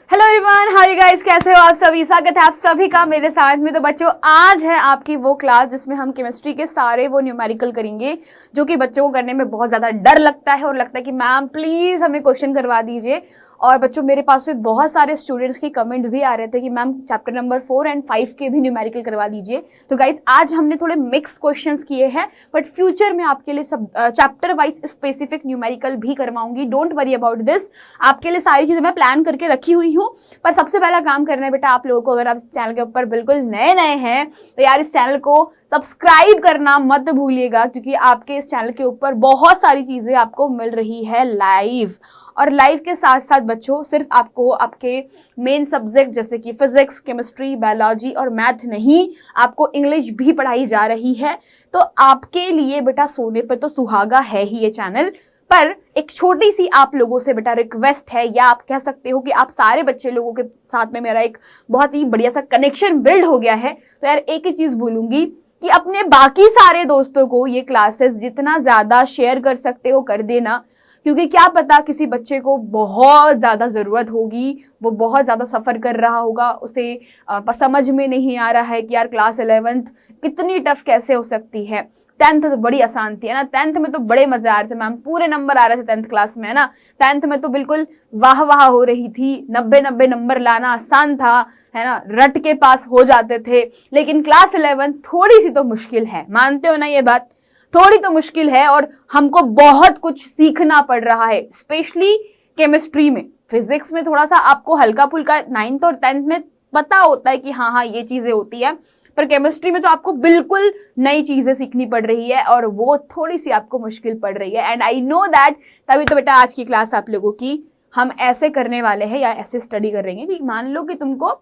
Hello everyone, hi guys, कैसे हो आप सभी। स्वागत है आप सभी का मेरे साथ में। तो बच्चों, आज है आपकी वो क्लास जिसमें हम केमिस्ट्री के सारे वो न्यूमेरिकल करेंगे जो कि बच्चों को करने में बहुत ज़्यादा डर लगता है और लगता है कि मैम प्लीज़ हमें क्वेश्चन करवा दीजिए। और बच्चों, मेरे पास में बहुत सारे स्टूडेंट्स के कमेंट भी आ रहे थे कि मैम चैप्टर नंबर 4 और 5 के भी न्यूमेरिकल करवा दीजिए। तो गाइस, आज हमने थोड़े मिक्स क्वेश्चन किए हैं, बट फ्यूचर में आपके लिए सब चैप्टर वाइज स्पेसिफिक न्यूमेरिकल भी करवाऊंगी। डोंट वरी अबाउट दिस, आपके लिए सारी चीज़ें मैं प्लान करके रखी हुई हूँ। पर सबसे पहला काम करना है बेटा आप लोगों को, अगर आप इस चैनल के ऊपर बिल्कुल नए नए हैं तो यार इस चैनल को सब्सक्राइब करना मत भूलिएगा, क्योंकि आपके इस चैनल के ऊपर बहुत सारी चीजें आपको मिल रही है लाइव। और लाइव के साथ साथ बच्चों, सिर्फ आपको आपके मेन सब्जेक्ट जैसे कि फिजिक्स, केमिस्ट्री, बायोलॉजी और मैथ नहीं, आपको इंग्लिश भी पढ़ाई जा रही है। तो आपके लिए बेटा सोने पे तो सुहागा है ही ये चैनल। पर एक छोटी सी आप लोगों से बेटा रिक्वेस्ट है, या आप कह सकते हो कि आप सारे बच्चे लोगों के साथ में मेरा एक बहुत ही बढ़िया सा कनेक्शन बिल्ड हो गया है। तो यार एक ही चीज बोलूंगी कि अपने बाकी सारे दोस्तों को ये क्लासेस जितना ज्यादा शेयर कर सकते हो कर देना, क्योंकि क्या पता किसी बच्चे को बहुत ज्यादा जरूरत होगी, वो बहुत ज्यादा सफर कर रहा होगा, उसे समझ में नहीं आ रहा है कि यार क्लास 11th कितनी टफ कैसे हो सकती है। 10th तो बड़ी आसान थी, है ना। 10th में तो बड़े मजे आ रहे थे मैम, पूरे नंबर आ रहे थे 10th क्लास में, है ना। 10th में तो बिल्कुल वाह वाह हो रही थी, 90 नंबर लाना आसान था, है ना, रट के पास हो जाते थे। लेकिन क्लास 11 थोड़ी सी तो मुश्किल है, मानते हो ना ये बात, थोड़ी तो मुश्किल है। और हमको बहुत कुछ सीखना पड़ रहा है, स्पेशली केमिस्ट्री में। फिजिक्स में थोड़ा सा आपको हल्का फुल्का 9th और 10th में पता होता है कि हाँ हाँ ये चीजें होती है, पर केमिस्ट्री में तो आपको बिल्कुल नई चीजें सीखनी पड़ रही है और वो थोड़ी सी आपको मुश्किल पड़ रही है। एंड आई नो दैट, तभी तो बेटा आज की क्लास आप लोगों की हम ऐसे करने वाले हैं या ऐसे स्टडी कर रहे हैं कि मान लो कि तुमको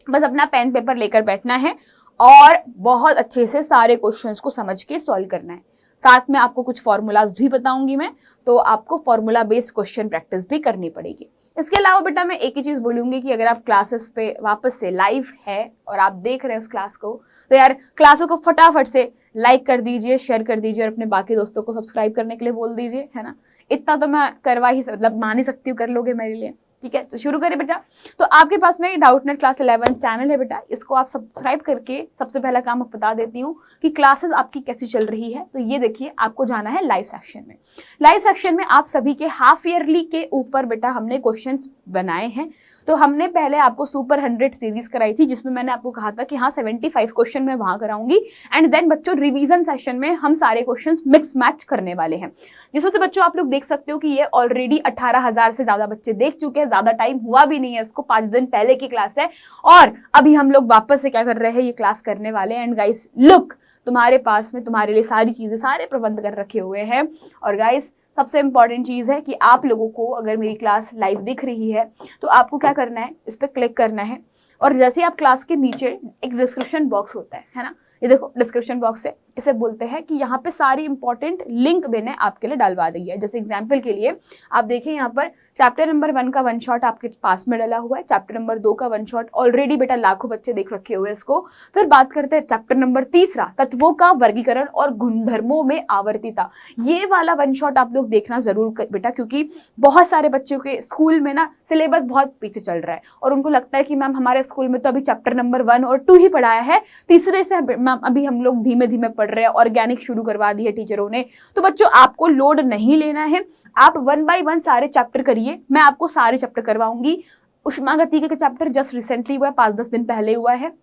बस अपना पेन पेपर लेकर बैठना है और बहुत अच्छे से सारे क्वेश्चंस को समझ के सॉल्व करना है। साथ में आपको कुछ फॉर्मूलाज भी बताऊंगी मैं, तो आपको फॉर्मूला बेस्ड क्वेश्चन प्रैक्टिस भी करनी पड़ेगी। इसके अलावा बेटा मैं एक ही चीज बोलूंगी कि अगर आप क्लासेस पे वापस से लाइव है और आप देख रहे हैं उस क्लास को, तो यार क्लासों को फटाफट से लाइक कर दीजिए, शेयर कर दीजिए और अपने बाकी दोस्तों को सब्सक्राइब करने के लिए बोल दीजिए, है ना। इतना तो मैं करवा ही मतलब मान ही सकती हूँ, कर लोगे मेरे लिए, ठीक है। तो शुरू करें बेटा। तो आपके पास में डाउटनेट क्लास 11 चैनल है बेटा, इसको आप सब्सक्राइब करके सबसे पहला काम आप बता देती हूँ कि क्लासेस आपकी कैसी चल रही है। तो ये देखिए, आपको जाना है लाइव सेक्शन में। लाइव सेक्शन में आप सभी के हाफ ईयरली के ऊपर बेटा हमने क्वेश्चंस बनाए हैं। तो हमने पहले आपको सुपर 100 सीरीज कराई थी, जिसमें मैंने आपको कहा था कि हाँ 75 क्वेश्चन मैं वहां कराऊंगी। एंड देन बच्चों रिवीजन सेशन में हम सारे क्वेश्चन मिक्स मैच करने वाले हैं, जिसमें से बच्चों आप लोग देख सकते हो कि ये ऑलरेडी 18,000 से ज्यादा बच्चे देख चुके हैं। ज्यादा टाइम हुआ भी नहीं है इसको, 5 दिन पहले की क्लास है और अभी हम लोग वापस से क्या कर रहे हैं, ये क्लास करने वाले हैं। एंड गाइस लुक, तुम्हारे पास में तुम्हारे लिए सारी चीजें, सारे प्रबंध कर रखे हुए हैं। और गाइस सबसे इंपॉर्टेंट चीज है कि आप लोगों को अगर मेरी क्लास लाइव दिख रही है तो आपको क्या करना है, इस पर क्लिक करना है और जैसे आप क्लास के नीचे एक डिस्क्रिप्शन बॉक्स होता है ना, ये देखो डिस्क्रिप्शन बॉक्स है, इसे बोलते हैं कि यहाँ पे सारी इंपॉर्टेंट लिंक मैंने आपके लिए डालवा दी है। जैसे एग्जांपल के लिए आप देखें यहाँ पर चैप्टर नंबर 1 का वन शॉट आपके पास में डाला हुआ है, चैप्टर नंबर 2 का वन शॉट ऑलरेडी बेटा लाखों बच्चे देख रखे हुए हैं इसको। फिर बात करते हैं चैप्टर नंबर 3 तत्वों का वर्गीकरण और गुणधर्मों में आवर्तिता। ये वाला वन शॉट आप लोग देखना जरूर बेटा, क्योंकि बहुत सारे बच्चों के स्कूल में ना सिलेबस बहुत पीछे चल रहा है और उनको लगता है कि मैम हमारे स्कूल में तो अभी चैप्टर नंबर 1 और 2 ही पढ़ाया है, तीसरे से मैम अभी हम लोग धीमे धीमे पढ़ रहे हैं, ऑर्गेनिक शुरू करवा दी है टीचरों ने। तो बच्चों आपको लोड नहीं लेना है, आप 1 बाय 1 सारे चैप्टर करिए, मैं आपको सारे चैप्टर करवाऊंगी। उष्मागतिकी का चैप्टर जस्ट रिसेंटली हुआ है, 5-10 दिन पहले हुआ है।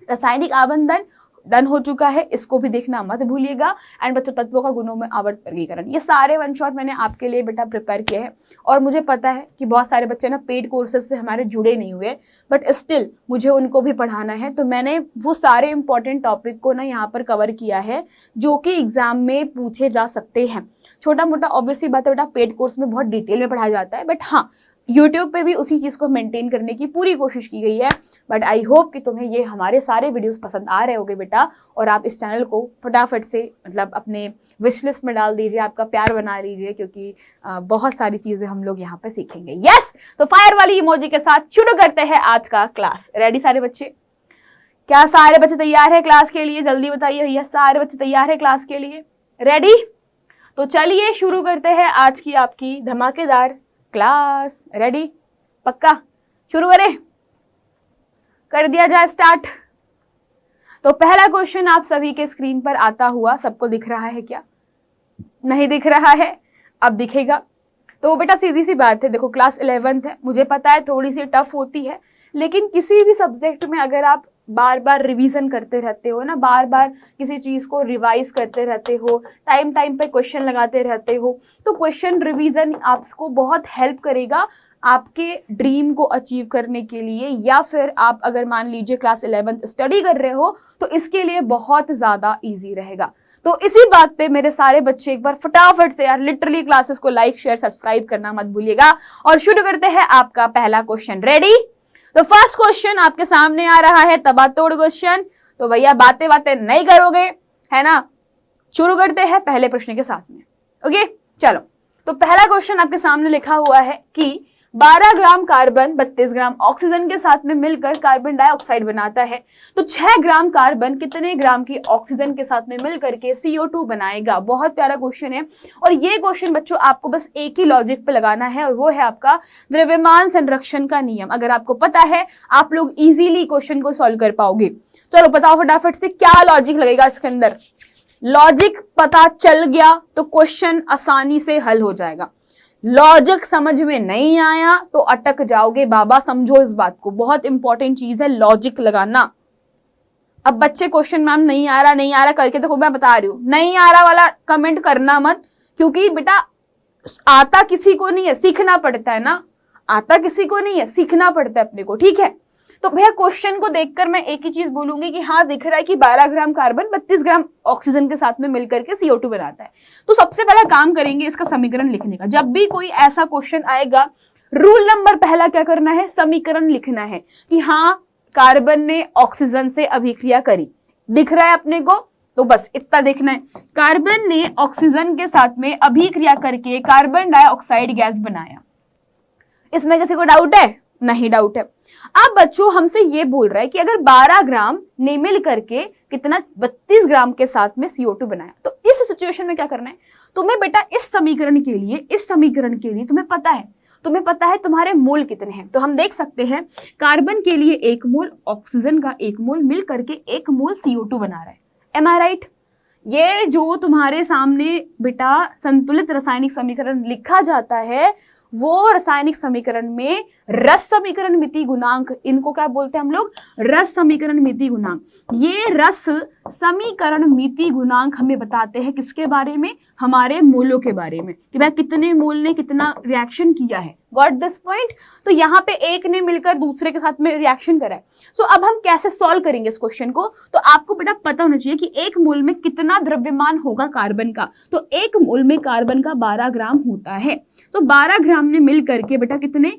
रासायनिक आबंधन डन हो चुका है, इसको भी देखना मत भूलिएगा। एंड बच्चों तत्वों का गुणों में आवर्त वर्गीकरण, ये सारे वन शॉट मैंने आपके लिए बेटा प्रिपेयर किए हैं। और मुझे पता है कि बहुत सारे बच्चे ना पेड कोर्सेज से हमारे जुड़े नहीं हुए, बट स्टिल मुझे उनको भी पढ़ाना है। तो मैंने वो सारे इंपॉर्टेंट टॉपिक को ना यहाँ पर कवर किया है जो कि एग्जाम में पूछे जा सकते हैं। छोटा मोटा ऑब्वियसली बात है बेटा, पेड कोर्स में बहुत डिटेल में पढ़ाया जाता है, बट हाँ यूट्यूब पे भी उसी चीज़ को मेंटेन करने की पूरी कोशिश की गई है। बट आई होप कि तुम्हें ये हमारे सारे वीडियोस पसंद आ रहे होंगे बेटा, और आप इस चैनल को फटाफट से मतलब अपने विश लिस्ट में डाल दीजिए, आपका प्यार बना लीजिए, क्योंकि बहुत सारी चीज़ें हम लोग यहाँ पे सीखेंगे। यस, तो फायर वाली इमोजी के साथ शुरू करते हैं आज का क्लास। रेडी सारे बच्चे? क्या सारे बच्चे तैयार है क्लास के लिए? जल्दी बताइए भैया, सारे बच्चे तैयार है क्लास के लिए? रेडी? तो चलिए शुरू करते हैं आज की आपकी धमाकेदार क्लास। रेडी? पक्का? शुरू करें, कर दिया जाए स्टार्ट। तो पहला क्वेश्चन आप सभी के स्क्रीन पर आता हुआ सबको दिख रहा है क्या? नहीं दिख रहा है, अब दिखेगा। तो बेटा सीधी सी बात है, देखो क्लास 11th है, मुझे पता है थोड़ी सी टफ होती है, लेकिन किसी भी सब्जेक्ट में अगर आप बार बार रिवीजन करते रहते हो ना, बार बार किसी चीज को रिवाइज करते रहते हो, टाइम टाइम पे क्वेश्चन लगाते रहते हो, तो क्वेश्चन रिवीजन आपको बहुत हेल्प करेगा आपके ड्रीम को अचीव करने के लिए, या फिर आप अगर मान लीजिए क्लास 11th स्टडी कर रहे हो तो इसके लिए बहुत ज्यादा इजी रहेगा। तो इसी बात पे मेरे सारे बच्चे एक बार फटाफट से यार लिटरली क्लासेस को लाइक शेयर सब्सक्राइब करना मत भूलिएगा। और शुरू करते हैं आपका पहला क्वेश्चन। रेडी? तो फर्स्ट क्वेश्चन आपके सामने आ रहा है तबातोड़ क्वेश्चन। तो भैया बातें बातें नहीं करोगे, है ना? शुरू करते हैं पहले प्रश्न के साथ में। ओके चलो, तो पहला क्वेश्चन आपके सामने लिखा हुआ है कि 12 ग्राम कार्बन 32 ग्राम ऑक्सीजन के साथ में मिलकर कार्बन डाइऑक्साइड बनाता है, तो 6 ग्राम कार्बन कितने ग्राम की ऑक्सीजन के साथ में मिलकर के CO2 बनाएगा? बहुत प्यारा क्वेश्चन है। और ये क्वेश्चन बच्चों आपको बस एक ही लॉजिक पे लगाना है, और वो है आपका द्रव्यमान संरक्षण का नियम। अगर आपको पता है आप लोग इजीली क्वेश्चन को सॉल्व कर पाओगे। चलो बताओ फटाफट से क्या लॉजिक लगेगा इसके अंदर। लॉजिक पता चल गया तो क्वेश्चन आसानी से हल हो जाएगा। लॉजिक समझ में नहीं आया तो अटक जाओगे बाबा, समझो इस बात को, बहुत इंपॉर्टेंट चीज है लॉजिक लगाना। अब बच्चे क्वेश्चन मैम नहीं आ रहा करके देखो, मैं बता रही हूं नहीं आ रहा वाला कमेंट करना मत, क्योंकि बेटा आता किसी को नहीं है, सीखना पड़ता है ना, आता किसी को नहीं है, सीखना पड़ता है अपने को, ठीक है? तो भैया क्वेश्चन को देखकर मैं एक ही चीज बोलूंगी कि हाँ दिख रहा है कि 12 ग्राम कार्बन 32 ग्राम ऑक्सीजन के साथ में मिलकर के CO2 बनाता है। तो सबसे पहला काम करेंगे इसका समीकरण लिखने का। जब भी कोई ऐसा क्वेश्चन आएगा, रूल नंबर पहला क्या करना है? समीकरण लिखना है कि हाँ कार्बन ने ऑक्सीजन से अभिक्रिया करी। दिख रहा है अपने को? तो बस इतना देखना है, कार्बन ने ऑक्सीजन के साथ में अभिक्रिया करके कार्बन डाइऑक्साइड गैस बनाया। इसमें किसी को डाउट है? नहीं डाउट है। अब बच्चों हमसे ये बोल रहा है कि अगर 12 ग्राम ने मिल करके कितना 32 ग्राम के साथ में CO2 बनाया, तो इस सिचुएशन में क्या करना है तुम्हें बेटा? इस समीकरण के लिए तुम्हें पता है तुम्हारे मोल कितने हैं। तो हम देख सकते हैं कार्बन के लिए 1 मोल, ऑक्सीजन का 1 मोल मिल करके 1 मोल CO2 बना रहा है। एम आई राइट? ये जो तुम्हारे सामने बेटा संतुलित रासायनिक समीकरण लिखा जाता है, वो रासायनिक समीकरण में रस समीकरण मिति गुणांक, इनको क्या बोलते हैं हम लोग? रस समीकरण मिति गुणांक। ये रस समीकरण मिति गुणांक हमें बताते हैं किसके बारे में? हमारे मोलों के बारे में, कि भाई कितने मोल ने कितना रिएक्शन किया है। Got this point? तो यहाँ पे एक ने मिलकर दूसरे के साथ में रिएक्शन करा है। सो अब हम कैसे सॉल्व करेंगे इस क्वेश्चन को? तो आपको बेटा पता होना चाहिए कि 1 मोल में कितना द्रव्यमान होगा कार्बन का। तो 1 मोल में कार्बन का 12 ग्राम होता है। तो 12 ग्राम ने मिल करके बेटा कितने,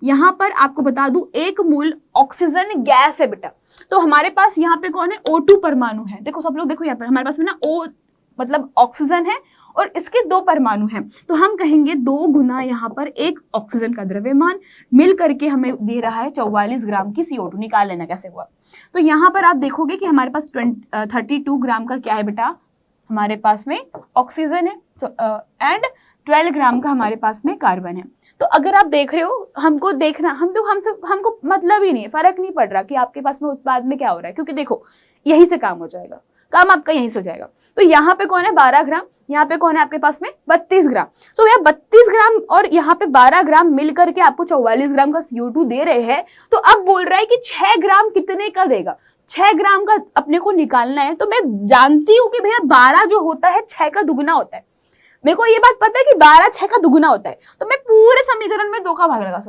यहां पर आपको बता दूं 1 मोल ऑक्सीजन गैस है बेटा। तो हमारे पास यहाँ पे कौन है? O2 परमाणु है। देखो सब लोग देखो, यहाँ पर हमारे पास में ना O मतलब ऑक्सीजन है और इसके 2 परमाणु हैं। तो हम कहेंगे 2 गुना यहाँ पर 1 ऑक्सीजन का द्रव्यमान मिल करके हमें दे रहा है 44 ग्राम की CO2। निकाल लेना कैसे हुआ। तो यहाँ पर आप देखोगे कि हमारे पास 32 ग्राम का क्या है बेटा? हमारे पास में ऑक्सीजन है, एंड 12 ग्राम का हमारे पास में कार्बन है। तो अगर आप देख रहे हो, हमको देखना, हमको मतलब ही नहीं है, फर्क नहीं पड़ रहा कि आपके पास में उत्पाद में क्या हो रहा है, क्योंकि देखो यही से काम हो जाएगा, काम आपका यहीं से हो जाएगा। तो यहाँ पे कौन है? 12 ग्राम, यहाँ पे कौन है आपके पास में? 32 ग्राम। तो यह 32 ग्राम और यहाँ पे 12 ग्राम मिल करके आपको 44 ग्राम का CO2 दे रहे हैं। तो अब बोल रहा है कि 6 ग्राम कितने का देगा? 6 ग्राम का अपने को निकालना है। तो मैं जानती हूँ कि भैया 12 जो होता है 6 का दुगुना होता है। मेरे को ये बात पता है कि 12 6 का दुगुना होता है। तो मैं पूरे समीकरण में 2 का भाग लगा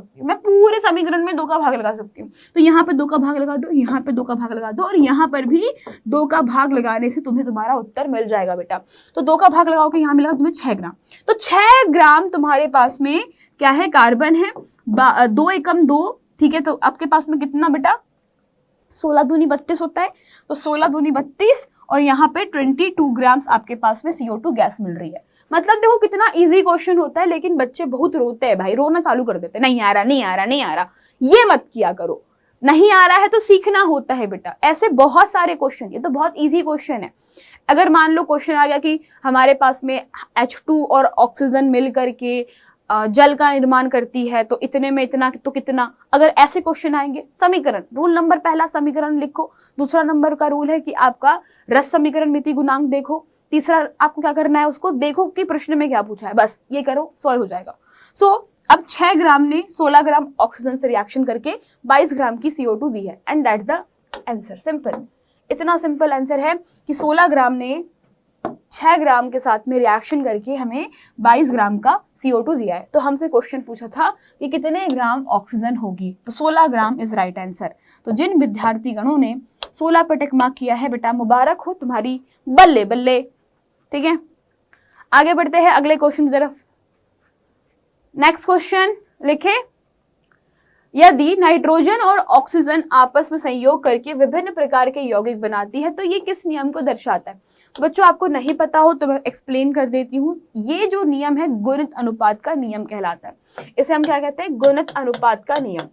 सकती हूँ, तो यहाँ पे 2 का भाग लगा दो, यहाँ पे 2 का भाग लगा दो, और यहाँ पर भी 2 का भाग लगाने से तुम्हें तुम्हारा उत्तर मिल जाएगा बेटा। तो 2 का भाग लगाओगे, यहाँ मिलेगा तुम्हें 6 ग्राम। तो 6 ग्राम तुम्हारे पास में क्या है? कार्बन है। 2 एकम 2, ठीक है। तो आपके पास में कितना बेटा? 16 दूनी 32 होता है। तो 16 दूनी 32 और यहाँ पे 22 ग्राम्स आपके पास में CO2 गैस मिल रही है। मतलब देखो कितना इजी क्वेश्चन होता है, लेकिन बच्चे बहुत रोते हैं भाई, रोना चालू कर देते हैं, नहीं आ रहा। ये मत किया करो, नहीं आ रहा है तो सीखना होता है बेटा। ऐसे बहुत सारे क्वेश्चन, ये तो बहुत इजी क्वेश्चन है। अगर मान लो क्वेश्चन आ गया कि हमारे पास में H2 और ऑक्सीजन मिल करके जल का निर्माण करती है, तो इतने में इतना तो कितना, अगर ऐसे क्वेश्चन आएंगे। समीकरण, रूल नंबर पहला समीकरण लिखो, दूसरा नंबर का रूल है कि आपका रस समीकरण मिति गुणांक देखो, तीसरा आपको क्या करना है, उसको देखो कि प्रश्न में क्या पूछा है, बस ये करो, सॉल्व हो जाएगा। अब 6 ग्राम ने 16 ग्राम ऑक्सीजन से रिएक्शन करके 22 ग्राम की CO2 दी है, and that's the answer. Simple, इतना सिंपल आंसर है कि 16 ग्राम ने 6 ग्राम के साथ में रिएक्शन करके हमें 22 ग्राम का CO2 दिया है। तो हमसे क्वेश्चन पूछा था कि कितने ग्राम ऑक्सीजन होगी, तो 16 ग्राम इज राइट आंसर। तो जिन विद्यार्थी गणों ने 16 पर टिक मार्क किया है, बेटा मुबारक हो, तुम्हारी बल्ले बल्ले। ठीक है, आगे बढ़ते हैं अगले क्वेश्चन की तरफ। नेक्स्ट क्वेश्चन लिखे, यदि नाइट्रोजन और ऑक्सीजन आपस में संयोग करके विभिन्न प्रकार के यौगिक बनाती है तो ये किस नियम को दर्शाता है। तो बच्चों आपको नहीं पता हो तो मैं एक्सप्लेन कर देती हूँ। ये जो नियम है गुणित अनुपात का नियम कहलाता है। इसे हम क्या कहते हैं, गुणित अनुपात का नियम।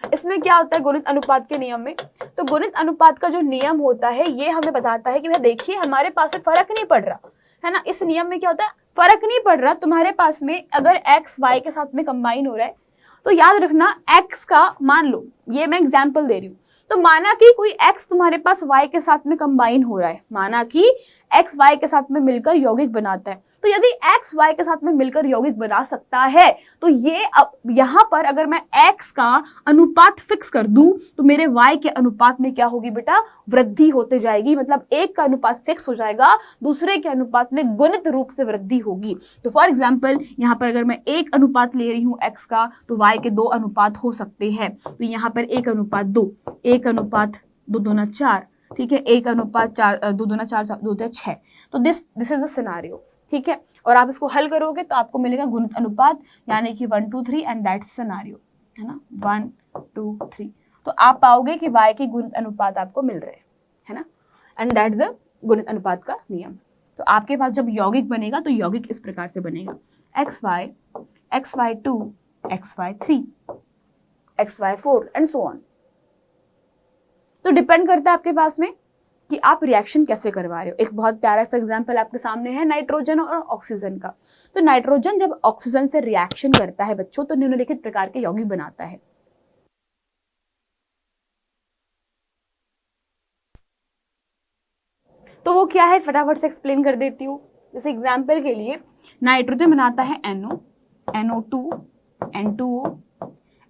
इसमें क्या होता है गुणित अनुपात के नियम में, तो गुणित अनुपात का जो नियम होता है ये हमें बताता है कि भाई देखिए हमारे पास में फर्क नहीं पड़ रहा है ना। इस नियम में क्या होता है, फर्क नहीं पड़ रहा तुम्हारे पास में, अगर x y के साथ में कंबाइन हो रहा है तो याद रखना x का, मान लो ये मैं एग्जांपल दे रही हूँ, तो माना कि कोई x तुम्हारे पास y के साथ में कंबाइन हो रहा है, माना कि x y के साथ में मिलकर यौगिक बनाता है, तो यदि x y के साथ में मिलकर यौगिक बना सकता है तो ये यहाँ पर अगर मैं x का अनुपात फिक्स कर दूं तो मेरे y के अनुपात में क्या होगी बेटा, वृद्धि होते जाएगी। मतलब एक का अनुपात फिक्स हो जाएगा, दूसरे के अनुपात में गुणित रूप से वृद्धि होगी। तो फॉर एग्जाम्पल यहाँ पर अगर मैं 1 अनुपात ले रही हूँ x का, तो y के 2 अनुपात हो सकते हैं। तो यहाँ पर 1 अनुपात 2, 1 अनुपात 2 दूना 4, ठीक है, 1 अनुपात 4, 2 दूना 4, 2 दूना 6। तो दिस इज द सिनेरियो। ठीक है, और आप इसको हल करोगे तो आपको मिलेगा गुणित अनुपात, यानी कि 1 2 3 एंड दैट्स सिनेरियो, है ना, 1 2 3। तो आप पाओगे कि y के गुणित अनुपात आपको मिल रहे हैं, है ना, एंड दैट्स द गुणित अनुपात का नियम। तो आपके पास जब यौगिक बनेगा तो यौगिक इस प्रकार से बनेगा, xy, xy2, xy3, xy4 and so on. तो डिपेंड करता है आपके पास में कि आप रिएक्शन कैसे करवा रहे हो। एक बहुत प्यारा सा एग्जांपल आपके सामने है नाइट्रोजन और ऑक्सीजन का। तो नाइट्रोजन जब ऑक्सीजन से रिएक्शन करता है बच्चों तो निम्नलिखित प्रकार के यौगिक बनाता है। तो वो क्या है फटाफट से एक्सप्लेन कर देती हूँ। जैसे एग्जाम्पल के लिए नाइट्रोजन बनाता है NO, NO2, N2O,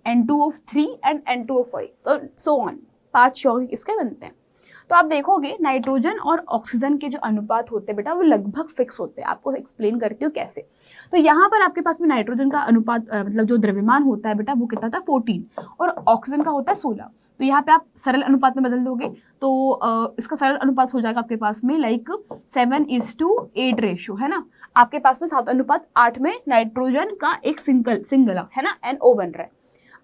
N2O3 and N2O5, तो सो ऑन, 5 यौगिक इसके बनते हैं। तो आप देखोगे नाइट्रोजन और ऑक्सीजन के जो अनुपात होते हैं बेटा वो लगभग फिक्स होते हैं। आपको एक्सप्लेन करती हूँ कैसे। तो यहाँ पर आपके पास में नाइट्रोजन का अनुपात मतलब जो द्रव्यमान होता है बेटा वो कितना था 14 और ऑक्सीजन का होता है 16। तो यहाँ पे आप सरल अनुपात में बदल दोगे तो इसका सरल अनुपात हो जाएगा आपके पास में लाइक 7:8 रेशियो, है ना। आपके पास में 7:8 में नाइट्रोजन का एक सिंगल है ना NO बन रहा है।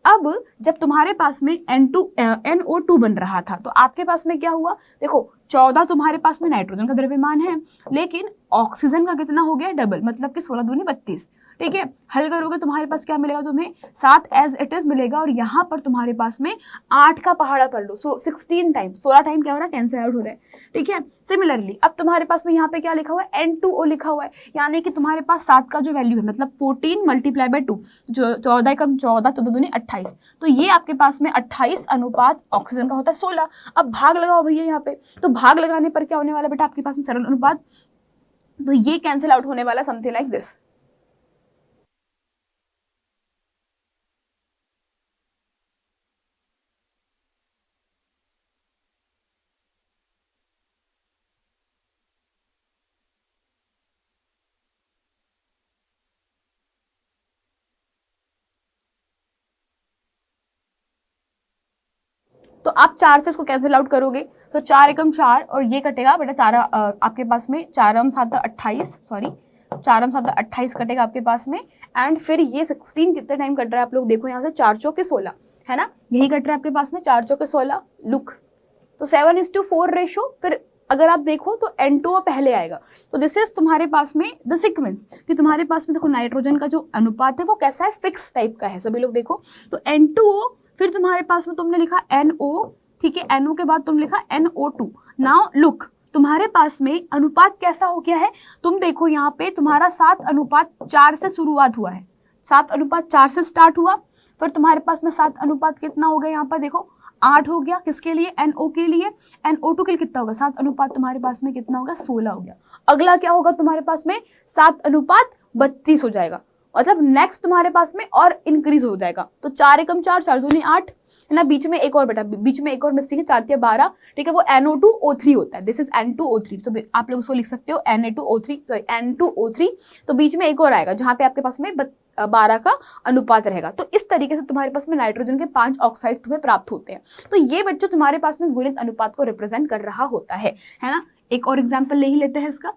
अब जब तुम्हारे पास में NO2 बन रहा था तो आपके पास में क्या हुआ, देखो 14 तुम्हारे पास में नाइट्रोजन का द्रव्यमान है, लेकिन ऑक्सीजन का कितना हो गया डबल, मतलब कि 16 दूनी 32। ठीक है, हल करोगे तुम्हारे पास क्या मिलेगा, तुम्हें 7 एज इट इज मिलेगा और यहाँ पर तुम्हारे पास में 8 का पहाड़ा कर लो, 16 टाइम, 16 टाइम क्या हो रहा है कैंसिल आउट हो रहा है। ठीक है, सिमिलरली अब तुम्हारे पास में यहाँ पे क्या लिखा हुआ है N2O लिखा हुआ है, यानी कि तुम्हारे पास 7 का जो वैल्यू है मतलब 14 मल्टीप्लाई बाय 2, जो 14 कम 14 14 दूनी 28, तो ये आपके पास में 28 अनुपात ऑक्सीजन का होता है 16। अब भाग लगाओ भैया यहाँ पे, तो भाग लगाने पर क्या होने वाला बेटा आपके पास में सरल अनुपात, तो ये कैंसिल आउट होने वाला समथिंग लाइक दिस। तो आप 4 से इसको कैंसिल आउट करोगे तो 4 एकम 4 और ये कटेगा बेटा 4 आपके पास में 4 7 28, सॉरी 4 7 28 कटेगा आपके पास में, एंड फिर ये 16 कितने टाइम कट रहा है आप लोग देखो यहाँ से 4 चौके 16, है ना, यही कट रहा है आपके पास में 4 चौके 16 लुक, तो 7:4 रेशो। फिर अगर आप देखो तो N2O पहले आएगा, तो दिस इज तुम्हारे पास में द सीक्वेंस कि तुम्हारे पास में देखो नाइट्रोजन का जो अनुपात है वो कैसा है, फिक्स टाइप का है। सभी लोग देखो तो N2O, फिर तुम्हारे पास में तुमने लिखा NO, ठीक है, NO के बाद तुमने लिखा NO2। नाउ लुक, तुम्हारे पास में अनुपात कैसा हो गया है, तुम देखो यहाँ पे तुम्हारा 7:4 से शुरुआत हुआ है, 7:4 से स्टार्ट हुआ, फिर तुम्हारे पास में 7 कितना हो गया, यहाँ पर देखो 8 हो गया, किसके लिए, NO के लिए, NO2 के लिए कितना होगा, 7 तुम्हारे पास में कितना होगा, 16 हो गया। अगला क्या होगा तुम्हारे पास में, 7:32 हो जाएगा, मतलब नेक्स्ट तुम्हारे पास में और इंक्रीज हो जाएगा। तो 4 एकम 4, 4 दूनी 8 है ना, बीच में एक और बेटा, बीच में एक और मिसिंग है, 4 तिया 12, ठीक है, वो NO2O3 होता है, दिस इज N2O3, तो आप लोग उसको लिख सकते हो Na2O3, सॉरी N2O3, तो बीच में एक और आएगा जहां पे आपके पास में 12 का अनुपात रहेगा। तो इस तरीके से तुम्हारे पास में नाइट्रोजन के 5 ऑक्साइड तुम्हें प्राप्त होते हैं। तो ये बच्चों तुम्हारे पास में गुणित अनुपात को रिप्रेजेंट कर रहा होता है ना। एक और एग्जाम्पल ले ही लेते हैं इसका।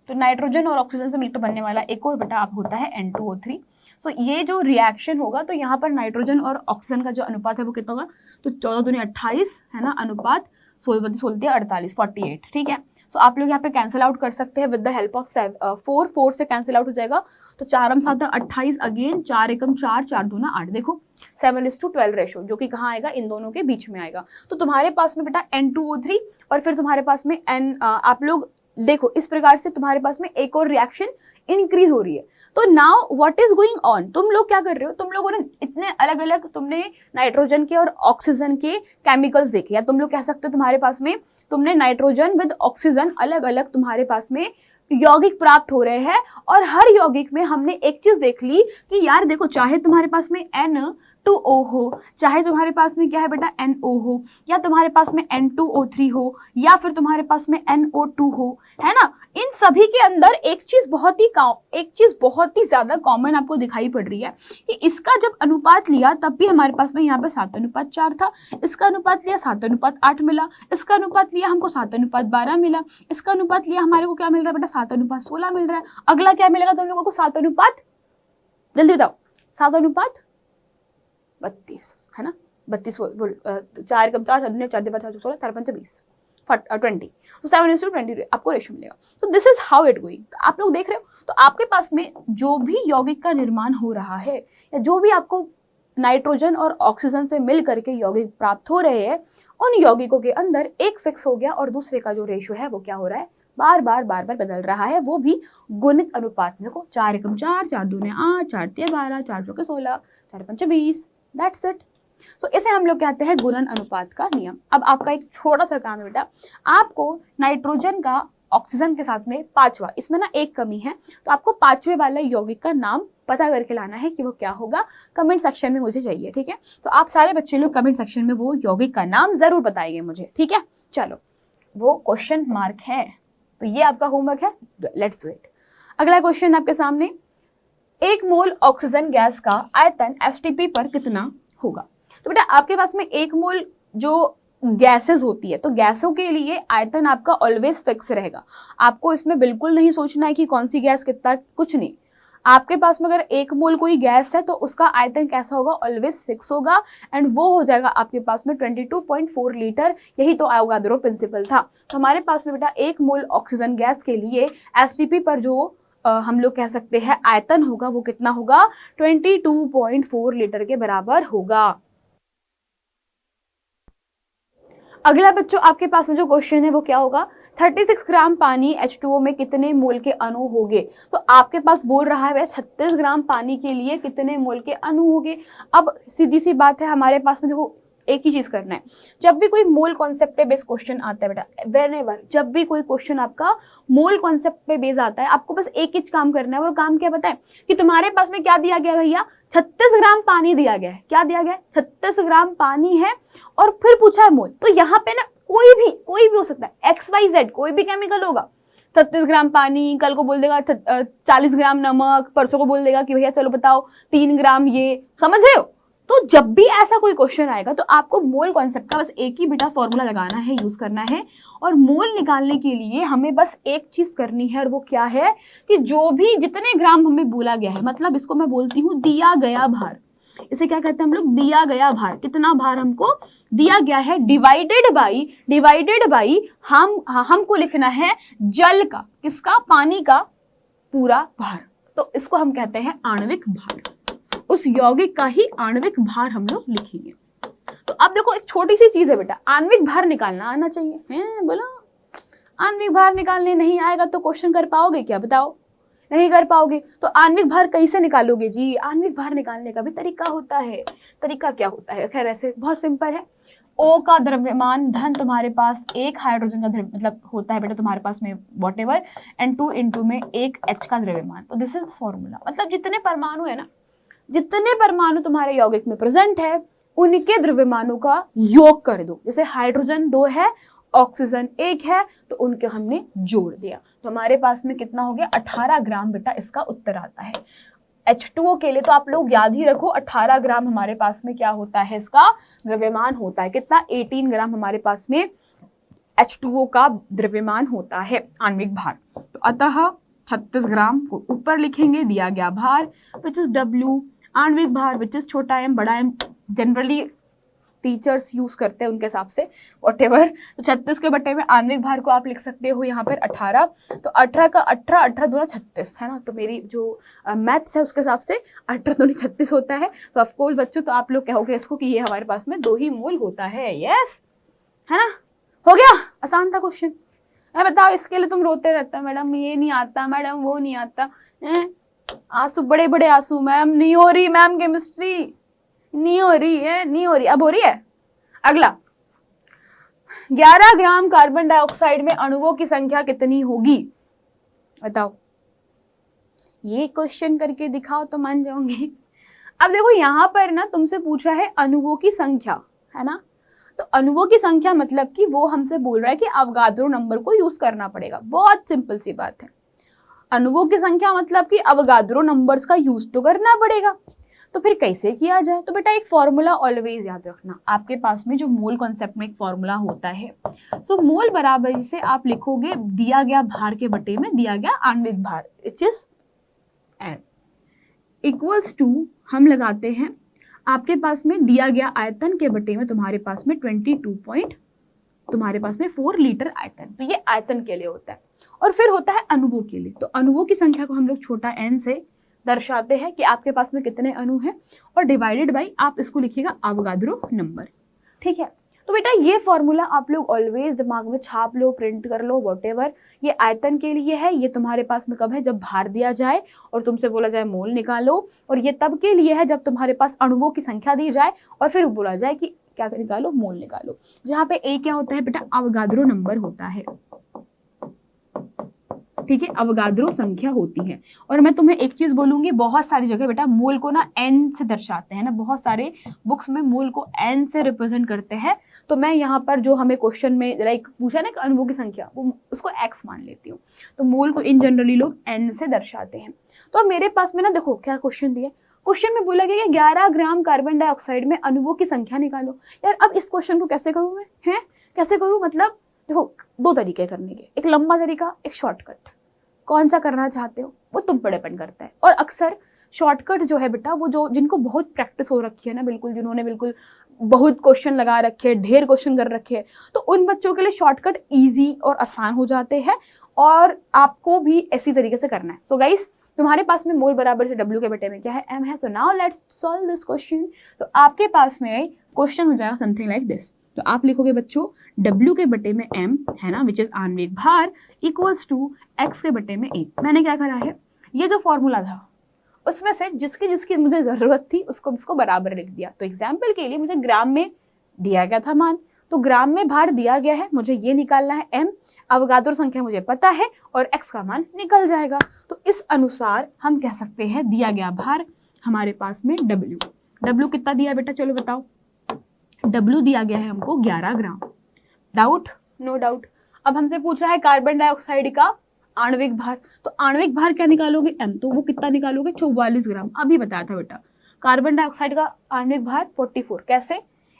तो नाइट्रोजन और ऑक्सीजन से मिलकर बनने वाला एक और बेटा आप होता है N2O3। सो ये जो रिएक्शन होगा, तो यहाँ पर नाइट्रोजन और ऑक्सीजन का जो अनुपात है वो कितना होगा, तो 14 दूनी 28 है ना, अनुपात 16 48, 48, ठीक है। सो आप लोग यहाँ पे कैंसिल आउट कर सकते हैं विद द हेल्प ऑफ 4 से कैंसिल आउट हो जाएगा। तो 4 7 28, अगेन 4 एकम 4, 4 दूना 8, देखो 7:12 रेशो, जो कि कहाँ आएगा, इन दोनों के बीच में आएगा। तो तुम्हारे पास में बेटा N2O3 और फिर तुम्हारे पास में आप लोग देखो इस प्रकार से तुम्हारे पास में एक और रिएक्शन इंक्रीज हो रही है। तो now what is going on, तुम लोग क्या कर रहे हो, तुम लोगों ने इतने अलग अलग तुमने नाइट्रोजन के और ऑक्सीजन के केमिकल्स देखे, या तुम लोग कह सकते हो तुम्हारे पास में तुमने नाइट्रोजन विद ऑक्सीजन अलग अलग तुम्हारे पास में यौगिक प्राप्त हो रहे हैं, और हर यौगिक में हमने एक चीज देख ली कि यार देखो, चाहे तुम्हारे पास में N2O हो, चाहे तुम्हारे पास में क्या है बेटा NO हो, या तुम्हारे पास में N2O3 हो, या फिर तुम्हारे पास में NO2 हो, है ना, इन सभी के अंदर एक चीज बहुत ही ज्यादा कॉमन आपको दिखाई पड़ रही है कि इसका जब अनुपात लिया तब भी हमारे पास में यहाँ पे 7:4 था, इसका अनुपात लिया 7:8 मिला, इसका अनुपात लिया हमको 7:12 मिला, इसका अनुपात लिया हमारे को क्या मिल रहा है बेटा 7:16 मिल रहा है। अगला क्या मिलेगा तुम लोगों को, 7, जल्दी बताओ, 7:32 है ना, 32 4 कम 4 4 4 16 4 5 20 20, तो 7:20 आपको रेशियो मिलेगा। तो this is how it going. तो आप लोग देख रहे हो, तो आपके पास में जो भी यौगिक का निर्माण हो रहा है, या जो भी आपको नाइट्रोजन और ऑक्सीजन से मिल करके यौगिक प्राप्त हो रहे हैं, उन यौगिकों के अंदर एक फिक्स हो गया और दूसरे का जो रेशियो है वो क्या हो रहा है, बार बार बदल रहा है, वो भी गुणित अनुपात में। देखो 4 एकम 4, 4 दूने 8, 4 तिया 12, 4 चौके 16, 4 पंचे 20, दैट्स इट। सो इसे हम लोग कहते हैं गुणन अनुपात का नियम। अब आपका एक छोटा सा काम है बेटा, आपको नाइट्रोजन का ऑक्सीजन के साथ में 5वां, इसमें ना एक कमी है, तो आपको 5वें वाला यौगिक का नाम पता करके लाना है कि वो क्या होगा, कमेंट सेक्शन में मुझे चाहिए, ठीक है। तो आप सारे बच्चे लोग कमेंट सेक्शन में वो यौगिक का नाम जरूर बताएंगे मुझे, ठीक है। चलो, वो क्वेश्चन मार्क है, तो ये आपका होमवर्क है, लेट्स डू इट। अगला क्वेश्चन आपके सामने, 1 मोल ऑक्सीजन गैस का आयतन STP पर कितना होगा। तो बेटा आपके पास में 1 मोल जो गैसेस होती है, तो गैसों के लिए आयतन आपका ऑलवेज फिक्स रहेगा। आपको इसमें बिल्कुल नहीं सोचना है कि कौन सी गैस कितना, कुछ नहीं। आपके पास में अगर 1 मोल कोई गैस है तो उसका आयतन कैसा होगा, ऑलवेज फिक्स होगा, एंड वो हो जाएगा आपके पास में 22.4 लीटर। यही तो एवोगाड्रो प्रिंसिपल था। तो हमारे पास में बेटा 1 मोल ऑक्सीजन गैस के लिए STP पर जो हम लोग कह सकते हैं आयतन होगा, वो कितना होगा, 22.4 लीटर के बराबर होगा। अगला बच्चों आपके पास में जो क्वेश्चन है वो क्या होगा, 36 ग्राम पानी H2O में कितने मोल के अणु होंगे। तो आपके पास बोल रहा है 36 ग्राम पानी के लिए कितने मोल के अणु होंगे। अब सीधी सी बात है, हमारे पास में देखो एक ही चीज करना है, जब भी कोई मोल कॉन्सेप्ट पे बेस्ड क्वेश्चन आता है बेटा, व्हेनेवर जब भी कोई क्वेश्चन आपका मोल कॉन्सेप्ट पे बेस्ड आता है, आपको बस एक ही काम करना है। और काम क्या पता है कि तुम्हारे पास में क्या दिया गया भैया, 36 ग्राम पानी दिया गया है। क्या दिया गया है, 36 ग्राम पानी है, और फिर पूछा है मोल। तो यहाँ पे ना कोई भी हो सकता है, XYZ कोई भी केमिकल होगा। 36 ग्राम पानी, कल को बोल देगा 40 ग्राम नमक, परसों को बोल देगा कि भैया चलो बताओ 3 ग्राम ये, समझ रहे हो। तो जब भी ऐसा कोई क्वेश्चन आएगा तो आपको मोल कॉन्सेप्ट का बस एक ही बेटा फॉर्मूला लगाना है, यूज करना है। और मोल निकालने के लिए हमें बस एक चीज करनी है, और वो क्या है कि जो भी जितने ग्राम हमें बोला गया है, मतलब इसको मैं बोलती हूँ दिया गया भार। इसे क्या कहते हैं हम लोग, दिया गया भार। कितना भार हमको दिया गया है, डिवाइडेड बाई हमको लिखना है जल का, किसका, पानी का पूरा भार। तो इसको हम कहते हैं आणविक भार। उस यौगिक का ही आणविक भार हम लोग लिखेंगे। तो अब देखो एक छोटी सी चीज है बेटा, आणविक भार निकालना आना चाहिए, हैं बोलो। आणविक भार निकालने नहीं आएगा तो क्वेश्चन कर पाओगे क्या, बताओ? नहीं कर पाओगे। तो आणविक भार कैसे निकालोगे जी? आणविक भार निकालने का भी तरीका होता है। तरीका क्या होता है? खैर ऐसे बहुत सिंपल है। O का द्रव्यमान धन तुम्हारे पास एक हाइड्रोजन का मतलब होता है बेटा तुम्हारे पास में वॉट एवर, एंड 2 × में एक H का द्रव्यमान। तो दिस इज द फॉर्मूला। मतलब जितने परमाणु है ना, जितने परमाणु तुम्हारे यौगिक में प्रेजेंट है उनके द्रव्यमानों का योग कर दो। जैसे हाइड्रोजन 2 है, ऑक्सीजन 1 है, तो उनके हमने जोड़ दिया, तो हमारे पास में कितना हो गया? 18 ग्राम बेटा इसका उत्तर आता है। H2O के लिए तो आप लोग याद ही रखो, 18 ग्राम हमारे पास में क्या होता है? इसका द्रव्यमान होता है। कितना? 18 ग्राम हमारे पास में H2O का द्रव्यमान होता है, आणविक भार। तो अतः 36 ग्राम को ऊपर लिखेंगे, दिया गया भार विच इज W, आणविक भार विच इज छोटा m बड़ा m, जनरली टीचर्स यूज करते हैं उनके हिसाब से व्हाटएवर। तो 36 के बटे में आणविक भार को आप लिख सकते हो यहाँ पर 18। तो 18 का 18 दूना 36 है ना, तो मेरी जो मैथ्स है उसके हिसाब से 18 दूनी 36 होता है। तो ऑफकोर्स बच्चों तो आप लोग कहोगे इसको कि ये हमारे पास में 2 ही मोल होता है। यस है ना, हो गया, आसान था क्वेश्चन। बताओ इसके लिए तुम रोते रहता मैडम ये नहीं आता, मैडम वो नहीं आता, आंसू बड़े बड़े आंसू, मैम नहीं हो रही, मैम केमिस्ट्री नहीं हो रही है, नहीं हो रही, अब हो रही है। अगला 11 ग्राम कार्बन डाइऑक्साइड में अणुओं की संख्या कितनी होगी? बताओ, ये क्वेश्चन करके दिखाओ तो मान जाओगे। अब देखो यहाँ पर ना तुमसे पूछा है अणुओं की संख्या, है ना, तो अणुओं की संख्या मतलब कि वो हमसे बोल रहा है कि अवगाद्रो नंबर को यूज करना पड़ेगा। बहुत सिंपल सी बात है, अणुओं की संख्या मतलब कि अवगाद्रो नंबर्स का यूज तो करना पड़ेगा। तो फिर कैसे किया जाए? तो बेटा एक फॉर्मूला ऑलवेज याद रखना, आपके पास में जो मोल कॉन्सेप्ट में एक फॉर्मूला होता है। सो मोल बराबर से आप लिखोगे दिया गया भार के बटे में दिया गया आणविक भार, it is n equals to, हम लगाते हैं आपके पास में दिया गया आयतन के बटे में तुम्हारे पास में 4 लीटर आयतन। तो ये आयतन के लिए होता है। और फिर होता है अणुओं के लिए। तो अणुओं की संख्या को हम लोग छोटा n से दर्शाते हैं कि आपके पास में कितने अणु हैं, और डिवाइडेड बाय आप इसको लिखिएगा अवगाद्रो नंबर। ठीक है, तो बेटा ये फॉर्मूला आप लोग ऑलवेज दिमाग में छाप लो, प्रिंट कर लो, व्हाटएवर। ये आयतन के लिए है, ये तुम्हारे पास में कब है? जब भार दिया जाए और तुमसे बोला जाए मोल निकालो। और ये तब के लिए है जब तुम्हारे पास अणुओं की संख्या दी जाए और फिर बोला जाए कि क्या निकालो? मोल निकालो। जहाँ पे ए क्या होता है बेटा? अवगाद्रो नंबर होता है। ठीक है, अवगाद्रो संख्या होती है। और मैं तुम्हें एक चीज बोलूंगी, बहुत सारी जगह बेटा मोल को ना एन से दर्शाते हैं ना, बहुत सारे बुक्स में मोल को एन से रिप्रेजेंट करते हैं। तो मैं यहाँ पर जो हमें क्वेश्चन में लाइक पूछा ना अणुओं की संख्या, वो उसको एक्स मान लेती हूँ। तो मोल को इन जनरली लोग एन से दर्शाते हैं। तो अब मेरे पास में ना देखो क्या क्वेश्चन दिया, क्वेश्चन में बोला गया कि 11 ग्राम कार्बन डाइऑक्साइड में अणुओं की संख्या निकालो। यार अब इस क्वेश्चन को कैसे करूँ मैं? हैं कैसे करूँ? मतलब देखो 2 तरीके करने के, एक लंबा तरीका, एक शॉर्टकट। कौन सा करना चाहते हो वो तुम पर डिपेंड करता है। और अक्सर शॉर्टकट जो है बेटा वो जो जिनको बहुत प्रैक्टिस हो रखी है ना, बिल्कुल जिन्होंने बिल्कुल बहुत क्वेश्चन लगा रखे हैं, ढेर क्वेश्चन कर रखे हैं, तो उन बच्चों के लिए शॉर्टकट इजी और आसान हो जाते हैं। और आपको भी इसी तरीके से करना है। सो गाइस तुम्हारे पास में मोल बराबर से W के बटे में क्या है? M है। So now let's solve this question. तो आपके पास में क्वेश्चन हो जाएगा समथिंग लाइक दिस। तो आप लिखोगे बच्चों W के बटे में M है ना, विच इज आणविक भार, इक्वल्स टू X के बटे में A। मैंने क्या करा है, ये जो फॉर्मूला था उसमें से जिसकी जिसकी मुझे जरूरत थी उसको बराबर लिख दिया। तो एग्जाम्पल के लिए मुझे ग्राम में दिया गया था मान, तो ग्राम में भार दिया गया है, मुझे ये निकालना है M, अवगाद्रो संख्या मुझे पता है और X का मान निकल जाएगा। तो इस अनुसार हम कह सकते हैं दिया गया भार हमारे पास में W कितना दिया बेटा? चलो बताओ। W दिया गया है हमको 11 ग्राम। डाउट? No doubt. अब हमसे पूछा है कार्बन डाइऑक्साइड का आणविक भार, तो आणविक भार क्या निकालोगे? M, तो वो कितना निकालोगे? 44 ग्राम। अभी बताया था बेटा कार्बन डाइऑक्साइड का आणविक भार 44। कैसे?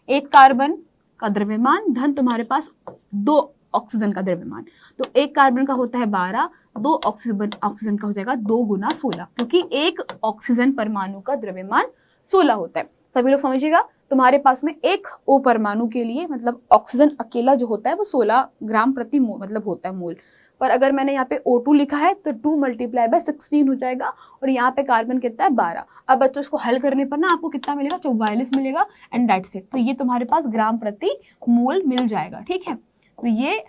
एक कार्बन का द्रव्यमान धन तुम्हारे पास 2 ऑक्सीजन का द्रव्यमान, तो एक कार्बन का होता है 12, 2 ऑक्सीजन का हो जाएगा 2 गुना 16, क्योंकि एक ऑक्सीजन परमाणु का द्रव्यमान 16 होता है। सभी लोग समझिएगा, तुम्हारे पास में एक O परमाणु के लिए मतलब ऑक्सीजन अकेला जो होता है वो 16 ग्राम प्रति मोल मतलब होता है मोल और अगर मैंने यहाँ पे O2 लिखा है तो 2 मल्टीप्लाई बाय 16 हो जाएगा, और यहाँ पे कार्बन कितना है 12। अब बच्चों इसको हल करने पर ना आपको कितना मिलेगा, 44 मिलेगा, एंड दैट्स इट। तो ये तुम्हारे पास ग्राम प्रति मोल मिल जाएगा, ठीक है। तो ये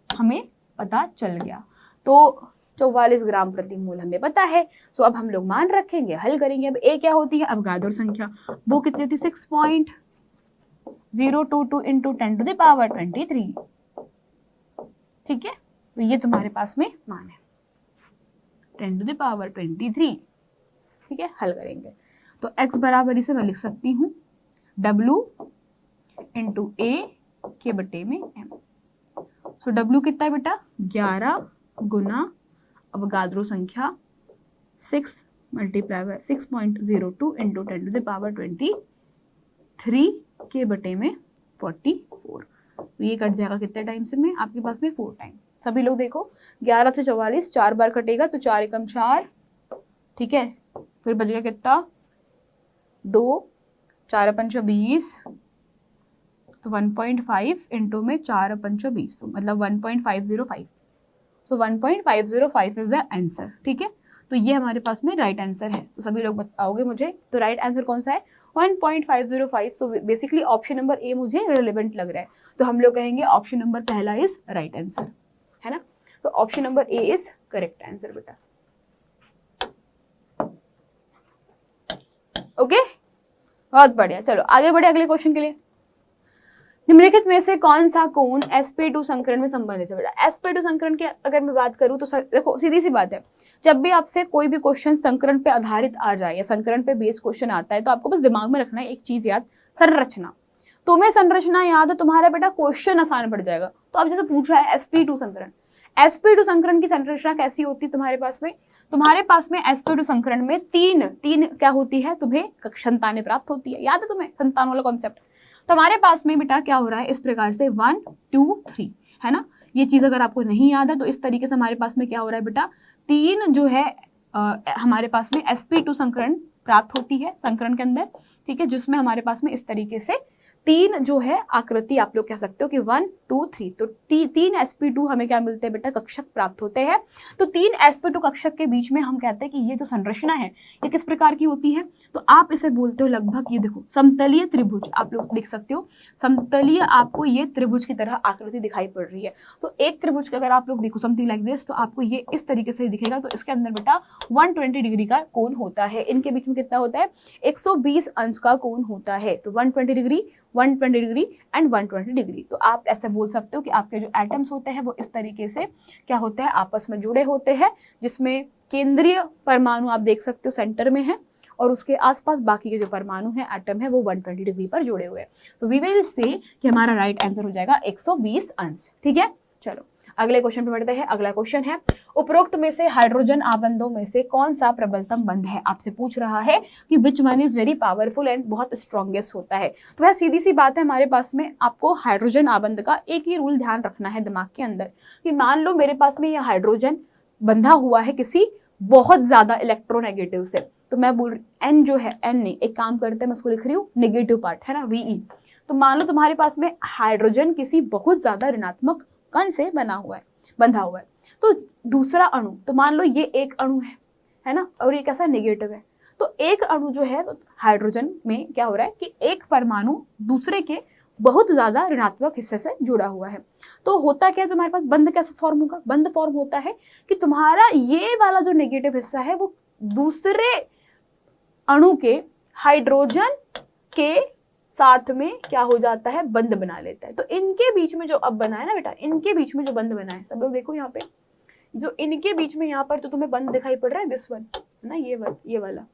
हमें पता चल गया। तो 44 ग्राम प्रति मोल हमें पता है। सो अब हम लोग मान रखेंगे, हल करेंगे। अब ए क्या होती है, अवगाद्रो संख्या, वो कितनी होती है 6.022 इंटू 10 टू द पावर 23, ठीक है। तो ये तुम्हारे पास में मान है 10 टू द पावर 23, ठीक है। हल करेंगे तो x बराबर इसे मैं लिख सकती हूँ W इंटू ए के बटे में m। सो W कितना है बेटा, 11 गुना अवगाद्रो संख्या 6 multiply by 6.02 into 10 to the power 23 के बटे में 44। तो ये कट जाएगा कितने टाइम से में, आपके पास में 4 टाइम। सभी लोग देखो 11 से 44 4 बार कटेगा, तो 4 एकम 4, ठीक है। फिर बच गया कितना 2, 4 पंच 20, तो 1.5 इंटू में 4 पंच 20, तो मतलब 1.505। सो 1.505 इज द आंसर, ठीक है। तो ये हमारे पास में राइट आंसर है। तो सभी लोग बताओगे मुझे, तो राइट आंसर कौन सा है, 1.505। So basically option number A मुझे रिलेवेंट लग रहा है, तो हम लोग कहेंगे ऑप्शन नंबर पहला इज राइट आंसर, है ना। तो option number A is correct answer बेटा, ओके। बहुत बढ़िया, चलो आगे बढ़े अगले क्वेश्चन के लिए। निम्नलिखित में से कौन सा कोण sp2 संकरण में संबंधित है बेटा। sp2 संकरण की अगर मैं बात करूं तो देखो सीधी सी बात है, जब भी आपसे कोई भी क्वेश्चन संकरण पे आधारित आ जाए या संकरण पे बेस्ड क्वेश्चन आता है, तो आपको बस दिमाग में रखना है एक चीज याद, संरचना। तुम्हें संरचना याद है, तुम्हारा बेटा क्वेश्चन आसान पड़ जाएगा। तो आप जैसे पूछा है sp2 संकरण, sp2 संकरण की संरचना कैसी होती है तुम्हारे पास में, sp2 संकरण में तीन क्या होती है, तुम्हें संतानें प्राप्त होती है। याद है तुम्हें संतान वाला कॉन्सेप्ट। तो हमारे पास में बेटा क्या हो रहा है, इस प्रकार से 1 2 3, है ना। ये चीज अगर आपको नहीं याद है तो इस तरीके से हमारे पास में क्या हो रहा है बेटा, 3 जो है हमारे पास में sp2 संकरण प्राप्त होती है संकरण के अंदर, ठीक है, जिसमें हमारे पास में इस तरीके से 3 जो है आकृति आप लोग कह सकते हो कि 1 2 3, तो 3 sp2 हमें क्या मिलते हैं बेटा, कक्षक प्राप्त होते हैं। तो 3 sp2 कक्षक के बीच में हम कहते हैं कि ये जो संरचना है ये किस प्रकार की होती है, तो आप इसे बोलते हो लगभग, ये देखो समतलीय त्रिभुज, आप लोग देख सकते हो समतलीय, आपको ये त्रिभुज की तरह आकृति दिखाई पड़ रही है। तो एक त्रिभुज का अगर आप लोग देखो समथिंग लाइक दिस, तो आपको ये इस तरीके से दिखेगा। तो इसके अंदर बेटा 120 डिग्री का कोण होता है, इनके बीच में कितना होता है, 120 अंश का कोण होता है। तो 120 डिग्री 120 डिग्री एंड 120 डिग्री। तो आप ऐसे बोल सकते हो कि आपके जो एटम्स होते हैं वो इस तरीके से क्या होते हैं, आपस में जुड़े होते हैं, जिसमें केंद्रीय परमाणु आप देख सकते हो सेंटर में है, और उसके आसपास बाकी के जो परमाणु है, एटम है, वो 120 डिग्री पर जुड़े हुए हैं। तो वी विल से कि हमारा राइट आंसर हो जाएगा 120 अंश, ठीक है। चलो अगले क्वेश्चन पे बढ़ते हैं। अगला क्वेश्चन है, उपरोक्त में से हाइड्रोजन आबंधों में से कौन सा प्रबलतम बंध है। आपसे पूछ रहा है कि which one is very powerful and बहुत स्ट्रॉन्गेस्ट होता है। तो वह सीधी सी बात है, हमारे पास में आपको हाइड्रोजन आबंध का एक ही रूल ध्यान रखना है दिमाग के अंदर, कि मान लो मेरे पास में यह हाइड्रोजन बंधा हुआ है किसी बहुत ज्यादा इलेक्ट्रोनेगेटिव से, तो मैं बोल रही एन जो है, एन नहीं, एक काम करते हैं, मैं उसको लिख रही हूँ नेगेटिव पार्ट है ना, वीई। तो मान लो तुम्हारे पास में हाइड्रोजन किसी बहुत ज्यादा ऋणात्मक कण से बंधा हुआ है, तो दूसरा अणु, तो मान लो ये एक अणु है ना, और ये कैसा नेगेटिव है। तो एक अणु जो है तो हाइड्रोजन में क्या हो रहा है कि एक परमाणु दूसरे के बहुत ज्यादा ऋणात्मक हिस्से से जुड़ा हुआ है। तो होता क्या है तुम्हारे पास, बंध कैसे फॉर्म होगा, बंध फॉर्म होता है कि तुम्हारा ये वाला जो नेगेटिव हिस्सा है वो दूसरे अणु के हाइड्रोजन के साथ में क्या हो जाता है, बंध बना लेता है। तो इनके बीच में जो अब बना है ना बेटा, इनके बीच में जो बंध बना है, सब लोग देखो यहाँ पे, जो इनके बीच में यहाँ पर जो तुम्हें बंध दिखाई पड़ रहा है, दिस वन है ना, ये वाला,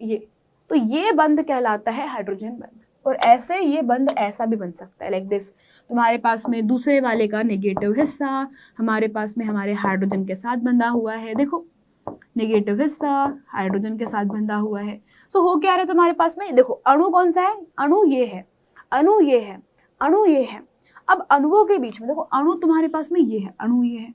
ये, तो ये बंध कहलाता है हाइड्रोजन बंध। और ऐसे ये बंध ऐसा भी बन सकता है लाइक दिस, तुम्हारे पास में दूसरे वाले का नेगेटिव हिस्सा हमारे पास में हमारे हाइड्रोजन के साथ बंधा हुआ है, देखो नेगेटिव हिस्सा हाइड्रोजन के साथ बंधा हुआ है। सो हो क्या रहा है तुम्हारे पास में, देखो अणु कौन सा है, अणु ये है, अणु ये है, अणु ये है। अब अणुओं के बीच में देखो, अणु तुम्हारे पास में ये है, अणु ये है,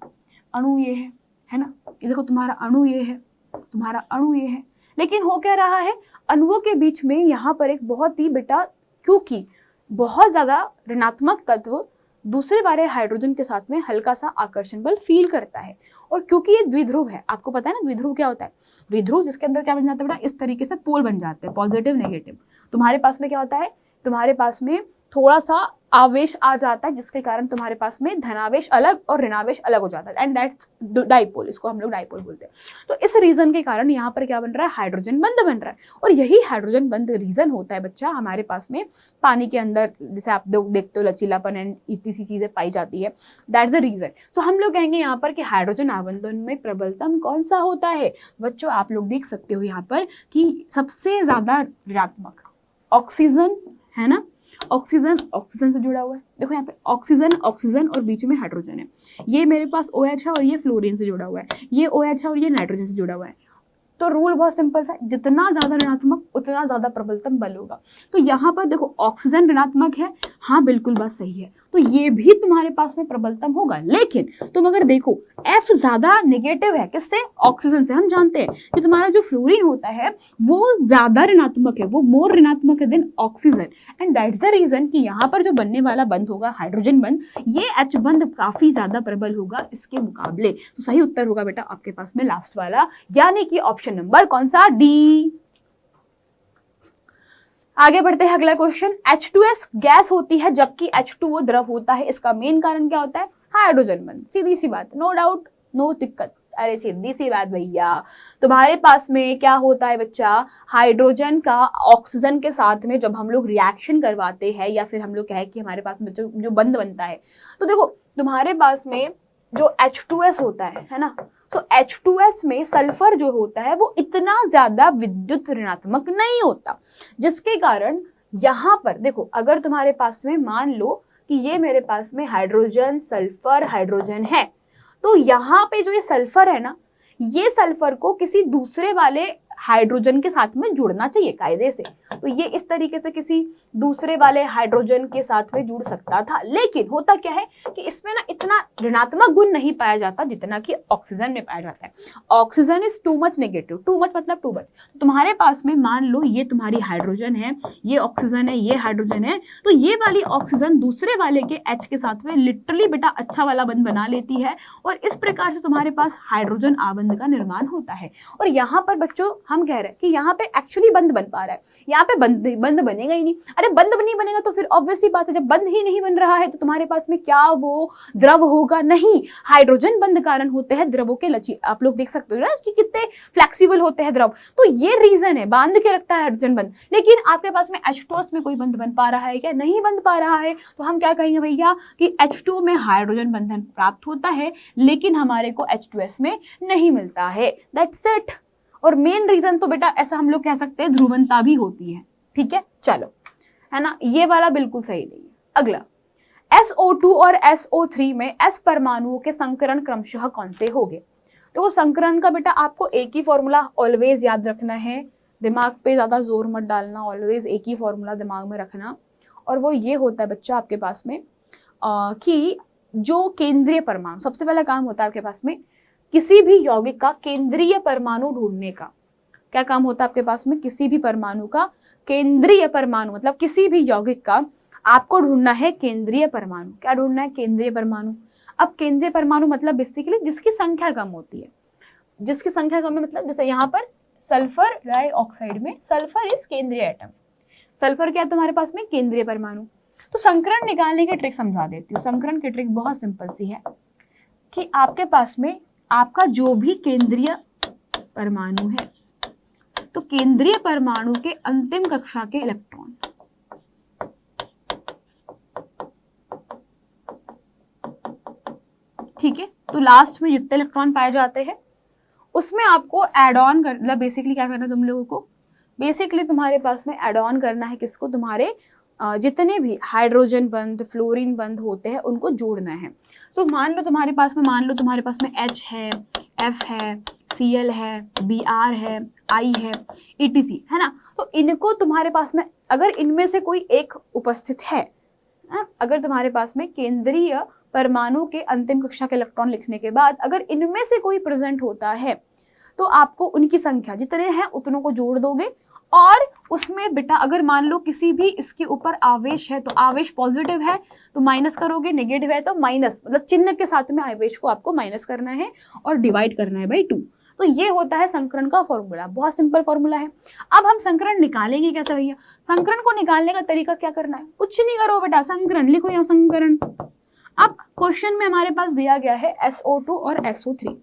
अणु ये है ना, ये देखो तुम्हारा अणु ये है, तुम्हारा अणु ये है। लेकिन हो क्या रहा है, अणुओं के बीच में यहाँ पर एक बहुत ही बेटा, क्योंकि बहुत ज्यादा ऋणात्मक तत्व दूसरे वाले हाइड्रोजन के साथ में हल्का सा आकर्षण बल फील करता है। और क्योंकि ये द्विध्रुव है, आपको पता है ना द्विध्रुव क्या होता है, द्विध्रुव जिसके अंदर क्या बन जाता है बेटा, इस तरीके से पोल बन जाते हैं, पॉजिटिव नेगेटिव। तुम्हारे पास में क्या होता है, तुम्हारे पास में थोड़ा सा आवेश आ जाता है, जिसके कारण तुम्हारे पास में धनावेश अलग और ऋणावेश अलग हो जाता है, एंड दैट्स डाइपोल, इसको हम लोग डाइपोल बोलते हैं। तो इस रीजन के कारण यहाँ पर क्या बन रहा है, हाइड्रोजन बंध बन रहा है। और यही हाइड्रोजन बंध रीजन होता है बच्चा हमारे पास में पानी के अंदर, जैसे आप देखते हो लचीलापन एंड इतनी सी चीजें पाई जाती है, दैट्स द रीजन। तो हम लोग कहेंगे यहाँ पर कि हाइड्रोजन आबंधन में प्रबलतम कौन सा होता है। बच्चों आप लोग देख सकते हो यहाँ पर कि सबसे ज्यादा ऋणात्मक ऑक्सीजन है ना, ऑक्सीजन ऑक्सीजन से जुड़ा हुआ है। देखो यहाँ पे ऑक्सीजन ऑक्सीजन और बीच में हाइड्रोजन है, ये मेरे पास OH है और ये फ्लोरीन से जुड़ा हुआ है, ये OH है और ये नाइट्रोजन से जुड़ा हुआ है। तो रूल बहुत सिंपल सा, जितना ज्यादा ऋणात्मक उतना ज्यादा प्रबलतम बल होगा। तो यहाँ पर देखो ऑक्सीजन ऋणात्मक है, हाँ बिल्कुल बात सही है, तो ये भी तुम्हारे पास में प्रबलतम होगा। लेकिन तुम अगर देखो F ज्यादा नेगेटिव है, किससे, ऑक्सीजन से। हम जानते हैं कि तुम्हारा जो फ्लोरीन होता है वो ज्यादा ऋणात्मक है, वो मोर ऋणात्मक है then oxygen, and that's the reason कि यहाँ पर जो बनने वाला बंध होगा हाइड्रोजन बंध, ये H बंध काफी ज्यादा प्रबल होगा इसके मुकाबले। तो सही उत्तर होगा बेटा आपके पास में लास्ट वाला, यानी कि ऑप्शन नंबर कौन सा, डी। आगे बढ़ते हैं, अगला क्वेश्चन। H2S गैस होती है जबकि H2O द्रव होता है, इसका मेन कारण क्या होता है, हाइड्रोजन बंध। सीधी सी बात, नो डाउट, नो दिक्कत, अरे सीधी सी बात भैया। तुम्हारे पास में क्या होता है बच्चा, हाइड्रोजन का ऑक्सीजन के साथ में जब हम लोग रिएक्शन करवाते हैं, या फिर हम लोग कहें कि हमारे पास में जो बंध बनता है, तो देखो तुम्हारे पास में जो H2S होता है ना, तो H2S में सल्फर जो होता है वो इतना ज्यादा विद्युत ऋणात्मक नहीं होता, जिसके कारण यहाँ पर देखो अगर तुम्हारे पास में मान लो कि ये मेरे पास में हाइड्रोजन सल्फर हाइड्रोजन है, तो यहाँ पे जो ये सल्फर है ना, ये सल्फर को किसी दूसरे वाले हाइड्रोजन के साथ में जुड़ना चाहिए कायदे से। तो ये इस तरीके से किसी दूसरे वाले हाइड्रोजन के साथ में जुड़ सकता था, लेकिन होता क्या है कि इसमें ना इतना ऋणात्मक गुण नहीं पाया जाता जितना कि ऑक्सीजन में पाया जाता है। Oxygen is too much negative, too much मतलब टू मच। तुम्हारे पास में मान लो ये तुम्हारी हाइड्रोजन है, ये ऑक्सीजन है, ये हाइड्रोजन है, तो ये वाली ऑक्सीजन दूसरे वाले के H के साथ में लिटरली बेटा अच्छा वाला बंध बना लेती है, और इस प्रकार से तुम्हारे पास हाइड्रोजन आबंध का निर्माण होता है। और यहाँ पर बच्चों हम कह रहे हैं कि यहाँ पे एक्चुअली बंध बन पा रहा है, यहाँ पे बंध बनेगा ही नहीं। अरे बंध नहीं बनेगा तो फिर ऑब्वियसली बात है, जब बंध ही नहीं बन रहा है तो तुम्हारे पास में क्या वो द्रव होगा, नहीं। हाइड्रोजन बंध कारण होते हैं द्रवों के लची, आप लोग देख सकते हो ना कि कितने फ्लेक्सिबल होते हैं द्रव, तो ये रीजन है, बांध के रखता है हाइड्रोजन बंध। लेकिन आपके पास में H2S में कोई बंध बन पा रहा है क्या, नहीं बन पा रहा है, तो हम क्या कहेंगे भैया कि H2O में हाइड्रोजन बंधन प्राप्त होता है, लेकिन हमारे को H2S में नहीं मिलता है, दैट्स इट। और मेन रीजन तो बेटा ऐसा हम लोग कह सकते हैं ध्रुवनता भी होती है, ठीक है, चलो, है ना, ये वाला बिल्कुल सही नहीं है। अगला, SO2 और SO3 में S परमाणुओं के संकरण क्रमशः कौन से होंगे। तो संकरण का बेटा आपको एक ही फॉर्मूला ऑलवेज याद रखना है, दिमाग पे ज्यादा जोर मत डालना, ऑलवेज एक ही फॉर्मूला दिमाग में रखना, और वो ये होता है बच्चा आपके पास में कि जो केंद्रीय परमाणु, सबसे पहला काम होता है आपके पास में किसी भी यौगिक का केंद्रीय परमाणु ढूंढने का। क्या काम होता है आपके पास में, किसी भी परमाणु का केंद्रीय परमाणु, मतलब किसी भी यौगिक का आपको ढूंढना है केंद्रीय परमाणु। क्या ढूंढना है, केंद्रीय परमाणु। अब केंद्रीय परमाणु मतलब बेसिकली जिसकी संख्या कम होती है, जिसकी संख्या कम है, मतलब जैसे यहाँ पर सल्फर डाइऑक्साइड में सल्फर इज केंद्रीय एटम, सल्फर क्या है तुम्हारे पास में, केंद्रीय परमाणु। तो संकरण निकालने की ट्रिक समझा देती हूँ। संकरण की ट्रिक बहुत सिंपल सी है कि आपके पास में आपका जो भी केंद्रीय परमाणु है, तो केंद्रीय परमाणु के अंतिम कक्षा के इलेक्ट्रॉन, ठीक है, तो लास्ट में जितने इलेक्ट्रॉन पाए जाते हैं उसमें आपको एड ऑन कर, मतलब बेसिकली क्या करना है तुम लोगों को, बेसिकली तुम्हारे पास में एड ऑन करना है किसको, तुम्हारे जितने भी हाइड्रोजन बंध फ्लोरीन बंध होते हैं उनको जोड़ना है। तो मान लो तुम्हारे पास में H है, F है, Cl है, Br है, I है, etc है ना। तो इनको तुम्हारे पास में अगर इनमें से कोई एक उपस्थित है, अगर तुम्हारे पास में केंद्रीय परमाणु के अंतिम कक्षा के इलेक्ट्रॉन लिखने के बाद अगर इनमें से कोई प्रेजेंट होता है, तो आपको उनकी संख्या जितने हैं उतनों को जोड़ दोगे, और उसमें बेटा अगर मान लो किसी भी इसके ऊपर आवेश है तो आवेश पॉजिटिव है तो माइनस करोगे, नेगेटिव है तो माइनस, मतलब चिन्ह के साथ में आवेश को आपको माइनस करना है और डिवाइड करना है बाई 2। तो ये होता है संकरण का फॉर्मूला, बहुत सिंपल फॉर्मूला है। अब हम संकरण निकालेंगे कैसे भैया? संकरण को निकालने का तरीका क्या करना है? कुछ नहीं करो बेटा, संकरण लिखो यहाँ संकरण। अब क्वेश्चन में हमारे पास दिया गया है SO2 और SO3।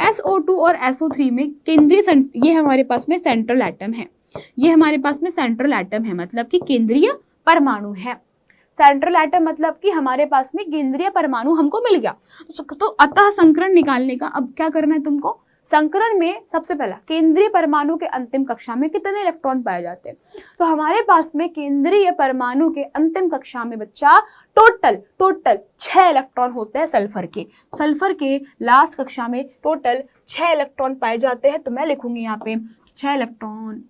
SO2 और SO3 में केंद्रीय, ये हमारे पास में सेंट्रल एटम है, ये हमारे पास में सेंट्रल एटम है, मतलब कि केंद्रीय परमाणु है। सेंट्रल एटम मतलब कि हमारे पास में केंद्रीय परमाणु हमको मिल गया। तो अतः संकरण निकालने का अब क्या करना है तुमको? संकरण में सबसे पहला केंद्रीय परमाणु के अंतिम कक्षा में कितने इलेक्ट्रॉन पाए जाते हैं? तो हमारे पास में केंद्रीय परमाणु के अंतिम कक्षा में बच्चा टोटल 6 इलेक्ट्रॉन होते हैं सल्फर के। सल्फर के लास्ट कक्षा में टोटल 6 इलेक्ट्रॉन पाए जाते हैं। तो मैं लिखूंगी यहाँ पे 6 इलेक्ट्रॉन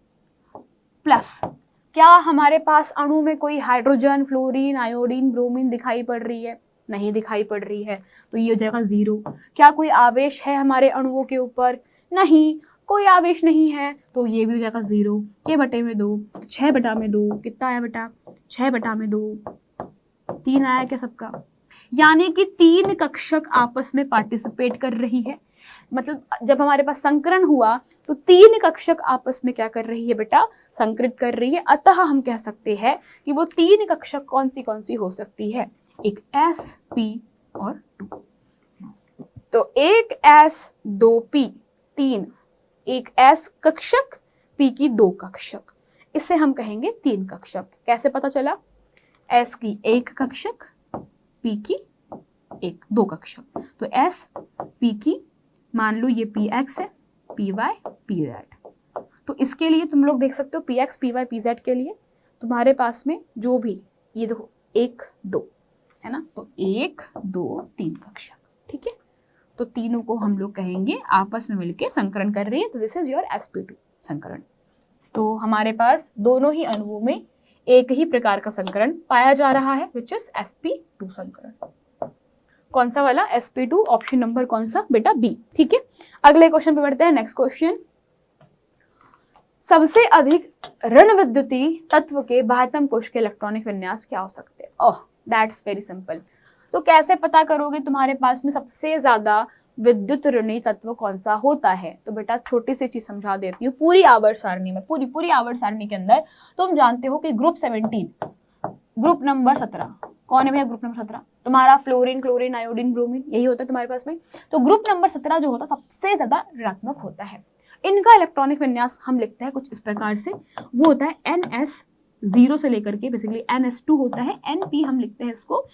प्लस, क्या हमारे पास अणु में कोई हाइड्रोजन, फ्लोरीन, आयोडीन, ब्रोमीन दिखाई पड़ रही है? नहीं दिखाई पड़ रही है, तो ये हो जाएगा 0। क्या कोई आवेश है हमारे अणुओं के ऊपर? नहीं, कोई आवेश नहीं है, तो ये भी हो जाएगा 0। के बटे में 2, 6 बटा में 2 कितना आया बेटा? 6 बटा में 2 3 आया क्या सबका? यानी कि 3 कक्षक आपस में पार्टिसिपेट कर रही है। मतलब जब हमारे पास संकरण हुआ तो 3 कक्षक आपस में क्या कर रही है बेटा? संकृत कर रही है। अतः हम कह सकते हैं कि वो 3 कक्षक कौन सी हो सकती है? एक S, P और 2। तो एक S 2 P 3, एक S कक्षक, P की 2 कक्षक, इसे हम कहेंगे 3 कक्षक। कैसे पता चला? S की 1 कक्षक, P की 2 कक्षक। तो S P की, मान लो ये PX है, PY PZ। तो इसके लिए तुम लोग देख सकते हो PX PY PZ के लिए तुम्हारे पास में जो भी, ये देखो 1 2 है ना, तो 1 2 3 कक्षक, ठीक है। तो तीनों को हम लोग कहेंगे आपस में मिलके संकरण कर रही है, तो दिस इज योर sp2 संकरण। तो हमारे पास दोनों ही अणुओं में एक ही प्रकार का संकरण पाया जा रहा है, विच इज sp2 संकरण। कौन सा वाला? sp2, ऑप्शन नंबर कौन सा बेटा? बी, ठीक है। अगले क्वेश्चन पे बढ़ते हैं। नेक्स्ट क्वेश्चन, सबसे अधिक ऋण विद्युतीय तत्व के बाह्यतम कोश के इलेक्ट्रॉनिक विन्यास क्या हो सकते हैं? ओह, दैट्स वेरी सिंपल। तो कैसे पता करोगे तुम्हारे पास में सबसे ज्यादा विद्युत ऋणी तत्व कौन सा होता है? तो बेटा छोटी सी चीज समझा देती हूँ। पूरी आवर्त सारणी में, पूरी आवर्त सारणी के अंदर तुम जानते हो कि ग्रुप 17, ग्रुप नंबर 17 कौन है भैया? ग्रुप नंबर 17 तुम्हारा फ्लोरीन, क्लोरीन, आयोडीन, ब्रोमीन, यही होता है तुम्हारे पास में। तो ग्रुप नंबर 17 जो होता है सबसे ज्यादा ऋणात्मक होता है। इनका इलेक्ट्रॉनिक विन्यास हम लिखते हैं कुछ इस प्रकार से, वो होता है NS0 से लेकर के बेसिकली NS2 होता है। NP हम लिखते हैं इसको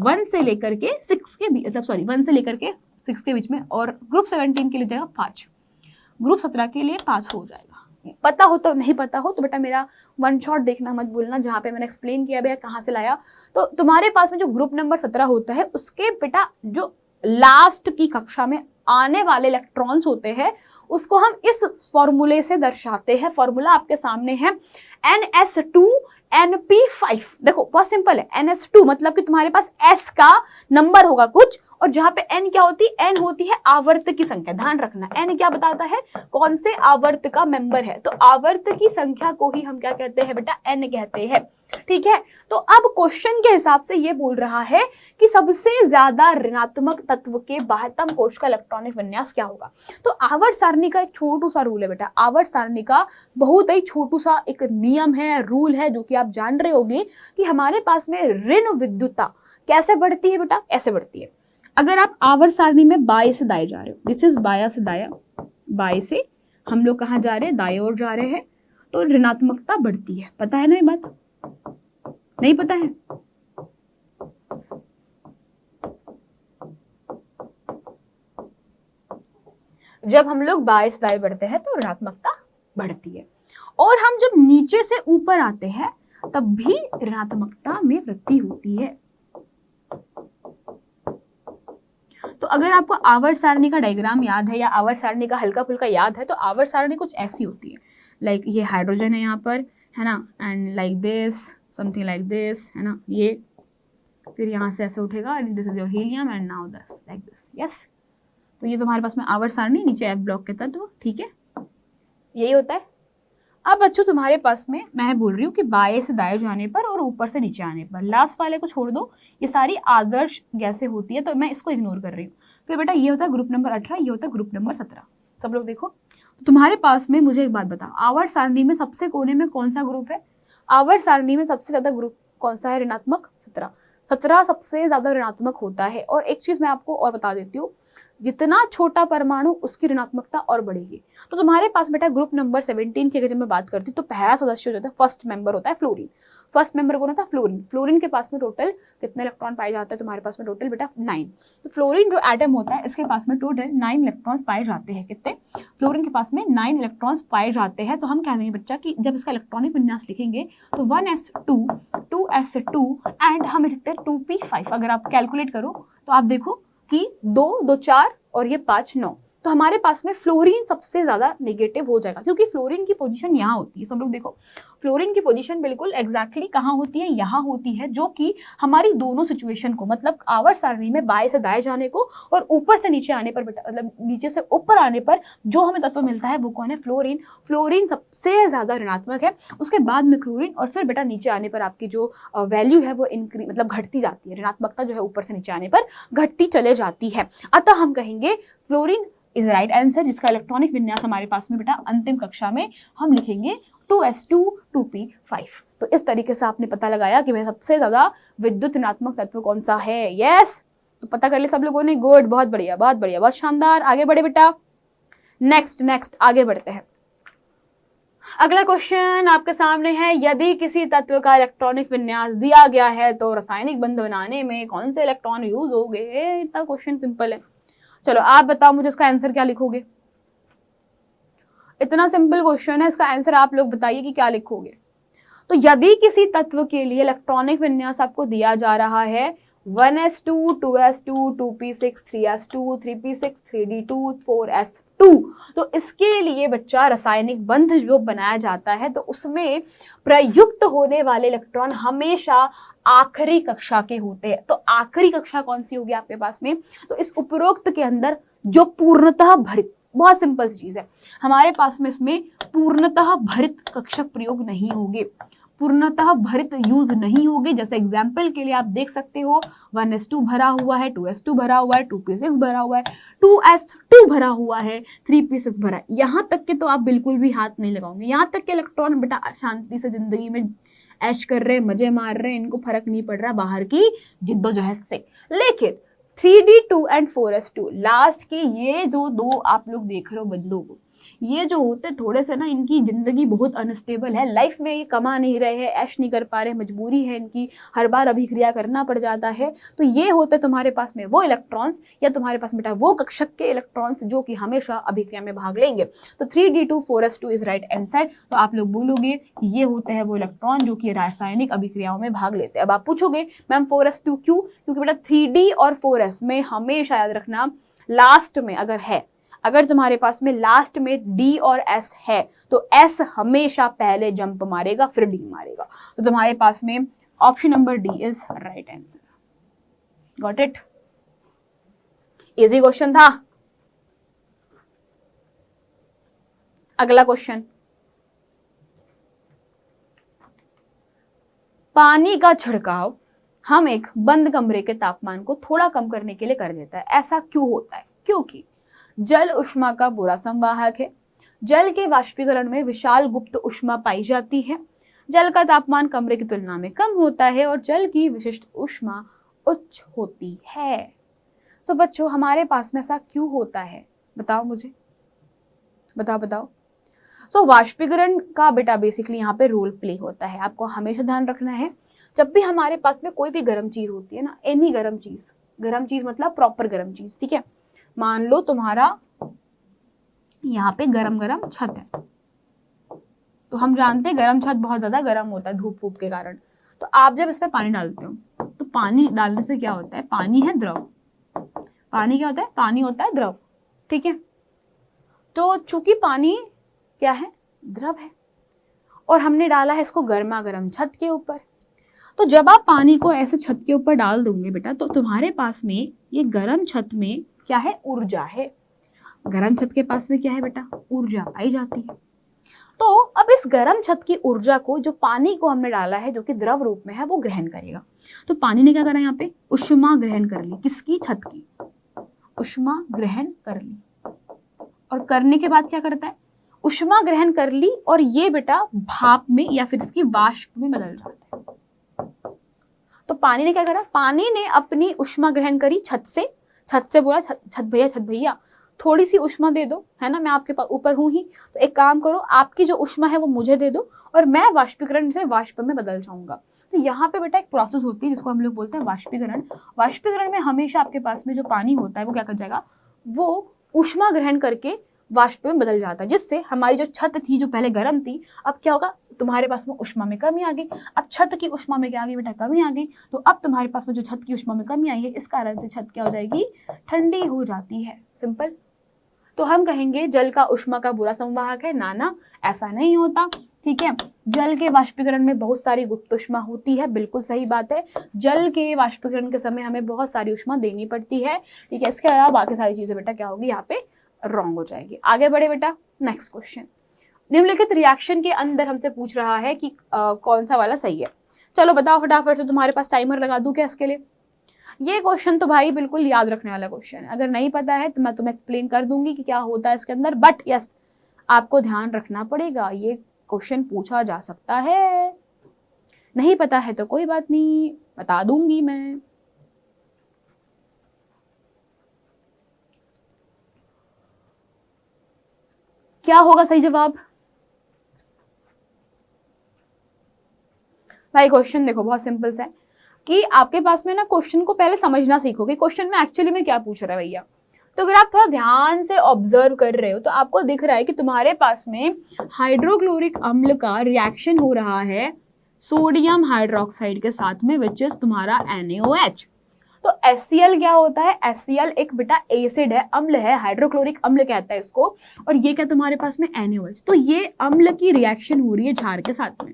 1 से लेकर के 6 के बीच, मतलब सॉरी 1 से लेकर के 6 के बीच में, और ग्रुप 17 के लिए जाएगा 5, ग्रुप 17 के लिए 5 हो जाएगा। पता हो तो, नहीं पता हो तो बेटा मेरा वन शॉट देखना मत भूलना, जहाँ पे मैंने एक्सप्लेन किया भैया कहाँ से लाया। तो तुम्हारे पास में जो ग्रुप नंबर 17 होता है उसके बेटा जो लास्ट की कक्षा में आने वाले इलेक्ट्रॉन्स होते हैं उसको हम इस फॉर्मूले से दर्शाते हैं। फॉर्मूला आपके सामने है NS2NP5। देखो बहुत सिंपल है। NS2 मतलब कि तुम्हारे पास S का नंबर होगा कुछ, और जहां पे N क्या होती है? N होती है आवर्त की संख्या। ध्यान रखना, N क्या बताता है? कौन से आवर्त का मेंबर है। तो आवर्त की संख्या को ही हम क्या कहते हैं बेटा? N कहते हैं, ठीक है। तो अब क्वेश्चन के हिसाब से ये बोल रहा है कि सबसे ज्यादा ऋणात्मक तत्व के बाह्यतम कोश का इलेक्ट्रॉनिक विन्यास क्या होगा। तो आवर्त सारणी का एक छोटू सा रूल है बेटा, आवर्त सारणी का बहुत ही छोटू सा एक नियम है, रूल है, जो कि आप जान रहे होंगे कि हमारे पास में ऋण विद्युतता कैसे बढ़ती है बेटा? ऐसे बढ़ती है। अगर आप आवर्त सारणी में बाएं से दाएं जा रहे हो, दिस इज बाया से दाया, बाएं से हम लोग कहाँ जा रहे हैं? दाएं ओर जा रहे हैं, तो ऋणात्मकता बढ़ती है। पता है ना ये बात? नहीं पता है? जब हम लोग बाएं से दाएं बढ़ते हैं तो ऋणात्मकता बढ़ती है, और हम जब नीचे से ऊपर आते हैं तब भी ऋणात्मकता में वृद्धि होती है। तो अगर आपको आवर्त सारणी का डायग्राम याद है या आवर्त सारणी का हल्का फुल्का याद है, तो आवर्त सारणी कुछ ऐसी होती है, लाइक ये हाइड्रोजन है यहाँ पर, है ना, and like this, something like this, है ना, ये फिर यहाँ से ऐसे उठेगा, and this is your helium, and now this like this, yes. तो ये तुम्हारे पास में आवर्त सारणी, नीचे एफ ब्लॉक के तत्व, ठीक है, यही होता है। अब बच्चों तुम्हारे पास में मैं बोल रही हूँ कि बाएं से दाएं जाने पर और ऊपर से नीचे आने पर, लास्ट वाले को छोड़ दो, ये सारी आदर्श गैसें होती है तो मैं इसको इग्नोर कर रही हूँ। फिर बेटा ये होता है ग्रुप नंबर 18, ये होता है ग्रुप नंबर 17। सब लोग देखो, तुम्हारे पास में मुझे एक बात बताओ, आवर्त सारणी में सबसे कोने में कौन सा ग्रुप है? आवर्त सारणी में सबसे ज्यादा ग्रुप कौन सा है? ऋणात्मक 17। 17 सबसे ज्यादा ऋणात्मक होता है। और एक चीज मैं आपको और बता देती हूँ, जितना छोटा परमाणु उसकी ऋणात्मकता और बढ़ेगी। तो तुम्हारे पास बेटा ग्रुप नंबर 17 की अगर मैं बात करती हूँ तो पहला सदस्य जो होता है, फर्स्ट मेंबर होता है फ्लोरीन। फर्स्ट मेंबर कौन होता है? फ्लोरीन। फ्लोरीन के पास में टोटल कितने इलेक्ट्रॉन पाए जाते हैं? तुम्हारे पास में टोटल बेटा 9। तो फ्लोरीन जो एटम होता है इसके पास में टोटल 9 इलेक्ट्रॉन्स पाए जाते हैं। कितने? फ्लोरीन के पास में 9 इलेक्ट्रॉन्स पाए जाते हैं। तो हम कह देंगे बच्चा कि जब इसका इलेक्ट्रॉनिक विन्यास लिखेंगे तो 1s2 2s2 एंड हम लिखते हैं 2p5। अगर आप कैलकुलेट करो तो आप देखो कि 2 2 4 और ये 5 9, तो हमारे पास में फ्लोरीन सबसे ज्यादा नेगेटिव हो जाएगा, क्योंकि फ्लोरीन की पोजीशन यहाँ होती है। सब लोग देखो, फ्लोरीन की पोजीशन बिल्कुल एग्जैक्टली कहाँ होती है? यहाँ होती है, जो कि हमारी दोनों सिचुएशन को, मतलब आवर्त सारणी में बाएं से दाएं जाने को और ऊपर से नीचे आने पर, मतलब नीचे से ऊपर आने पर जो हमें तत्व मिलता है वो कौन है? फ्लोरीन। फ्लोरीन सबसे ज्यादा ऋणात्मक है, उसके बाद में क्लोरीन, और फिर बेटा नीचे आने पर आपकी जो वैल्यू है वो इंक्रीज, मतलब घटती जाती है। ऋणात्मकता जो है ऊपर से नीचे आने पर घटती चले जाती है। अतः हम कहेंगे फ्लोरीन इज राइट आंसर, जिसका इलेक्ट्रॉनिक विन्यास हमारे पास में बेटा अंतिम कक्षा में हम लिखेंगे 2s2 2p5। तो इस तरीके से आपने पता लगाया कि वह सबसे ज्यादा विद्युत ऋणात्मक तत्व कौन सा है। यस, तो पता कर लिया सब लोगों ने। गुड, बहुत बढ़िया, बहुत बढ़िया, बहुत शानदार। आगे बढ़े बेटा, नेक्स्ट आगे बढ़ते हैं। अगला क्वेश्चन आपके सामने है, यदि किसी तत्व का इलेक्ट्रॉनिक विन्यास दिया गया है तो रासायनिक बंध बनाने में कौन से इलेक्ट्रॉन यूज होंगे? इतना क्वेश्चन सिंपल है। चलो आप बताओ मुझे इसका आंसर क्या लिखोगे? इतना सिंपल क्वेश्चन है, इसका आंसर आप लोग बताइए कि क्या लिखोगे। तो यदि किसी तत्व के लिए इलेक्ट्रॉनिक विन्यास आपको दिया जा रहा है 1s2 2s2 2p6 3s2 3p6 3d2 4s2, तो इसके लिए बच्चा रासायनिक बंध जो बनाया जाता है तो उसमें प्रयुक्त होने वाले इलेक्ट्रॉन हमेशा आखिरी कक्षा के होते हैं। तो आखिरी कक्षा कौन सी होगी आपके पास में? तो इस उपरोक्त के अंदर जो पूर्णतः भरित, बहुत सिंपल सी चीज है, हमारे पास में इसमें पूर्णतः भरित कक्षक प्रयोग नहीं होंगे, पूर्णतः भरित यूज नहीं होगी। जैसे एग्जाम्पल के लिए आप देख सकते हो 1s2 भरा हुआ है, 2s2 भरा हुआ है, 2p6 भरा हुआ है, 2s2 भरा हुआ है, 3p6 भरा है। यहाँ तक के तो आप बिल्कुल भी हाथ नहीं लगाओगे। यहाँ तक के इलेक्ट्रॉन बेटा शांति से जिंदगी में ऐश कर रहे हैं, मजे मार रहे हैं, इनको फर्क नहीं पड़ रहा बाहर की जिद्दोजहद से। लेकिन 3d2 एंड 4s2 लास्ट के ये जो दो आप लोग देख रहे हो बंदों को, ये जो होते थोड़े से ना, इनकी जिंदगी बहुत अनस्टेबल है, लाइफ में ये कमा नहीं रहे हैं, ऐश नहीं कर पा रहे, मजबूरी है इनकी, हर बार अभिक्रिया करना पड़ जाता है। तो ये होते तुम्हारे पास में वो इलेक्ट्रॉन्स, या तुम्हारे पास बेटा वो कक्षक के इलेक्ट्रॉन्स जो कि हमेशा अभिक्रिया में भाग लेंगे। तो 3d2 4s2 is right answer. तो आप लोग बोलोगे ये होते हैं वो इलेक्ट्रॉन जो कि रासायनिक अभिक्रियाओं में भाग लेते हैं। अब आप पूछोगे मैम 4s2 क्यों? क्योंकि बेटा 3d और 4s में हमेशा याद रखना, लास्ट में अगर तुम्हारे पास में लास्ट में D और S है तो S हमेशा पहले जंप मारेगा फिर D मारेगा। तो तुम्हारे पास में option number D is right answer. Got it? Easy question था। अगला क्वेश्चन, पानी का छिड़काव हम एक बंद कमरे के तापमान को थोड़ा कम करने के लिए कर देता है। ऐसा क्यों होता है? क्योंकि जल ऊष्मा का बुरा संवाहक है, जल के वाष्पीकरण में विशाल गुप्त ऊष्मा पाई जाती है, जल का तापमान कमरे की तुलना में कम होता है और जल की विशिष्ट ऊष्मा उच्च होती है। तो बच्चों हमारे पास में ऐसा क्यों होता है? बताओ मुझे, बताओ। सो वाष्पीकरण का बेटा बेसिकली यहाँ पे रोल प्ले होता है। आपको हमेशा ध्यान रखना है, जब भी हमारे पास में कोई भी गर्म चीज होती है ना, एनी गर्म चीज मतलब प्रॉपर गर्म चीज, ठीक है। मान लो तुम्हारा यहाँ पे गरम छत है, तो हम जानते हैं गरम छत बहुत ज्यादा गर्म होता है धूप फूप के कारण। तो आप जब इस पे पानी डालते हो तो पानी डालने से क्या होता है? पानी है द्रव, पानी क्या होता है? पानी होता है द्रव, ठीक है। तो चूंकि पानी क्या है? द्रव है, और हमने डाला है इसको गर्मा गर्म छत के ऊपर। तो जब आप पानी को ऐसे छत के ऊपर डाल दोगे बेटा, तो तुम्हारे पास में ये गर्म छत में क्या है, ऊर्जा है। गर्म छत के पास में क्या है बेटा, ऊर्जा पाई जाती है। तो अब इस गर्म छत की ऊर्जा को, जो पानी को हमने डाला है जो कि द्रव रूप में है, वो ग्रहण करेगा। तो पानी ने क्या करा, यहाँ पे ऊष्मा ग्रहण कर ली, किसकी, छत की, ऊष्मा ग्रहण कर ली। और करने के बाद क्या करता है, ऊष्मा ग्रहण कर ली और ये बेटा भाप में या फिर इसकी वाष्प में बदल जाता है। तो पानी ने क्या करा, पानी ने अपनी ऊष्मा ग्रहण करी छत से बोला छत भैया थोड़ी सी ऊष्मा दे दो, है ना, मैं आपके ऊपर हूं ही, तो एक काम करो, आपकी जो ऊष्मा है वो मुझे दे दो और मैं वाष्पीकरण से वाष्प में बदल जाऊंगा। तो यहाँ पे बेटा एक प्रोसेस होती है जिसको हम लोग बोलते हैं वाष्पीकरण। वाष्पीकरण में हमेशा आपके पास में जो पानी होता है वो क्या कर जाएगा, वो ऊष्मा ग्रहण करके वाष्प में बदल जाता है, जिससे हमारी जो छत थी जो पहले गर्म थी, अब क्या होगा, तुम्हारे पास में ऊष्मा में कमी आ गई। अब छत की ऊष्मा में क्या आ गई बेटा, कमी आ गई। तो अब तुम्हारे पास में जो छत की ऊष्मा में कमी आई है, इस कारण से छत क्या हो जाएगी, ठंडी हो जाती है। सिंपल। तो हम कहेंगे जल का ऊष्मा का बुरा संवाहक है, ना ऐसा नहीं होता। ठीक है, जल के वाष्पीकरण में बहुत सारी गुप्त ऊष्मा होती है, बिल्कुल सही बात है। जल के वाष्पीकरण के समय हमें बहुत सारी ऊष्मा देनी पड़ती है। ठीक है, इसके अलावा बाकी सारी चीजें बेटा क्या होगी, यहाँ पे रॉन्ग हो जाएगी। आगे बढ़े बेटा, नेक्स्ट क्वेश्चन। निम्नलिखित रिएक्शन के अंदर हमसे पूछ रहा है कि कौन सा वाला सही है। चलो बताओ फटाफट से, तुम्हारे पास टाइमर लगा दूं क्या इसके लिए। ये क्वेश्चन तो भाई बिल्कुल याद रखने वाला क्वेश्चन है, अगर नहीं पता है तो मैं तुम्हें एक्सप्लेन कर दूंगी कि क्या होता है इसके अंदर, बट यस आपको ध्यान रखना पड़ेगा, ये क्वेश्चन पूछा जा सकता है। नहीं पता है तो कोई बात नहीं, बता दूंगी मैं। क्या होगा सही जवाब भाई। क्वेश्चन देखो बहुत सिंपल सा है कि आपके पास में ना क्वेश्चन को पहले समझना सीखोगे, क्वेश्चन में एक्चुअली में क्या पूछ रहा है भैया। तो अगर आप थोड़ा ध्यान से ऑब्जर्व कर रहे हो तो आपको दिख रहा है कि तुम्हारे पास में हाइड्रोक्लोरिक अम्ल का रिएक्शन हो रहा है सोडियम हाइड्रोक्साइड के साथ में, विच इज तुम्हारा NaOH। तो HCl क्या होता है, HCl एक बेटा एसिड है, अम्ल है, हाइड्रोक्लोरिक अम्ल कहता है इसको, और ये क्या तुम्हारे पास में NaOH। तो ये अम्ल की रिएक्शन हो रही है क्षार के साथ में।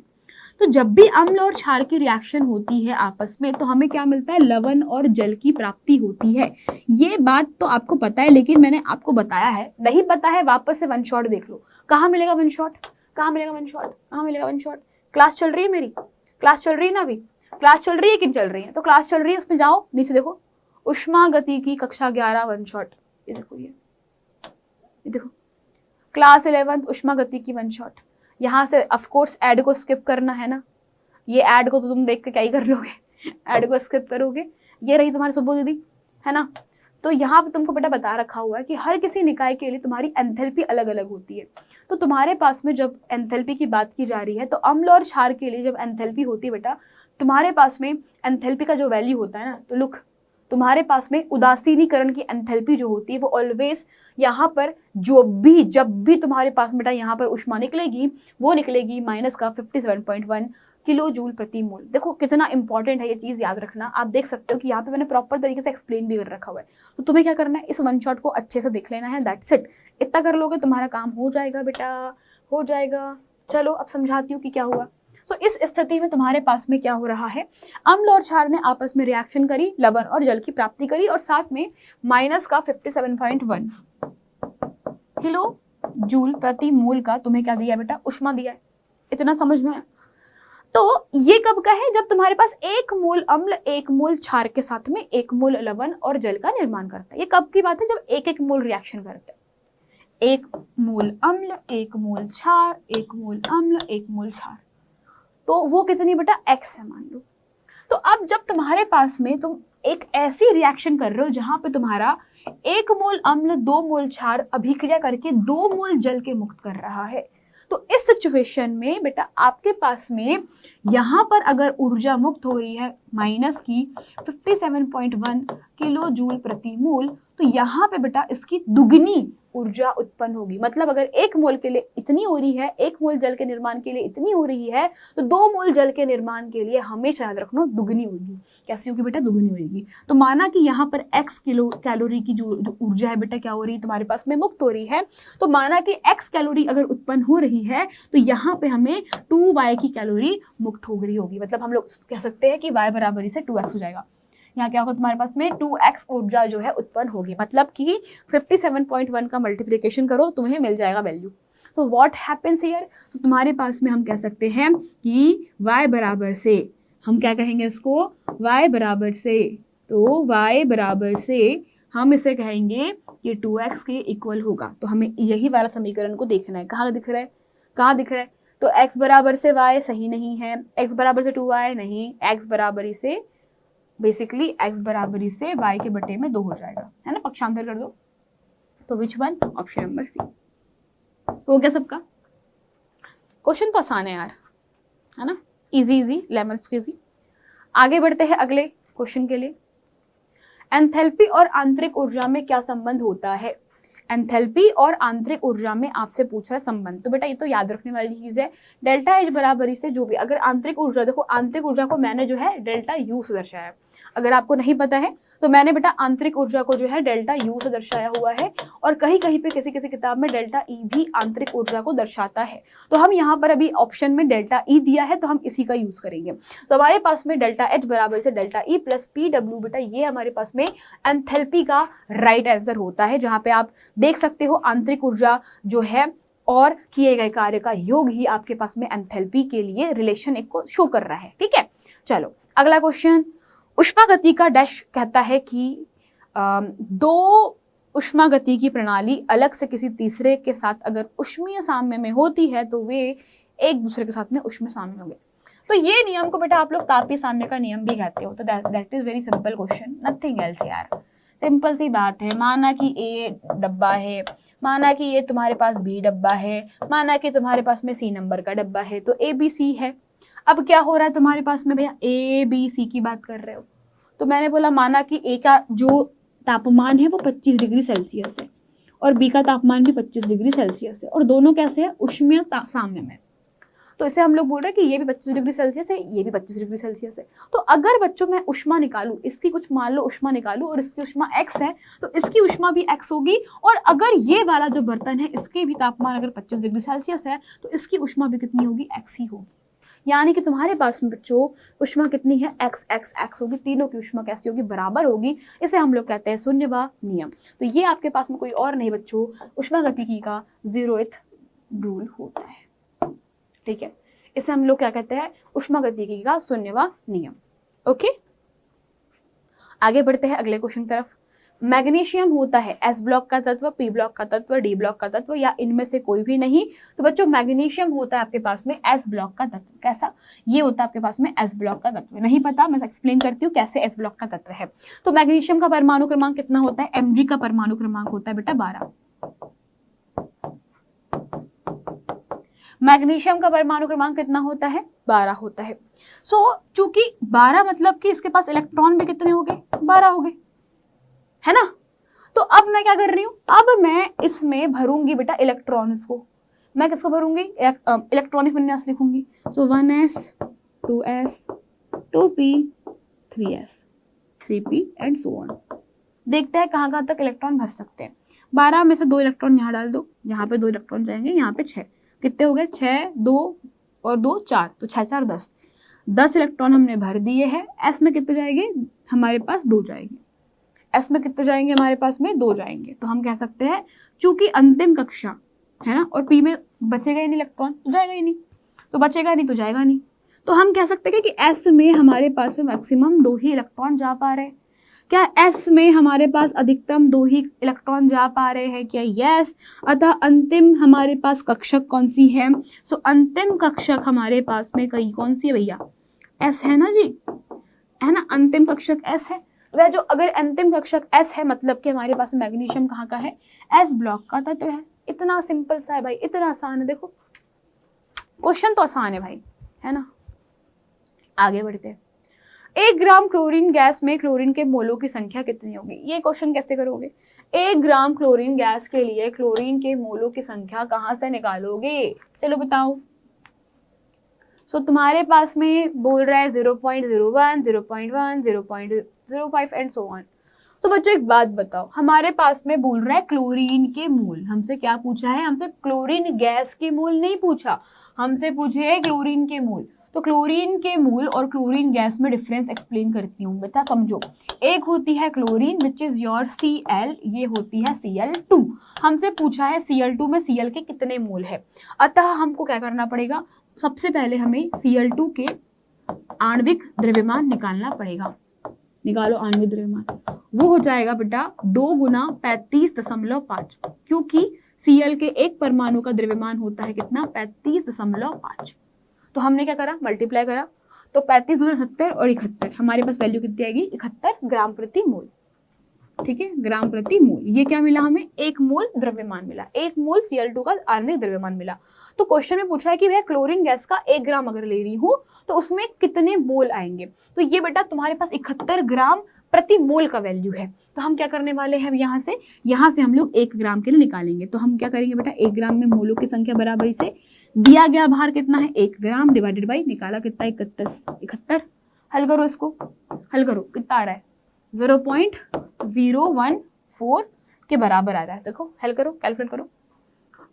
तो जब भी अम्ल और क्षार की रिएक्शन होती है आपस में, तो हमें क्या मिलता है, लवण और जल की प्राप्ति होती है। ये बात तो आपको पता है, लेकिन मैंने आपको बताया है। नहीं पता है वापस से वन शॉट देख लो, कहाँ मिलेगा वन शॉट, कहाँ मिलेगा वन शॉट, कहाँ मिलेगा वन शॉट। क्लास चल रही है मेरी, क्लास चल रही है ना, अभी क्लास चल रही है कि नहीं चल रही है, तो क्लास चल रही है उसमें जाओ नीचे देखो, उष्मा गति की कक्षा 11 वन शॉट, ये देखो, ये देखो क्लास 11 उष्मा गति की वन शॉट। यहाँ से ऑफ कोर्स ऐड को स्किप करना है ना, ये ऐड को तो तुम देख के क्या ही कर लोगे, ऐड को स्किप करोगे। ये रही तुम्हारी सुबो दीदी, है ना। तो यहाँ पे तुमको बेटा बता रखा हुआ है कि हर किसी निकाय के लिए तुम्हारी एंथैल्पी अलग अलग होती है। तो तुम्हारे पास में जब एंथैल्पी की बात की जा रही है, तो अम्ल और क्षार के लिए जब एंथैल्पी होती है बेटा, तुम्हारे पास में एंथैल्पी का जो वैल्यू होता है ना, तो लुक तुम्हारे पास में उदासीनीकरण की एंथैल्पी जो होती है वो ऑलवेज यहाँ पर जब भी तुम्हारे पास बेटा यहाँ पर ऊष्मा निकलेगी, वो निकलेगी माइनस का 57.1 किलो जूल प्रति मोल। देखो कितना इंपॉर्टेंट है ये चीज, याद रखना। आप देख सकते हो कि यहाँ पे मैंने प्रॉपर तरीके से एक्सप्लेन भी कर रखा हुआ है। तो तुम्हें क्या करना है, इस वन शॉट को अच्छे से देख लेना है, दैट्स इट। इतना कर लोगे तुम्हारा काम हो जाएगा बेटा, हो जाएगा। चलो अब समझाती हूँ कि क्या हुआ। सो इस स्थिति में तुम्हारे पास में क्या हो रहा है, अम्ल और क्षार ने आपस में रिएक्शन करी, लवण और जल की प्राप्ति करी, और साथ में माइनस का 57.1 किलो जूल प्रति मोल का तुम्हें क्या दिया बेटा, उष्मा दिया है। इतना समझ में। तो ये कब का है, जब तुम्हारे पास 1 मोल अम्ल 1 मोल क्षार के साथ में 1 मोल लवण और जल का निर्माण करता है। ये कब की बात है, जब 1-1 मोल रिएक्शन करता है। 1 मोल अम्ल 1 मोल क्षार, 1 मोल अम्ल 1 मोल क्षार, तो वो कितनी बेटा X है मान लो। तो अब जब तुम्हारे पास में तुम एक ऐसी रिएक्शन कर रहे हो जहां पे तुम्हारा 1 मोल अम्ल 2 मोल क्षार अभिक्रिया करके 2 मोल जल के मुक्त कर रहा है, तो इस सिचुएशन में बेटा आपके पास में यहाँ पर अगर ऊर्जा मुक्त हो रही है माइनस की 57.1 किलो जूल प्रति मोल, तो यहाँ पे बेटा इसकी दुगनी ऊर्जा उत्पन्न होगी। मतलब अगर 1 मोल के लिए इतनी हो रही है, 1 मोल जल के निर्माण के लिए इतनी हो रही है, तो 2 मोल जल के निर्माण के लिए हमेशा याद रखना दुगनी होगी। कैसी होगी बेटा, दुगनी होगी। तो माना कि यहाँ पर x किलो कैलोरी की जो ऊर्जा है बेटा क्या हो रही है, तुम्हारे पास में मुक्त हो रही है। तो माना कि x कैलोरी अगर उत्पन्न हो रही है, तो यहाँ पे हमें 2y की कैलोरी मुक्त हो रही होगी। मतलब हम लोग कह सकते हैं कि y बराबर से 2x हो जाएगा। यहाँ क्या होगा तुम्हारे पास में 2x ऊर्जा जो है उत्पन्न होगी, मतलब कि 57.1 का मल्टीप्लिकेशन करो तुम्हें मिल जाएगा value. So what happens here, तो तुम्हारे पास में हम कह सकते हैं कि y बराबर से, हम क्या कहेंगे इसको, y बराबर से, तो y बराबर से हम इसे कहेंगे कि 2x के इक्वल होगा। तो हमें यही वाला समीकरण को देखना है, कहाँ दिख रहा है, कहाँ दिख रहा है, तो x बराबर से y सही नहीं है, x बराबर से 2y नहीं, x बराबरी से बेसिकली x बराबरी से y के बटे में 2 हो जाएगा, है ना, पक्षांतर कर दो। तो which one, option number C. हो गया सबका, क्वेश्चन तो आसान है यार, है ना, इजी इजी लेमन स्क्वीजी। आगे बढ़ते हैं अगले क्वेश्चन के लिए। एंथैल्पी और आंतरिक ऊर्जा में क्या संबंध होता है, एंथैल्पी और आंतरिक ऊर्जा में आपसे पूछ रहा है संबंध। तो बेटा ये तो याद रखने वाली चीज है, डेल्टा एच बराबरी से जो भी, अगर आंतरिक ऊर्जा, देखो आंतरिक ऊर्जा को मैंने जो है डेल्टा यू से दर्शाया है, अगर आपको नहीं पता है तो मैंने बेटा आंतरिक ऊर्जा को जो है डेल्टा यू से दर्शाया हुआ है, और कहीं कहीं पे किसी किसी किताब में डेल्टा ई भी आंतरिक ऊर्जा को दर्शाता है। तो हम यहाँ पर अभी ऑप्शन में डेल्टा ई दिया है तो हम इसी का यूज करेंगे। तो हमारे पास में डेल्टा एच बराबर से delta E plus P W, बेटा ये हमारे पास में एंथैल्पी का राइट आंसर होता है, जहाँ पे आप देख सकते हो आंतरिक ऊर्जा जो है और किए गए कार्य का योग ही आपके पास में एंथैल्पी के लिए रिलेशन एक को शो कर रहा है। ठीक है, चलो अगला क्वेश्चन। ऊष्मागति का डैश कहता है कि दो ऊष्मागति की प्रणाली अलग से किसी तीसरे के साथ अगर ऊष्मीय साम्य में होती है तो वे एक दूसरे के साथ में ऊष्मीय साम्य होंगे। तो ये नियम को बेटा आप लोग तापीय साम्य का नियम भी कहते हो। तो that is very simple question, nothing else यार, सिंपल सी बात है। माना कि ए डब्बा है, माना कि ये तुम्हारे पास बी डब्बा है, माना कि तुम्हारे पास में सी नंबर का डब्बा है, तो ए बी सी है। अब क्या हो रहा है तुम्हारे पास में भैया, ए बी सी की बात कर रहे हो, तो मैंने बोला माना कि ए का जो तापमान है वो 25 डिग्री सेल्सियस है और बी का तापमान भी 25 डिग्री सेल्सियस है, और दोनों कैसे है, ऊष्मीय साम्य में। तो इसे हम लोग बोल रहे हैं कि ये भी 25 डिग्री सेल्सियस है, ये भी 25 डिग्री सेल्सियस है। तो अगर बच्चों मैं ऊष्मा निकालूं, इसकी कुछ मान लो ऊष्मा निकालूं और इसकी ऊष्मा x है, तो इसकी ऊष्मा भी x होगी, और अगर ये वाला जो बर्तन है इसके भी तापमान अगर 25 डिग्री सेल्सियस है तो इसकी ऊष्मा भी कितनी होगी, x ही होगी। यानी कि तुम्हारे पास में बच्चों ऊष्मा कितनी है, x x x होगी, तीनों की ऊष्मा कैसी होगी, बराबर होगी। इसे हम लोग कहते हैं शून्यवाद नियम। तो ये आपके पास में कोई और नहीं बच्चों, ऊष्मागतिकी का 0th रूल होता है। ठीक है, इसे हम लोग क्या कहते हैं, ऊष्मागतिकी का शून्यवाद नियम। ओके, आगे बढ़ते हैं अगले क्वेश्चन की तरफ। मैग्नीशियम होता है एस ब्लॉक का तत्व, पी ब्लॉक का तत्व, डी ब्लॉक का तत्व, या इनमें से कोई भी नहीं। तो बच्चों मैग्नीशियम होता है आपके पास में एस ब्लॉक का तत्व। कैसा, ये होता है आपके पास में एस ब्लॉक का तत्व। नहीं पता, मैं एक्सप्लेन करती हूँ कैसे एस ब्लॉक का तत्व है। तो मैग्नीशियम का परमाणु क्रमांक कितना होता है, Mg का परमाणु क्रमांक होता है बेटा 12। मैग्नीशियम का परमाणु क्रमांक कितना होता है, 12 होता है। चूंकि 12 मतलब कि इसके पास इलेक्ट्रॉन भी कितने हो गए, 12 हो गए, है ना। तो अब मैं क्या कर रही हूं, अब मैं इसमें भरूंगी बेटा इलेक्ट्रॉन्स को। मैं किसको भरूंगी, इलेक्ट्रॉनिक विन्यास लिखूंगी। सो 1s 2s 2p 3s 3p and so on. देखते हैं कहाँ कहाँ तक इलेक्ट्रॉन भर सकते हैं। 12 में से 2 इलेक्ट्रॉन यहाँ डाल दो, यहाँ पे 2 इलेक्ट्रॉन जाएंगे, यहाँ पे 6, कितने हो गए, 6 2 और 2 4, तो 6 4 10 इलेक्ट्रॉन हमने भर दिए हैं। एस में कितने जाएंगे, हमारे पास 2 जाएंगे। एस में कितने जाएंगे, हमारे पास में 2 जाएंगे। तो हम कह सकते हैं चूंकि अंतिम कक्षा है ना, और पी में बचेगा ही नहीं इलेक्ट्रॉन, तो जाएगा ही नहीं, तो बचेगा नहीं तो जाएगा नहीं। तो हम कह सकते हैं कि एस में हमारे पास में मैक्सिमम 2 ही इलेक्ट्रॉन जा पा रहे हैं। क्या एस में हमारे पास अधिकतम 2 ही इलेक्ट्रॉन जा पा रहे हैं, क्या, यस। अतः अंतिम हमारे पास कक्षक कौन सी है, सो अंतिम कक्षक हमारे पास में कौन सी है भैया, एस है ना जी, है ना, अंतिम कक्षक एस है। वह जो अगर अंतिम कक्षक एस है मतलब कि हमारे पास मैग्नीशियम कहाँ का है, एस ब्लॉक का तत्व है। इतना सिंपल सा है भाई, इतना आसान है। देखो क्वेश्चन तो आसान है भाई, है ना। आगे बढ़ते हैं। 1 ग्राम क्लोरीन गैस में क्लोरीन के मोलों की संख्या कितनी होगी, ये क्वेश्चन कैसे करोगे। 1 ग्राम क्लोरीन गैस के लिए क्लोरीन के मोलों की संख्या कहाँ से निकालोगे, चलो बताओ। सो तुम्हारे पास में बोल रहा है 0.01 0.1 0.05 एंड सो ऑन। तो बच्चों एक बात बताओ, हमारे पास में बोल रहा है क्लोरीन के मोल, हमसे क्या पूछा है, हमसे क्लोरीन गैस के मोल नहीं पूछा, हमसे पूछे क्लोरीन के मोल। तो क्लोरीन के मोल और क्लोरीन गैस में डिफरेंस एक्सप्लेन करती हूँ बेटा, समझो। एक होती है chlorine which is your Cl, ये होती है Cl2। हमसे पूछा है Cl2 में Cl के कितने मोल है, अतः हमको क्या करना पड़ेगा, सबसे पहले हमें Cl2 के आणविक द्रव्यमान निकालना पड़ेगा। निकालो आणविक द्रव्यमान, वो हो जाएगा बेटा 2 गुना 35.5, क्योंकि Cl के एक परमाणु का द्रव्यमान होता है कितना, 35.5। तो हमने क्या करा, मल्टीप्लाई करा, तो 35 गुना 70 और 71, हमारे पास वैल्यू कितनी आएगी, 71 ग्राम प्रति मोल। ठीक है, ग्राम प्रति मोल। ये क्या मिला हमें, 1 मोल द्रव्यमान मिला, 1 मोल Cl2 का आणविक द्रव्यमान मिला। तो क्वेश्चन में पूछा है कि भैया क्लोरीन गैस का 1 ग्राम अगर ले रही हूँ तो उसमें कितने मोल आएंगे। तो ये बेटा तुम्हारे पास 71 ग्राम प्रति मोल का वैल्यू है। तो हम क्या करने वाले हैं, यहाँ से हम लोग 1 ग्राम के लिए निकालेंगे। तो हम क्या करेंगे बेटा, 1 ग्राम में मोलों की संख्या बराबरी से दिया गया भार कितना है, 1 ग्राम डिवाइडेड बाई निकाला कितना, 71। हल करो इसको, हल करो, कितना आ रहा है, 0.014 के बराबर आ रहा है। देखो हल करो, कैलकुलेट करो।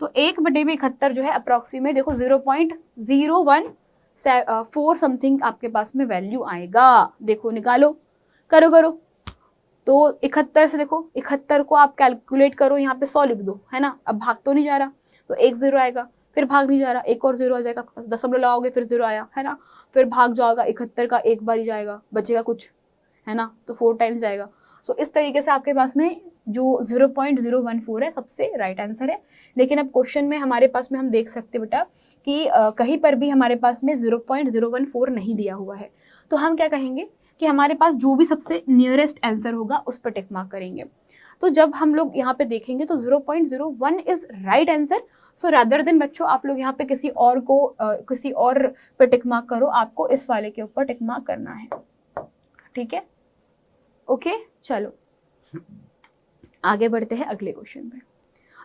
तो 1/71 जो है अप्रोक्सीमेट, देखो 0.0114 समथिंग आपके पास में वैल्यू आएगा। देखो निकालो, करो। तो 71 से देखो, 71 को आप कैलकुलेट करो, यहाँ पे 100 लिख दो, है ना। अब भाग तो नहीं जा रहा, तो 1 0 आएगा, फिर भाग नहीं जा रहा, एक और 0 आ जाएगा, दशमलव लगाओगे फिर 0 आया, है ना। फिर भाग जाएगा, 71 का एक बार ही जाएगा, बचेगा कुछ, है ना, तो 4 टाइम्स जाएगा। सो इस तरीके से आपके पास में जो 0.014 है सबसे राइट आंसर है। लेकिन अब क्वेश्चन में हमारे पास में हम देख सकते बेटा कि कहीं पर भी हमारे पास में 0.014 नहीं दिया हुआ है। तो हम क्या कहेंगे कि हमारे पास जो भी सबसे नियरेस्ट आंसर होगा उस पर टिक मार्क करेंगे। तो जब हम लोग यहाँ पे देखेंगे तो 0.01 is right answer. So rather than बच्चों आप लोग यहाँ पे किसी और पे टिक मार्क करो, आपको इस वाले के ऊपर टिक मार्क करना है। ठीक है, ओके चलो आगे बढ़ते हैं अगले क्वेश्चन पे।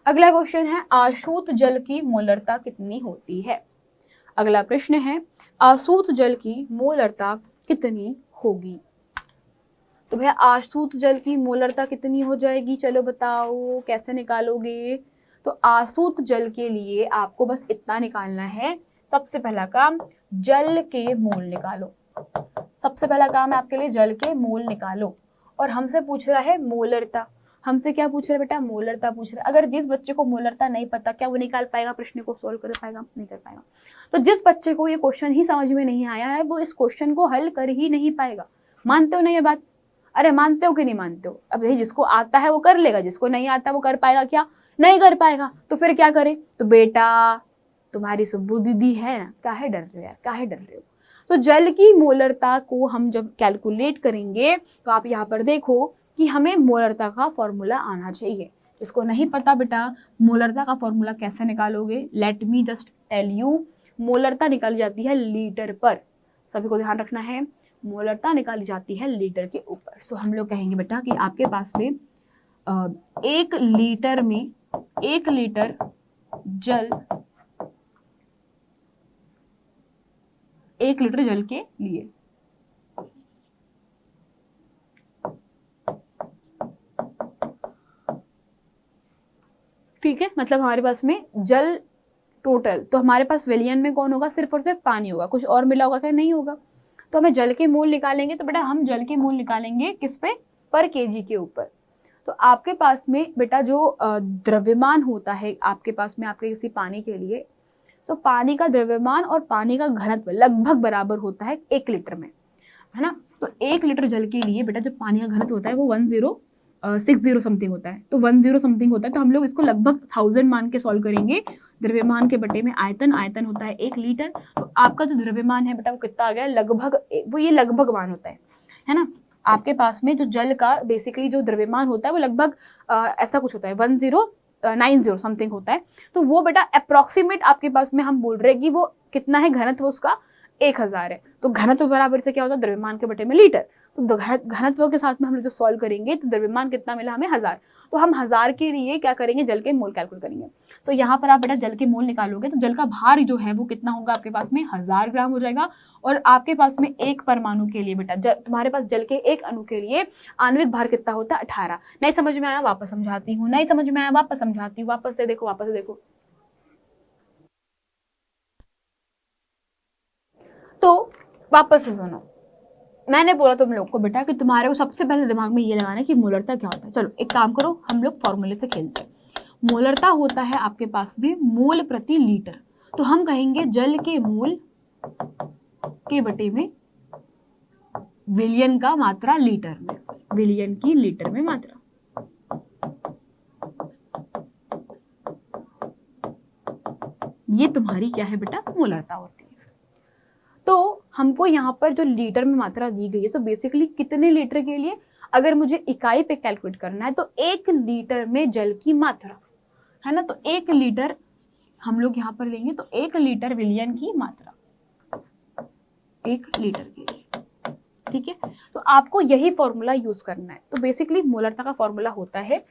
अगला क्वेश्चन है आशुत जल की मोलरता कितनी होती है। अगला प्रश्न है आशुत जल की मोलरता कितनी होगी। तो भैया आशुत जल की मोलरता कितनी हो जाएगी, चलो बताओ कैसे निकालोगे। तो आशुत जल के लिए आपको बस इतना निकालना है, सबसे पहला काम जल के मोल निकालो। सबसे पहला काम है आपके लिए जल के मोल निकालो। और हमसे पूछ रहा है मोलरता, हमसे क्या पूछ रहा है बेटा, मोलरता पूछ रहा है। अगर जिस बच्चे को मोलरता नहीं पता, क्या वो निकाल पाएगा, प्रश्न को सोल्व कर पाएगा, नहीं कर पाएगा। तो जिस बच्चे को ये क्वेश्चन ही समझ में नहीं आया है वो इस क्वेश्चन को हल कर ही नहीं पाएगा। मानते हो ना ये बात, अरे मानते हो कि नहीं मानते हो। अब यही जिसको आता है वो कर लेगा, जिसको नहीं आता वो कर पाएगा क्या, नहीं कर पाएगा। तो फिर क्या करे, तो बेटा तुम्हारी सुब्बू दीदी है ना, काहे डर रहे हो यार, काहे डर रहे हो। तो जल की मोलरता को हम जब कैलकुलेट करेंगे तो आप यहाँ पर देखो कि हमें मोलरता का फॉर्मूला आना चाहिए। इसको नहीं पता बेटा मोलरता का फॉर्मूला कैसे निकालोगे, let me just tell you. मोलरता निकाली जाती है लीटर पर, सभी को ध्यान रखना है, मोलरता निकाली जाती है लीटर के ऊपर। सो हम लोग कहेंगे बेटा कि आपके पास में 1 लीटर में 1 लीटर जल 1 लीटर जल के लिए ठीक है, मतलब हमारे पास में जल टोटल, तो हमारे पास विलियन में कौन होगा, सिर्फ और सिर्फ पानी होगा, कुछ और मिला होगा क्या, नहीं होगा। तो हमें जल के मोल निकालेंगे, तो बेटा हम जल के मोल निकालेंगे किस पे, पर केजी के ऊपर। तो आपके पास में बेटा जो द्रव्यमान होता है आपके पास में आपके किसी पानी के लिए, तो पानी का द्रव्यमान और पानी का घनत्व लगभग बराबर होता है 1 लीटर में, है ना। तो 1 लीटर जल के लिए बेटा जो पानी का घनत्व होता है वो 1060 समथिंग होता है, तो 10 समथिंग होता है। तो हम लोग इसको लगभग 1000 मान के सॉल्व करेंगे। द्रव्यमान के बटे में आयतन, आयतन होता है 1 लीटर। तो आपका जो द्रव्यमान है बेटा वो कितना आ गया, लगभग, वो ये लगभग मान होता है ना। आपके पास में जो जल का बेसिकली जो द्रव्यमान होता है वो लगभग ऐसा कुछ होता है 1090 समथिंग होता है। तो वो बेटा अप्रोक्सीमेट आपके पास में हम बोल रहे हैं कि वो कितना है, घनत्व उसका 1000 है। तो घनत्व बराबर से क्या होता है, द्रव्यमान के बटे में लीटर। तो घनत्व के साथ में हम लोग जो सॉल्व करेंगे तो द्रव्यमान कितना मिला हमें 1000। तो हम 1000 के लिए क्या करेंगे, जल के मोल कैलकुलेट करेंगे। तो यहाँ पर आप बेटा जल के मोल निकालोगे तो जल का भार जो है वो कितना होगा आपके पास में 1000 ग्राम हो जाएगा। और आपके पास में एक परमाणु के लिए बेटा तुम्हारे पास जल के एक अणु के लिए आणविक भार कितना होता है 18। नहीं समझ में आया वापस समझाती हूँ, नहीं समझ में आया वापस समझाती हूँ, वापस से देखो, वापस से देखो। तो वापस से सुनो, मैंने बोला तुम लोग को बेटा कि तुम्हारे को सबसे पहले दिमाग में ये लगाना है कि मोलरता क्या होता है। चलो एक काम करो, हम लोग फॉर्मूले से खेलते हैं। मोलरता होता है आपके पास में मोल प्रति लीटर, तो हम कहेंगे जल के मोल के बटे में विलियन का मात्रा लीटर में, विलियन की लीटर में मात्रा। ये तुम्हारी क्या है बेटा, मोलरता होती है। तो हमको यहाँ पर जो लीटर में मात्रा दी गई है, तो बेसिकली कितने लीटर के लिए, अगर मुझे इकाई पे कैलकुलेट करना है तो 1 लीटर में जल की मात्रा है ना, तो 1 लीटर हम लोग यहाँ पर लेंगे, तो 1 लीटर विलियन की मात्रा 1 लीटर के लिए, ठीक है। तो आपको यही फॉर्मूला यूज करना है। तो बेसिकली मोलरता का फॉर्मूला होता है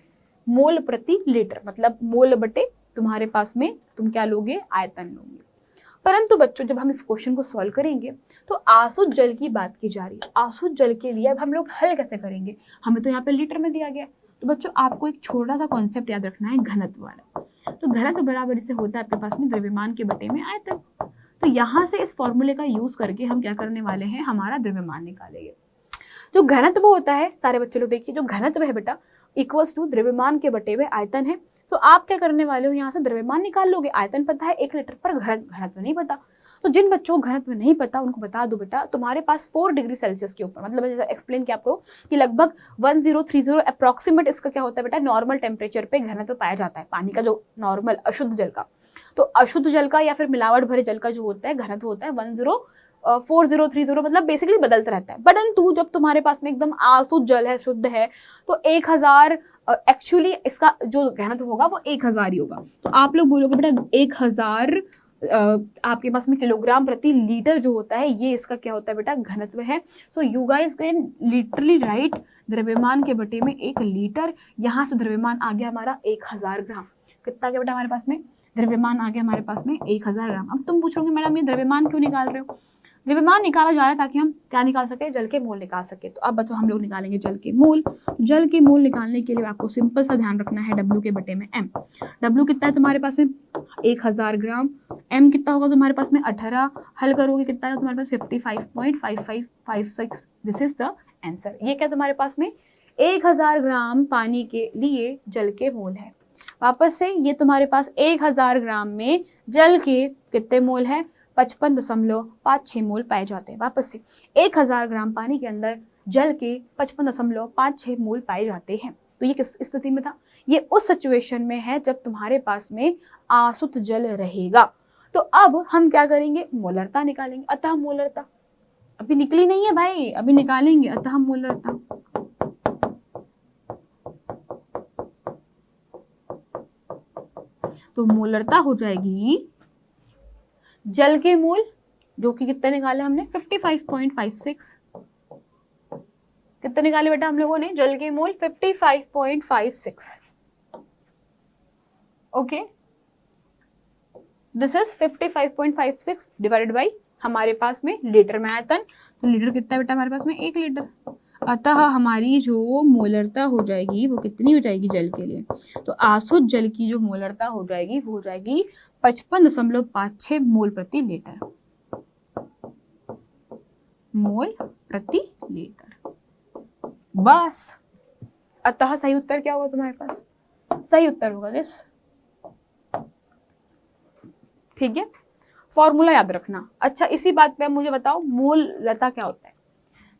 मोल प्रति लीटर, मतलब मोल बटे तुम्हारे पास में तुम क्या लोगे, आयतन लोगे। परंतु बच्चों जब हम इस क्वेश्चन को सॉल्व करेंगे तो आसुत जल की बात की जा रही है। आसुत जल के लिए अब हम लोग हल कैसे करेंगे, हमें तो यहाँ पे लीटर में दिया गया। तो बच्चों आपको एक छोटा सा कॉन्सेप्ट याद रखना है, घनत्व वाला। तो घनत्व बराबर से होता है आपके पास में द्रव्यमान के बटे में आयतन। तो यहाँ से इस फॉर्मूले का यूज करके हम क्या करने वाले हैं, हमारा द्रव्यमान निकालेंगे। जो घनत्व होता है, सारे बच्चे लोग देखिए, जो घनत्व है बेटा इक्वल्स टू द्रव्यमान के बटे हुए आयतन है। तो आप क्या करने वाले हो, यहाँ से द्रव्यमान निकाल लोगे। आयतन पता है 1 लीटर पर, घनत्व नहीं पता। तो जिन बच्चों को घनत्व नहीं पता उनको बता दो बेटा, तुम्हारे पास 4 डिग्री सेल्सियस के ऊपर, मतलब जैसे एक्सप्लेन किया आपको कि लगभग 1030 अप्रोक्सीमेट इसका क्या होता है बेटा, नॉर्मल टेम्परेचर पे घनत्व पाया जाता है पानी का, जो नॉर्मल अशुद्ध जल का। तो अशुद्ध जल का या फिर मिलावट भरे जल का जो होता है घनत्व होता है 104030, मतलब बेसिकली बदलता रहता है। परंतु जब तुम्हारे पास में एकदम आसुत जल है, शुद्ध है, तो 1000 एक्चुअली इसका जो घनत्व होगा वो 1000 ही होगा। तो आप लोग बोलोगे बेटा 1000 आपके पास में किलोग्राम प्रति लीटर जो होता है, ये इसका क्या होता है बेटा, घनत्व है। So you guys can literally right द्रव्यमान के बटे में 1 लीटर। यहाँ से द्रव्यमान आ गया हमारा 1000 ग्राम। कितना गया बेटा हमारे पास में, द्रव्यमान आ गया हमारे पास में 1000 ग्राम। अब तुम पूछोगे मैडम ये द्रव्यमान क्यों निकाल रहे हो, द्रव्यमान निकाला जा रहा है ताकि हम क्या निकाल सके, जल के मोल निकाल सके। तो अब बच्चों हम लोग निकालेंगे जल के मोल। जल के मोल निकालने के लिए आपको सिंपल सा ध्यान रखना है W के बटे में M। W कितना है तुम्हारे पास में 1000 ग्राम, M कितना होगा तुम्हारे पास में 18, हल करोगे कितना है तुम्हारे पास 55.5556। This is the answer. ये क्या तुम्हारे पास में 1000 ग्राम पानी के लिए जल के मोल है। वापस से ये तुम्हारे पास 1000 ग्राम में जल के कितने मोल है, 55.56 मोल पाए जाते हैं। वापस से 1000 ग्राम पानी के अंदर जल के 55.56 मोल पाए जाते हैं। तो ये किस स्थिति में था, ये उस सिचुएशन में है जब तुम्हारे पास में आसुत जल रहेगा। तो अब हम क्या करेंगे, मोलरता निकालेंगे। अतः मोलरता अभी निकली नहीं है भाई, अभी निकालेंगे। अतः मोलरता, तो मोलरता हो जाएगी जल के मोल, जो कि कितने निकाले हमने 55.56। कितने निकाले बेटा हम लोगों ने, जल के मोल 55.56। Okay, this is 55.56 divided by हमारे पास में लीटर में आयतन। तो लीटर कितना है बेटा हमारे पास में, 1 लीटर। अतः हमारी जो मोलरता हो जाएगी वो कितनी हो जाएगी जल के लिए, तो आसुत जल की जो मोलरता हो जाएगी वो हो जाएगी 55.56 मोल प्रति लीटर, मोल प्रति लीटर। बस, अतः सही उत्तर क्या होगा तुम्हारे पास, सही उत्तर होगा दिस। ठीक है, फॉर्मूला याद रखना। अच्छा, इसी बात पे मुझे बताओ मोलरता क्या होता है।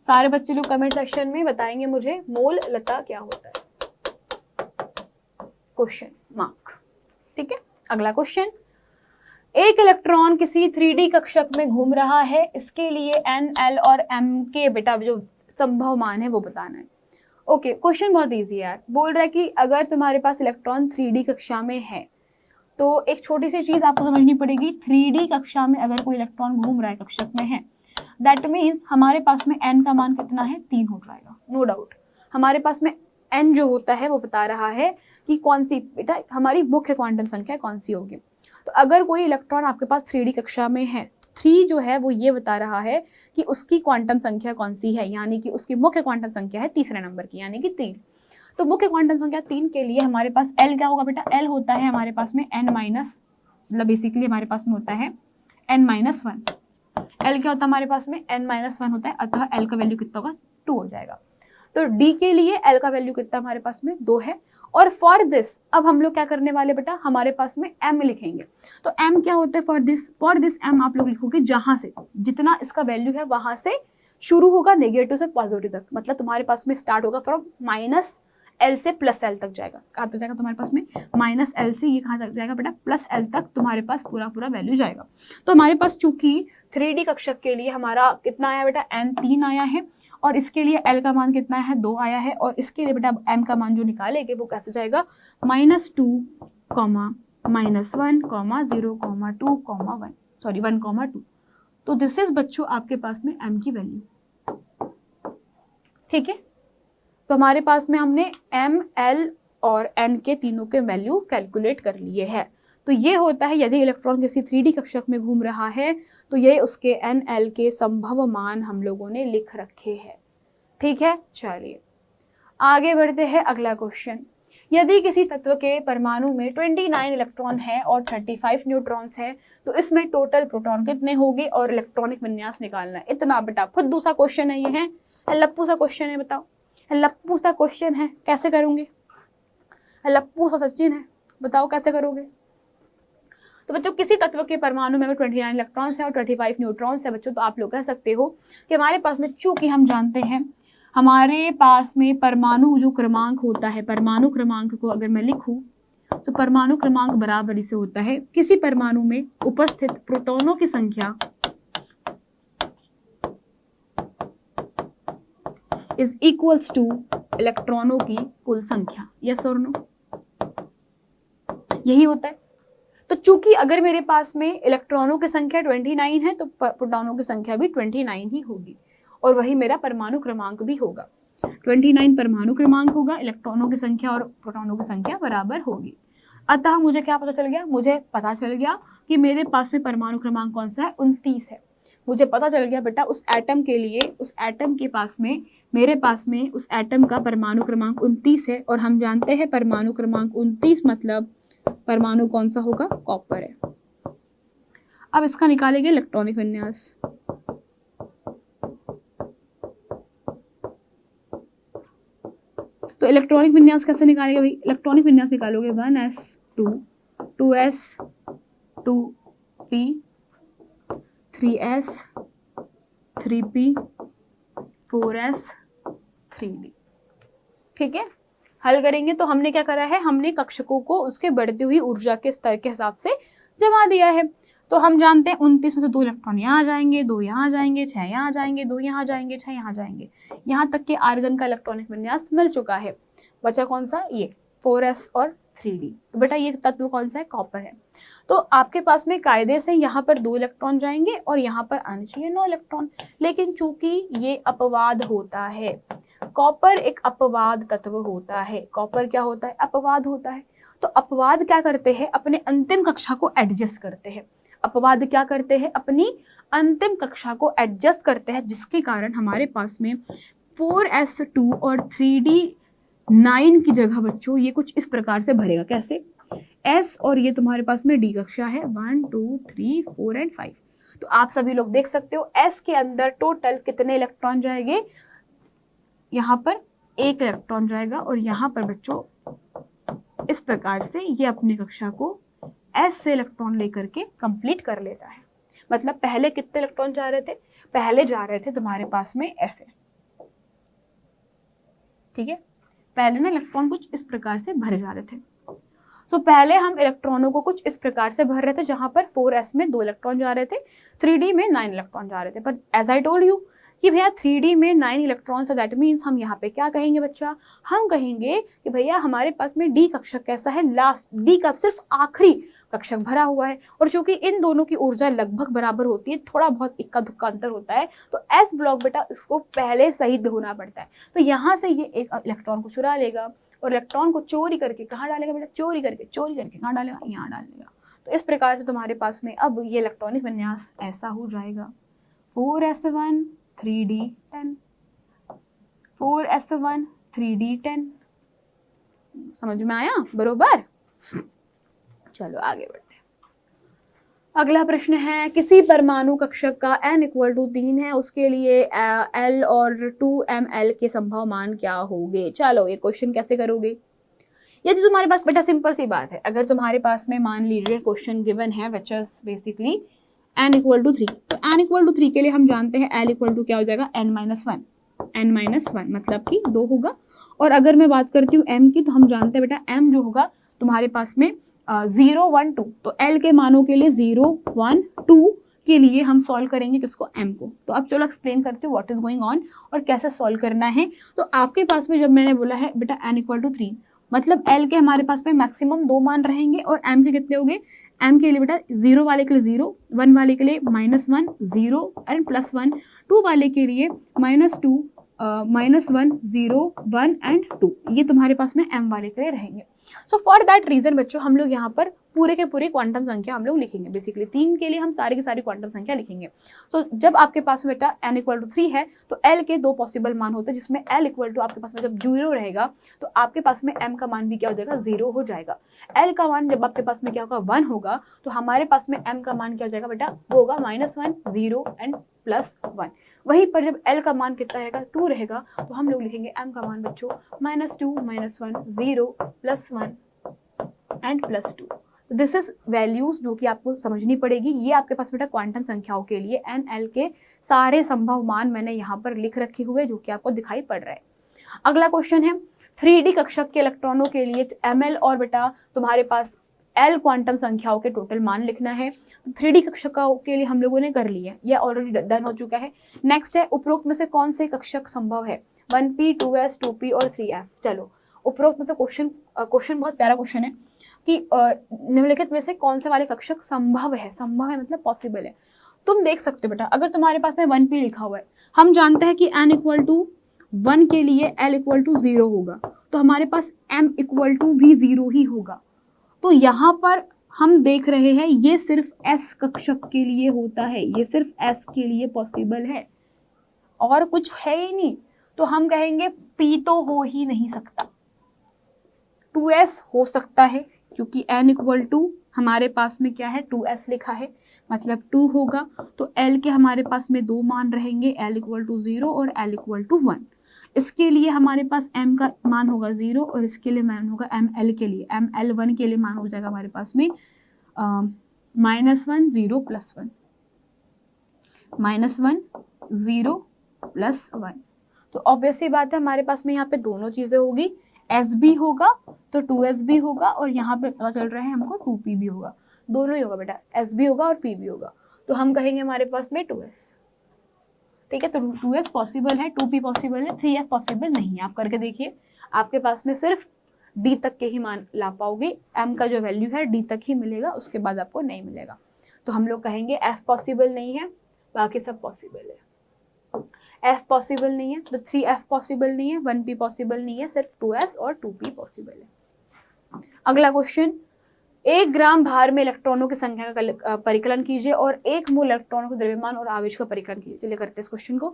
सारे बच्चे लोग कमेंट सेक्शन में बताएंगे मुझे मोलरता क्या होता है, क्वेश्चन मार्क। ठीक है, अगला क्वेश्चन, एक इलेक्ट्रॉन किसी 3D कक्षक में घूम रहा है, इसके लिए N, L और M के बेटा जो संभव मान है वो बताना है। ओके, क्वेश्चन बहुत इजी है यार। बोल रहा है कि अगर तुम्हारे पास इलेक्ट्रॉन 3D कक्षा में है तो एक छोटी सी चीज आपको समझनी पड़ेगी। 3D कक्षा में अगर कोई इलेक्ट्रॉन घूम रहा है, कक्षक में है, दैट मीन्स हमारे पास में n का मान कितना है, 3 हो जाएगा, नो डाउट। हमारे पास में n जो होता है वो बता रहा है कि कौन सी बेटा हमारी मुख्य क्वांटम संख्या कौन सी होगी। तो अगर कोई इलेक्ट्रॉन आपके पास 3D कक्षा में है, 3 जो है वो ये बता रहा है कि उसकी क्वांटम संख्या कौन सी है, यानी कि उसकी मुख्य क्वांटम संख्या है तीसरे नंबर की, यानी कि 3। तो मुख्य क्वांटम संख्या 3 के लिए हमारे पास L क्या होगा बेटा, L होता है हमारे पास में n माइनस, मतलब बेसिकली हमारे पास में होता है n-1। एल क्या होता है हमारे पास में, n-1 होता है, अतः एल का वैल्यू कितना होगा, 2 हो जाएगा। तो डी के लिए एल का वैल्यू कितना हमारे पास में, 2 है। और फॉर दिस अब हम लोग क्या करने वाले बेटा, हमारे पास में एम लिखेंगे। तो एम क्या होता है, फॉर दिस एम आप लोग लिखोगे जहां से जितना इसका वैल्यू है वहां से शुरू होगा नेगेटिव से पॉजिटिव तक, मतलब तुम्हारे पास में स्टार्ट होगा फ्रॉम माइनस एल से प्लस एल तक जाएगा। कहाँ तक जाएगा तुम्हारे पास में, माइनस एल से ये कहाँ तक जाएगा बेटा, प्लस एल तक तुम्हारे पास पूरा पूरा वैल्यू जाएगा। तो हमारे पास चूंकि 3D कक्षक के लिए हमारा कितना आया बेटा, n 3 आया है, और इसके लिए l का मान कितना है, 2 आया है, और इसके लिए बेटा m का मान जो निकालेंगे वो कैसे जाएगा, -2, -1, -0, -2, -1, सॉरी 1, 2। तो दिस इज बच्चों आपके पास में m की वैल्यू, ठीक है। तो हमारे पास में हमने m, l और n के तीनों के वैल्यू कैलकुलेट कर लिए हैं। तो ये होता है यदि इलेक्ट्रॉन किसी 3D कक्षक में घूम रहा है तो ये उसके n, l के संभव मान हम लोगों ने लिख रखे हैं, ठीक है। चलिए आगे बढ़ते हैं, अगला क्वेश्चन। यदि किसी तत्व के परमाणु में 29 इलेक्ट्रॉन है और 35 न्यूट्रॉन्स है तो इसमें टोटल प्रोटॉन कितने होंगे और इलेक्ट्रॉनिक विन्यास निकालना है। इतना बेटा खुद दूसरा क्वेश्चन है, ये है लप्पू सा क्वेश्चन है, बताओ लप्पू सा क्वेश्चन है, कैसे करोगे, लप्पू सा सचिन है, बताओ कैसे करोगे। तो बच्चों किसी तत्व के परमाणु में 29 इलेक्ट्रॉन्स है और 35 न्यूट्रॉन्स है बच्चों, तो आप लोग कह सकते हो कि हमारे पास में, चूंकि हम जानते हैं हमारे पास में परमाणु जो क्रमांक होता है, परमाणु क्रमांक को अगर मैं लिखूं तो परमाणु क्रमांक बराबर इसे होता है किसी परमाणु में उपस्थित प्रोटॉनों की संख्या इज इक्वल्स टू इलेक्ट्रॉनों की कुल संख्या, यस और नो, यही होता है। तो चूंकि अगर मेरे पास में इलेक्ट्रॉनों की संख्या 29 है तो प्रोटॉनों की संख्या भी 29 ही होगी, और वही मेरा परमाणु क्रमांक भी होगा। 29 परमाणु क्रमांक होगा, इलेक्ट्रॉनों की संख्या और प्रोटॉनों की संख्या बराबर होगी। अतः मुझे क्या पता चल गया, मुझे पता चल गया कि मेरे पास में परमाणु क्रमांक कौन सा है, 29 है। मुझे पता चल गया बेटा उस एटम के लिए, उस एटम के पास में, मेरे पास में उस एटम का परमाणु क्रमांक 29 है, और हम जानते हैं परमाणु क्रमांक 29 मतलब परमाणु कौन सा होगा, कॉपर है। अब इसका निकालेंगे इलेक्ट्रॉनिक विन्यास। तो इलेक्ट्रॉनिक विन्यास कैसे निकालेंगे भाई, इलेक्ट्रॉनिक विन्यास निकालोगे 1s2 2s 2p 3s 3p 4s 3d, ठीक है। हल करेंगे तो हमने क्या करा है, हमने कक्षकों को उसके बढ़ती हुई ऊर्जा के स्तर के हिसाब से जमा दिया है। तो हम जानते हैं 29 में से 2 इलेक्ट्रॉन यहाँ आ जाएंगे, 2 यहाँ आ जाएंगे, 6 यहाँ आ जाएंगे, 2 यहाँ आ जाएंगे, 6 यहाँ आ जाएंगे, यहाँ तक के आर्गन का इलेक्ट्रॉनिक विन्यास मिल चुका है। बचा कौन सा, ये 4s और 3d। तो बेटा ये तत्व कौन सा है, कॉपर है। तो आपके पास में कायदे से यहाँ पर 2 इलेक्ट्रॉन जाएंगे और यहाँ पर आने चाहिए 9 इलेक्ट्रॉन, लेकिन चूंकि ये अपवाद होता है, कॉपर एक अपवाद तत्व होता है। कॉपर क्या होता है, अपवाद होता है। तो अपवाद क्या करते हैं, अपने अंतिम कक्षा को एडजस्ट करते हैं। अपवाद क्या करते हैं, अपनी अंतिम कक्षा को एडजस्ट करते हैं, जिसके कारण हमारे पास में 4s2 और 3d9 की जगह बच्चों ये कुछ इस प्रकार से भरेगा, कैसे, s और ये तुम्हारे पास में d कक्षा है 1 2 3 4 एंड 5। तो आप सभी लोग देख सकते हो s के अंदर टोटल कितने इलेक्ट्रॉन जाएंगे, यहाँ पर 1 इलेक्ट्रॉन जाएगा, और यहाँ पर बच्चों इस प्रकार से ये अपनी कक्षा को s से इलेक्ट्रॉन लेकर के कंप्लीट कर लेता है। मतलब पहले कितने इलेक्ट्रॉन जा रहे थे, पहले जा रहे थे तुम्हारे पास में ऐसे, ठीक है। पहले ना इलेक्ट्रॉन कुछ इस प्रकार से भरे जा रहे थे। तो पहले हम इलेक्ट्रॉनों को कुछ इस प्रकार से भर रहे थे, जहां पर 4s में 2 इलेक्ट्रॉन जा रहे थे, 3d में 9 इलेक्ट्रॉन जा रहे थे। पर एज आई टोल्ड यू कि भैया 3d में 9 इलेक्ट्रॉन्स, दैट मीन्स हम यहाँ पे क्या कहेंगे बच्चा, हम कहेंगे कि भैया हमारे पास में d कक्षक कैसा है, लास्ट d का सिर्फ आखिरी कक्षक भरा हुआ है। और चूंकि इन दोनों की ऊर्जा लगभग बराबर होती है, थोड़ा बहुत इक्का दुक्का अंतर होता है, तो s ब्लॉक बेटा इसको पहले सही होना पड़ता है। तो यहाँ से ये एक इलेक्ट्रॉन को चुरा लेगा और इलेक्ट्रॉन को चोरी करके कहाँ डालेगा बेटा, चोरी करके कहाँ डालेगा, यहाँ डालेगा। तो इस प्रकार से तुम्हारे पास में अब ये इलेक्ट्रॉनिक विन्यास ऐसा हो जाएगा 4s1 3d10 4s1 3d10। समझ में आया बरोबर। चलो आगे बढ़ते हैं। अगला प्रश्न है, किसी परमाणु कक्षक का n = 3 है, उसके लिए L और 2ml के संभव मान क्या होंगे। चलो ये क्वेश्चन कैसे करोगे। यदि तुम्हारे पास बेटा सिंपल सी बात है, अगर तुम्हारे पास में मान लीजिए क्वेश्चन गिवन है विच इज बेसिकली n = 3, तो n = 3 के लिए हम जानते हैं L = क्या हो जाएगा n-1 मतलब कि 2 होगा। और अगर मैं बात करती हूँ m की, तो हम जानते हैं बेटा m जो होगा तुम्हारे पास में 0 1 2, तो L के मानों के लिए 0 1 2 के लिए हम सॉल्व करेंगे किसको, m को। तो अब चलो एक्सप्लेन करती हूँ व्हाट इज गोइंग ऑन और कैसे सॉल्व करना है। तो आपके पास में जब मैंने बोला है बेटा n = 3, मतलब L के हमारे पास में मैक्सिमम 2 मान रहेंगे और m के कितने हो गए, m के लिए बेटा 0 वाले के लिए 0, 1 वाले के लिए -1 0 एंड +1, 2 वाले के लिए -2 -1 0 1 एंड 2, ये तुम्हारे पास में m वाले के लिए रहेंगे। सो फॉर दैट रीजन बच्चों हम लोग यहाँ पर पूरे के पूरे क्वांटम संख्या हम लोग लिखेंगे। बेसिकली 3 के लिए हम सारी की सारी क्वांटम संख्या लिखेंगे। तो जब आपके पास में बेटा n = 3 है, तो l के 2 पॉसिबल मान होते हैं, जिसमें l = आपके पास में जब 0 रहेगा तो आपके पास में m का मान भी क्या हो जाएगा, 0 हो जाएगा। l का मान जब आपके पास में क्या होगा, 1 होगा, तो हमारे पास में m का मान क्या हो जाएगा बेटा, वो होगा -1 0 एंड +1। वहीं पर जब L का मान कितना रहेगा, 2 रहेगा, तो हम लोग लिखेंगे m का मान बच्चों -2 -1 0 +1 एंड +2। दिस इज वैल्यूज जो कि आपको समझनी पड़ेगी। ये आपके पास बेटा क्वांटम संख्याओं के लिए n l के सारे संभव मान मैंने यहाँ पर लिख रखे हुए जो कि आपको दिखाई पड़ रहा है। अगला क्वेश्चन है, 3D कक्षक के इलेक्ट्रॉनों के लिए ml और बेटा तुम्हारे पास L क्वांटम संख्याओं के टोटल मान लिखना है। तो 3D कक्षकों के लिए हम लोगों ने कर लिया है, यह ऑलरेडी डन हो चुका है। नेक्स्ट है, उपरोक्त में से कौन से कक्षक संभव है, 1p 2s 2p और 3f। चलो उपरोक्त में से क्वेश्चन बहुत प्यारा क्वेश्चन है कि निम्नलिखित में से कौन से वाले कक्षक संभव है मतलब पॉसिबल है। तुम देख सकते हो बेटा, अगर तुम्हारे पास में 1p लिखा हुआ है, हम जानते हैं कि n = 1 के लिए L = 0 होगा, तो हमारे पास m = भी 0 ही होगा। तो यहाँ पर हम देख रहे हैं ये सिर्फ S कक्षक के लिए होता है, ये सिर्फ S के लिए पॉसिबल है और कुछ है ही नहीं। तो हम कहेंगे P तो हो ही नहीं सकता, 2s हो सकता है क्योंकि n = हमारे पास में क्या है, 2s लिखा है, मतलब 2 होगा। तो L के हमारे पास में 2 मान रहेंगे, L = 0 और L = 1। इसके लिए हमारे पास m का मान होगा 0 और इसके लिए मान होगा ml के लिए, ml1 के लिए मान हो जाएगा हमारे पास में -1 0 +1, -1 0 +1। तो ऑब्वियस सी बात है हमारे पास में यहाँ पे दोनों चीजें होगी, s भी होगा तो 2s भी होगा और यहाँ पे पता चल रहा है हमको 2p भी होगा, दोनों ही होगा बेटा, s भी होगा और p भी होगा। तो हम कहेंगे हमारे पास में 2s, ठीक है। तो 2s पॉसिबल है, 2p पॉसिबल है, 3f पॉसिबल नहीं है। आप करके देखिए, आपके पास में सिर्फ d तक के ही मान ला पाओगे, m का जो वैल्यू है d तक ही मिलेगा, उसके बाद आपको नहीं मिलेगा। तो हम लोग कहेंगे f पॉसिबल नहीं है, बाकी सब पॉसिबल है। f पॉसिबल नहीं है तो 3f पॉसिबल नहीं है, 1p पॉसिबल नहीं है, सिर्फ 2s और 2p पॉसिबल है। अगला क्वेश्चन, 1 ग्राम भार में इलेक्ट्रॉनों की संख्या का परिकलन कीजिए और 1 मोल इलेक्ट्रॉनों के द्रव्यमान और आवेश का परिकलन कीजिए। चलिए करते हैं इस क्वेश्चन को।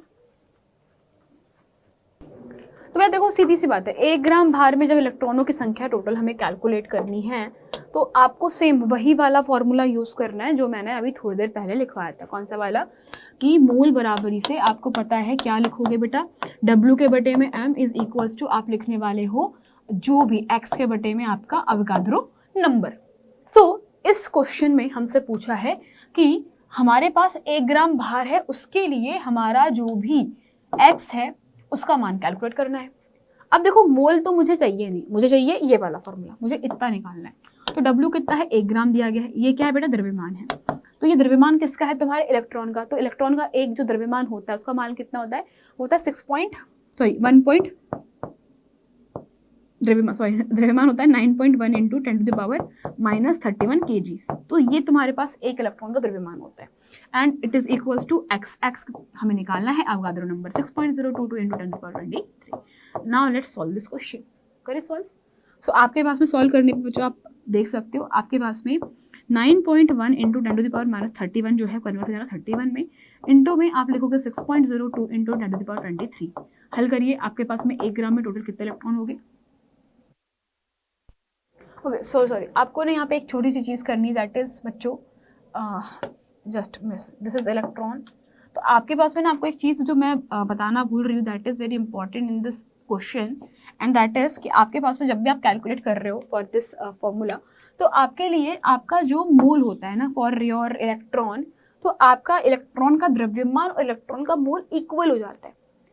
तो मैं देखो सीधी सी बात है, 1 ग्राम भार में जब इलेक्ट्रॉनों की संख्या टोटल हमें कैलकुलेट करनी है तो आपको सेम वही वाला फॉर्मूला यूज करना है जो मैंने अभी थोड़ी देर पहले लिखवाया था। कौन सा वाला, कि मोल बराबरी से आपको पता है क्या लिखोगे बेटा, W के बटे में m इज इक्वल्स टू आप लिखने वाले हो जो भी x के बटे में आपका अवगाद्रो नंबर। इस क्वेश्चन में हमसे पूछा है कि हमारे पास 1 ग्राम भार है, उसके लिए हमारा जो भी x है उसका मान कैलकुलेट करना है। अब देखो मोल तो मुझे चाहिए नहीं, मुझे चाहिए ये वाला फॉर्मूला, मुझे इतना निकालना है। तो W कितना है, 1 ग्राम दिया गया है, ये क्या है बेटा, द्रव्यमान है। तो ये द्रव्यमान किसका है, तुम्हारे इलेक्ट्रॉन का। तो इलेक्ट्रॉन का एक जो द्रव्यमान होता है उसका मान कितना होता है, द्रव्यमान होता है 9.1 इंटू 10⁻³ kgs। तो ये तुम्हारे पास एक इलेक्ट्रॉन का द्रव्यमान होता है and it is equals to x हमें निकालना है Avogadro number 6.022 into 10⁻23। Now let's solve this question. करें सॉल्व। सो आपके पास में सॉल्व करने पे बच्चों आप देख सकते हो आपके पास में 9.1 इंटू 10⁻31 जो है कन्वर्ट हो जाएगा 31 में, इंटू में आप लिखोगे 6.02 इंटू 10⁻23। हल करिए, आपके पास में 1 ग्राम में टोटल कितने इलेक्ट्रॉन हो गए। ओके सॉरी आपको ना यहाँ पे एक छोटी सी चीज़ करनी, दैट इज बच्चों just miss, this is electron. तो आपके पास में ना, आपको एक चीज़ जो मैं बताना भूल रही हूँ, that is very important in this question, and that is कि आपके पास में जब भी आप कैलकुलेट कर रहे हो फॉर दिस फॉर्मूला, तो आपके लिए आपका जो मोल होता है ना फॉर योर इलेक्ट्रॉन, तो आपका इलेक्ट्रॉन का द्रव्यमान और इलेक्ट्रॉन का मोल इक्वल हो जाता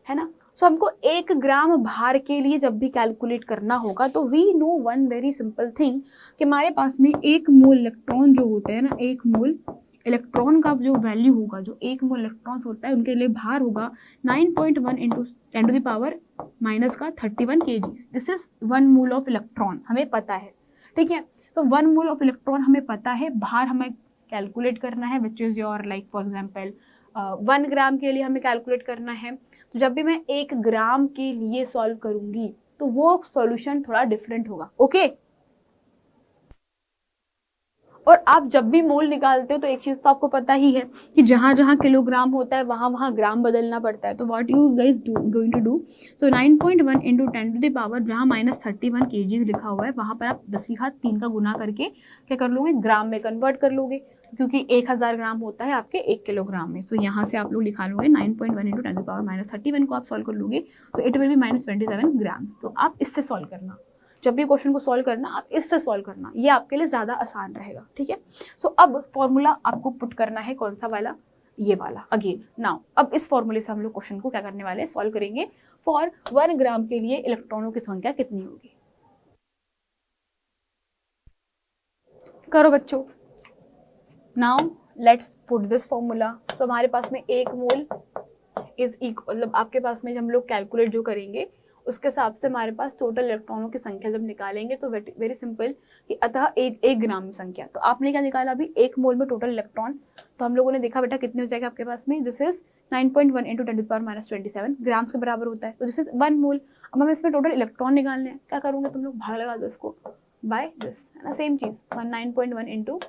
है ना। सो हमको 1 ग्राम भार के लिए जब भी कैलकुलेट करना होगा, तो we know one very simple thing कि हमारे पास में 1 मोल इलेक्ट्रॉन जो होते हैं ना, 1 मोल इलेक्ट्रॉन का जो वैल्यू होगा, जो 1 मोल इलेक्ट्रॉन होता है उनके लिए भार होगा 9.1 into 10⁻³ kg। This is 1 mole of electron, हमें पता है, ठीक है। तो 1 मोल ऑफ इलेक्ट्रॉन हमें पता है, भार हमें कैलकुलेट करना है, विच is your like for example 1 ग्राम के लिए हमें कैलकुलेट करना है। तो जब भी मैं 1 ग्राम के लिए सॉल्व करूंगी तो वो सॉल्यूशन थोड़ा डिफरेंट होगा, ओके। और आप जब भी मोल निकालते हो तो एक चीज तो आपको पता ही है कि जहां जहां किलोग्राम होता है वहां वहां ग्राम बदलना पड़ता है। तो what you guys going to do, so 9.1 into 10⁻, जहां -31 kg लिखा हुआ है वहां पर आप 10 की घात 3 का गुना करके क्या कर लोगे, ग्राम में कन्वर्ट कर लोगे, क्योंकि 1000 ग्राम होता है आपके 1 किलोग्राम में। तो यहाँ से आप लोग लिखा लोगे 9.1 इंटू 10⁻⁻31 को आप सॉल्व कर लोगे, तो इट विल बी -27 ग्राम्स। तो आप इससे सॉल्व करना, जब भी क्वेश्चन को सॉल्व करना आप इससे सॉल्व करना, ये आपके लिए ज़्यादा आसान रहेगा, ठीक है। सो अब फॉर्मूला आपको पुट करना है कौन सा वाला, ये वाला अगेन। नाउ अब इस फॉर्मूले से हम लोग क्वेश्चन को क्या करने वाले हैं, सॉल्व करेंगे। फॉर 1 ग्राम के लिए इलेक्ट्रॉनों की संख्या कितनी होगी, करो बच्चों। Now let's put this formula. So हमारे पास में 1 मोल इज इक्वल, मतलब आपके पास में जब हम लोग कैलकुलेट जो करेंगे उसके हिसाब से हमारे पास टोटल इलेक्ट्रॉनों की संख्या जब निकालेंगे तो वेरी सिंपल कि अतः एक ग्राम संख्या। तो आपने क्या निकाला अभी, 1 मोल में टोटल इलेक्ट्रॉन, तो हम लोगों ने देखा बेटा कितने हो जाएगा आपके पास में, दिस इज 9.1 इंटू 10⁻27 ग्राम्स के बराबर होता है। तो दिस इज 1 मोल। अब हमें इसमें टोटल इलेक्ट्रॉन निकालने हैं, क्या करूँगे तुम लोग, भाग लगा दो इसको बाय दिस, है ना, सेम चीज़ 9.1 इंटू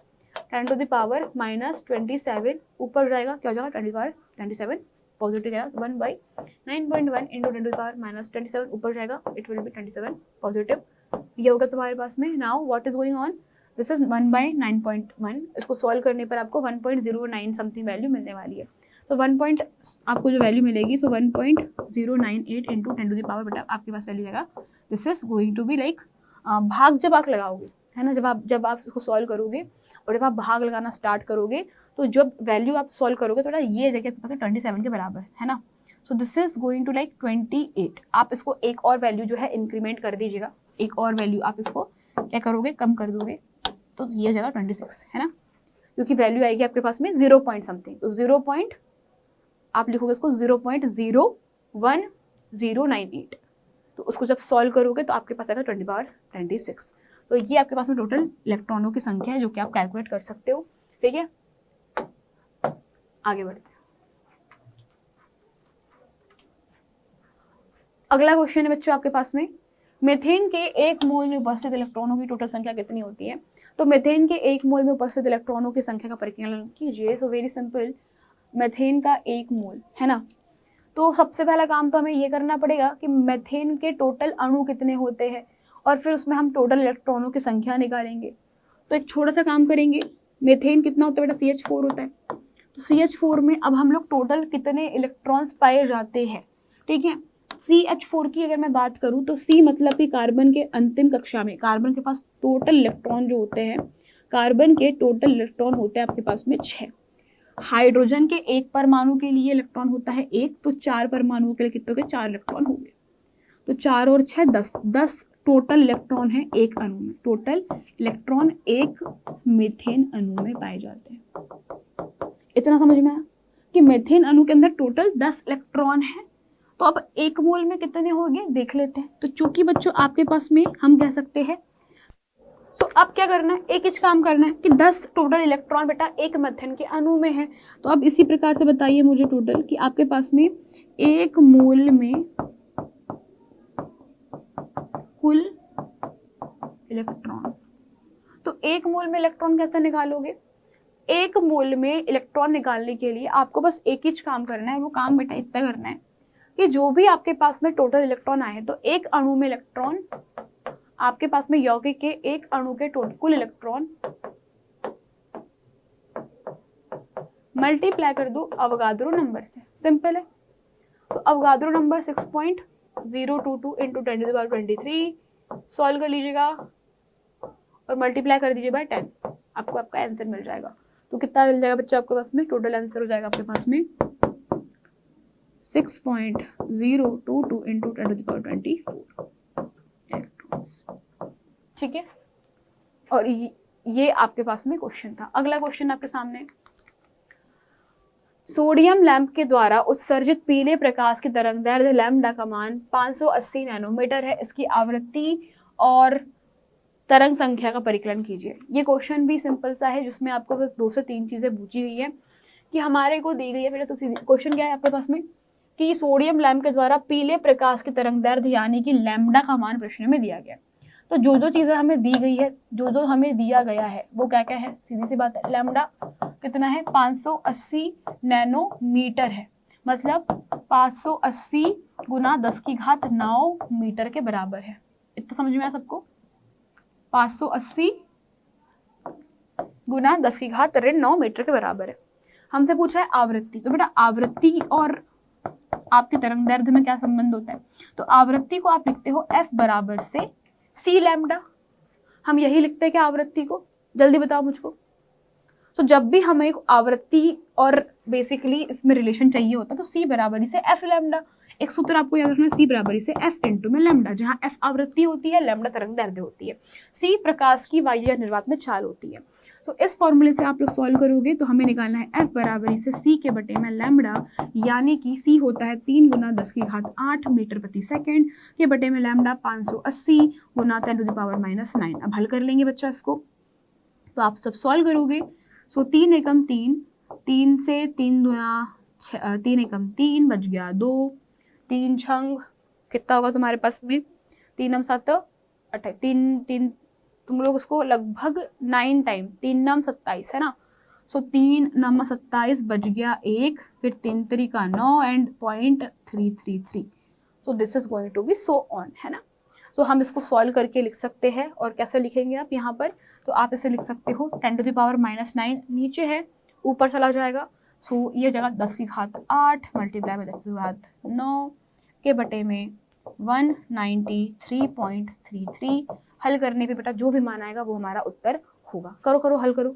10⁻27 ऊपर जाएगा, क्या हो जाएगा 10⁻27 पॉजिटिव जाएगा, 1/9.1 इंटू 10⁻27 ऊपर जाएगा, इट विल बी 27 पॉजिटिव। ये होगा तुम्हारे पास में। Now what is going on, this is 1/9.1, इसको सॉल्व करने पर आपको 1.09 समथिंग वैल्यू मिलने वाली है। तो 1 आपको जो वैल्यू मिलेगी, सो 1.098 इंटू 10⁻, बेटा आपके पास वैल्यू जाएगा, this is going to be like, भाग जब आप लगाओगे, है ना, जब आप इसको सॉल्व करोगे और जब आप भाग लगाना स्टार्ट करोगे तो जब वैल्यू आप सॉल्व करोगे तो ये जगह आपके पास 27 के बराबर है ना। So this is going to like 28। आप इसको एक और वैल्यू जो है इंक्रीमेंट कर दीजिएगा, एक और वैल्यू आप इसको क्या करोगे, कम कर दोगे, तो ये हो जाएगा 26, है ना, क्योंकि वैल्यू आएगी आपके पास में 0 पॉइंट समथिंग। तो 0 पॉइंट आप लिखोगे इसको 0.01098, तो उसको जब सॉल्व करोगे तो आपके पास आएगा 10⁻26। तो ये आपके पास में टोटल इलेक्ट्रॉनों की संख्या है जो कि आप कैलकुलेट कर सकते हो, ठीक है। आगे बढ़ते हैं। अगला क्वेश्चन है बच्चों आपके पास में, मीथेन के 1 मोल में उपस्थित इलेक्ट्रॉनों की टोटल संख्या कितनी होती है। तो मीथेन के 1 मोल में उपस्थित इलेक्ट्रॉनों की संख्या का परिकलन कीजिए। सो वेरी सिंपल, मीथेन का 1 मोल है ना, तो सबसे पहला काम तो हमें ये करना पड़ेगा कि मीथेन के टोटल अणु कितने होते हैं और फिर उसमें हम टोटल इलेक्ट्रॉनों की संख्या निकालेंगे। तो एक छोटा सा काम करेंगे, मीथेन कितना होता है बेटा, CH4 होता है। तो CH4 में अब हम लोग टोटल कितने इलेक्ट्रॉन्स पाए जाते हैं, ठीक है। CH4 की अगर मैं बात करूं तो C मतलब कि कार्बन के अंतिम कक्षा में कार्बन के पास टोटल इलेक्ट्रॉन जो होते हैं, कार्बन के टोटल इलेक्ट्रॉन होते हैं आपके पास में 6। हाइड्रोजन के 1 परमाणु के लिए इलेक्ट्रॉन होता है 1, तो 4 परमाणुओं के लिए कितने हो गए, 4 इलेक्ट्रॉन हो गए। तो 4 और 6 10 टोटल इलेक्ट्रॉन है एक अणु में, टोटल इलेक्ट्रॉन एक मीथेन अणु में पाए जाते हैं। इतना समझ में आया कि मीथेन अणु के अंदर टोटल 10 इलेक्ट्रॉन है। तो अब 1 मोल में कितने होंगे देख लेते हैं। तो चूंकि बच्चों आपके पास में हम कह सकते हैं, तो अब क्या करना है, एक ही काम करना है कि 10 टोटल इलेक्ट्रॉन बेटा एक मीथेन के अणु में है। तो अब इसी प्रकार से बताइए मुझे टोटल कि आपके पास में 1 मोल में कुल इलेक्ट्रॉन, तो 1 मोल में इलेक्ट्रॉन कैसे निकालोगे, 1 मोल में इलेक्ट्रॉन निकालने के लिए आपको बस एक ही काम करना है। वो काम बेटा इतना करना है कि जो भी आपके पास में टोटल इलेक्ट्रॉन आए, तो एक अणु में इलेक्ट्रॉन आपके पास में यौगिक के एक अणु के टोटल कुल इलेक्ट्रॉन मल्टीप्लाई कर दो अवगाद्रो नंबर से, सिंपल है। तो अवगाद्रो नंबर 6.022 इंटू 10⁻23 सॉल्व कर लीजिएगा और मल्टीप्लाई कर दीजिए बाय 10, आपको आपका आंसर मिल जाएगा। तो कितना मिल जाएगा बच्चा आपके पास में? टोटल आंसर हो जाएगा आपके पास में 6.022 इंटू 10⁻24 इलेक्ट्रॉन्स, ठीक है। और ये आपके पास में क्वेश्चन था। अगला क्वेश्चन आपके सामने, सोडियम लैंप के द्वारा उत्सर्जित पीले प्रकाश की तरंगदैर्ध्य लैम्डा का मान 580 नैनोमीटर है। इसकी आवृत्ति और तरंग संख्या का परिकलन कीजिए। ये क्वेश्चन भी सिंपल सा है, जिसमें आपको बस 2 से 3 चीजें पूछी गई है कि हमारे को दी गई है। तो क्वेश्चन क्या है आपके पास में कि सोडियम लैंप के द्वारा पीले प्रकाश की तरंगदैर्ध्य यानी कि लैम्डा का मान प्रश्न में दिया गया। तो जो जो चीजें हमें दी गई है, जो जो हमें दिया गया है वो क्या क्या है? सीधी सी बात है, लैम्डा कितना है? 580 नैनोमीटर है, मतलब 580 गुना 10⁹ मीटर के बराबर है। इतना समझ में आया सबको? 580 गुना 10⁹ मीटर के बराबर है। हमसे पूछा है आवृत्ति, तो बेटा आवृत्ति और आपके तरंगदैर्ध्य में क्या संबंध होता है? तो आवृत्ति को आप लिखते हो F बराबर से C लैम्डा। हम यही लिखते हैं क्या आवृत्ति को? जल्दी बताओ मुझको। तो जब भी हमें आवृत्ति और बेसिकली इसमें रिलेशन चाहिए होता है तो C बराबरी से F लैम्डा। एक सूत्र आपको याद रखना है, C बराबरी से F इंटू में लैम्डा, जहाँ F आवृत्ति होती है, लैम्डा तरंगदैर्ध्य होती है, C प्रकाश की वायु या निर्वात में चाल होती है। तो इस फॉर्मूले से आप लोग सॉल्व करोगे तो हमें निकालना है F बराबरी से C के बटे में लैम्डा, यानी कि C होता है 3 गुना 10⁸ मीटर प्रति सेकेंड के बटे में लैम्डा 580 गुना 10⁻⁹। अब हल कर लेंगे बच्चा इसको, तो आप सब सॉल्व करोगे। सो 3 एकम 3, 3 से 3 दुना 3 एकम 3 बच गया 2, 3 छंग कितना होगा तुम्हारे पास में? 3 नम 7 28, 3 तुम लोग उसको लगभग 9 टाइम, 3 नम 27 है ना। सो 3 नम 27 बच गया 1, फिर 3 3 9 and 0.333। So this is going to be so on, है ना। सो हम इसको सॉल्व करके लिख सकते हैं। और कैसे लिखेंगे आप यहाँ पर? तो आप इसे लिख सकते हो 10⁻⁹ नीचे है, ऊपर चला जाएगा। सो ये जगह 10⁸ मल्टीप्लाई में 10⁹ के बटे में 193.33। हल करने पे बेटा जो भी मान आएगा वो हमारा उत्तर होगा। करो करो हल करो।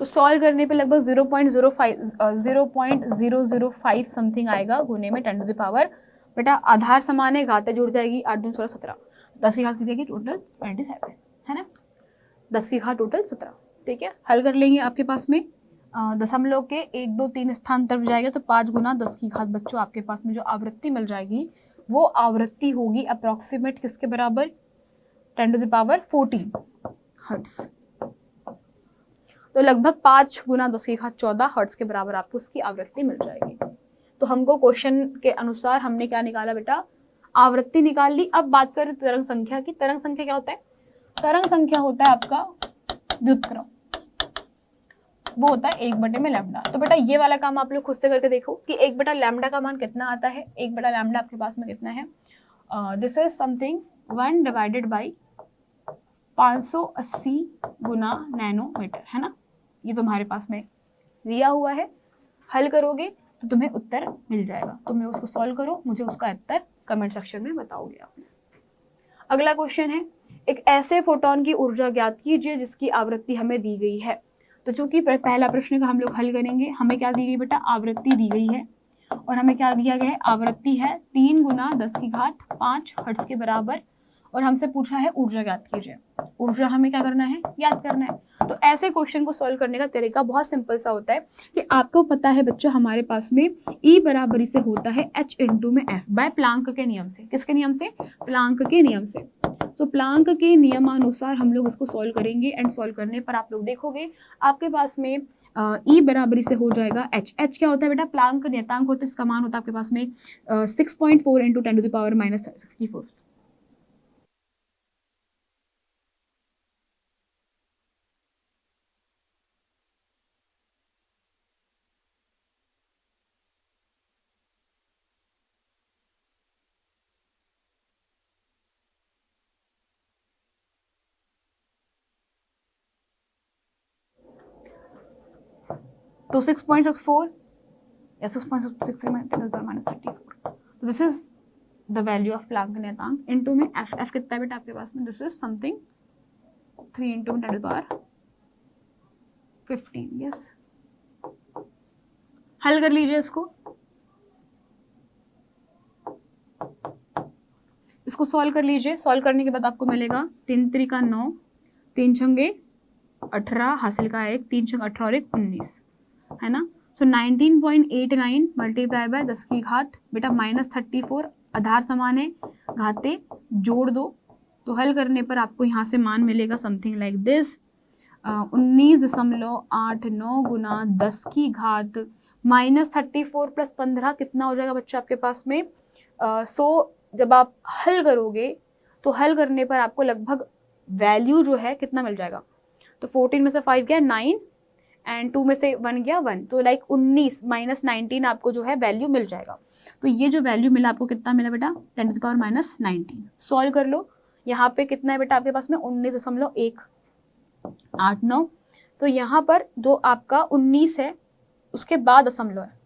तो सॉल्व करने पे लगभग 0.005 समथिंग आएगा, गुने में 10⁻। बेटा आधार समान है, घातें जुड़ जाएगी, 8 दूनी 16 17, 10 की घात कितनी टोटल 27 है ना, 10 की घात टोटल 17। ठीक है, हल कर लेंगे। आपके पास में दशमलव के 1 2 3 स्थान तरफ जाएगा तो 5 गुना 10 की घात बच्चों आपके पास में जो आवृत्ति मिल जाएगी वो आवृत्ति होगी अप्रोक्सीमेट किसके बराबर? 10⁻14 हर्ट्ज। तो लगभग 5 गुना 10 की घात 14 हर्ट्ज के बराबर आपको इसकी आवृत्ति मिल जाएगी। तो हमको क्वेश्चन के अनुसार हमने क्या निकाला बेटा? आवृत्ति निकाल ली। अब बात करें तरंग संख्या की। तरंग संख्या क्या होता है? तरंग संख्या होता है आपका व्युत्क्रम, वो होता है 1 बटे में लैम्डा। तो बेटा ये वाला काम आप लोग खुद से करके देखो कि 1 बटा लैम्डा का मान कितना आता है। 1 बटा लैम्डा आपके पास में कितना है? This is something 1 divided by 580 गुना नैनोमीटर, है ना। ये तुम्हारे पास में दिया हुआ है। हल करोगे तो तुम्हें उत्तर मिल जाएगा। तुम्हें उसको सॉल्व करो, मुझे उसका उत्तर कमेंट सेक्शन में बताओगे आप। अगला क्वेश्चन है, एक ऐसे फोटोन की ऊर्जा ज्ञात कीजिए जिसकी आवृत्ति हमें दी गई है। तो चूंकि पहला प्रश्न का हम लोग हल करेंगे, हमें क्या दी गई बेटा? आवृत्ति दी गई है और हमें क्या दिया गया है? आवृत्ति है 3 गुना 10 की घात 5 हर्ट्ज के बराबर और हमसे पूछा है ऊर्जा ज्ञात कीजिए। ऊर्जा हमें क्या करना है? याद करना है। तो ऐसे क्वेश्चन को सॉल्व करने का तरीका बहुत सिंपल सा होता है कि आपको पता है बच्चों हमारे पास में E बराबरी से होता है H इंटू में F बाय प्लांक के नियम से। किसके नियम से? प्लांक के नियम से। तो प्लांक के नियमानुसार हम लोग इसको सॉल्व करेंगे एंड सॉल्व करने पर आप लोग देखोगे आपके पास में E बराबरी से हो जाएगा H। H क्या होता है बेटा? प्लांक नियतांक होता है, इसका मान होता है आपके पास में 6.4 इंटू 10⁻⁻64। तो 6.64 या 6.63 10 to the power minus 34. तो this is the value of Planck नियतांक इनटू में एफ कितना है बेटा आपके पास में, this is something 3 into 10 to the power 15. Yes, हल कर लीजिए इसको सॉल्व कर लीजिए। सॉल्व करने के बाद आपको मिलेगा 3 त्रिका 9, 3 छंगे 18, हासिल का 1, 3 छंग 18 और 1 19, है ना। सो 19.89 मल्टीप्लाई बाय 10 की घात बेटा -34, आधार समान है, घाते जोड़ दो, तो हल करने पर आपको यहाँ से मान मिलेगा समथिंग लाइक दिस 19.89 गुना 10 की घात -34 प्लस 15 कितना हो जाएगा बच्चा आपके पास में। सो जब आप हल करोगे तो हल करने पर आपको लगभग वैल्यू जो है कितना मिल जाएगा, तो 14 में से 5 गया 9 एंड 2 में से 1 गया 1, तो लाइक 19 -19 आपको जो है वैल्यू मिल जाएगा। तो ये जो वैल्यू मिला आपको कितना मिला बेटा 10 to the power -19। सॉल्व कर लो, यहाँ पे कितना है बेटा आपके पास में 19.189, तो यहाँ पर जो आपका 19 है उसके बाद दशमलव है,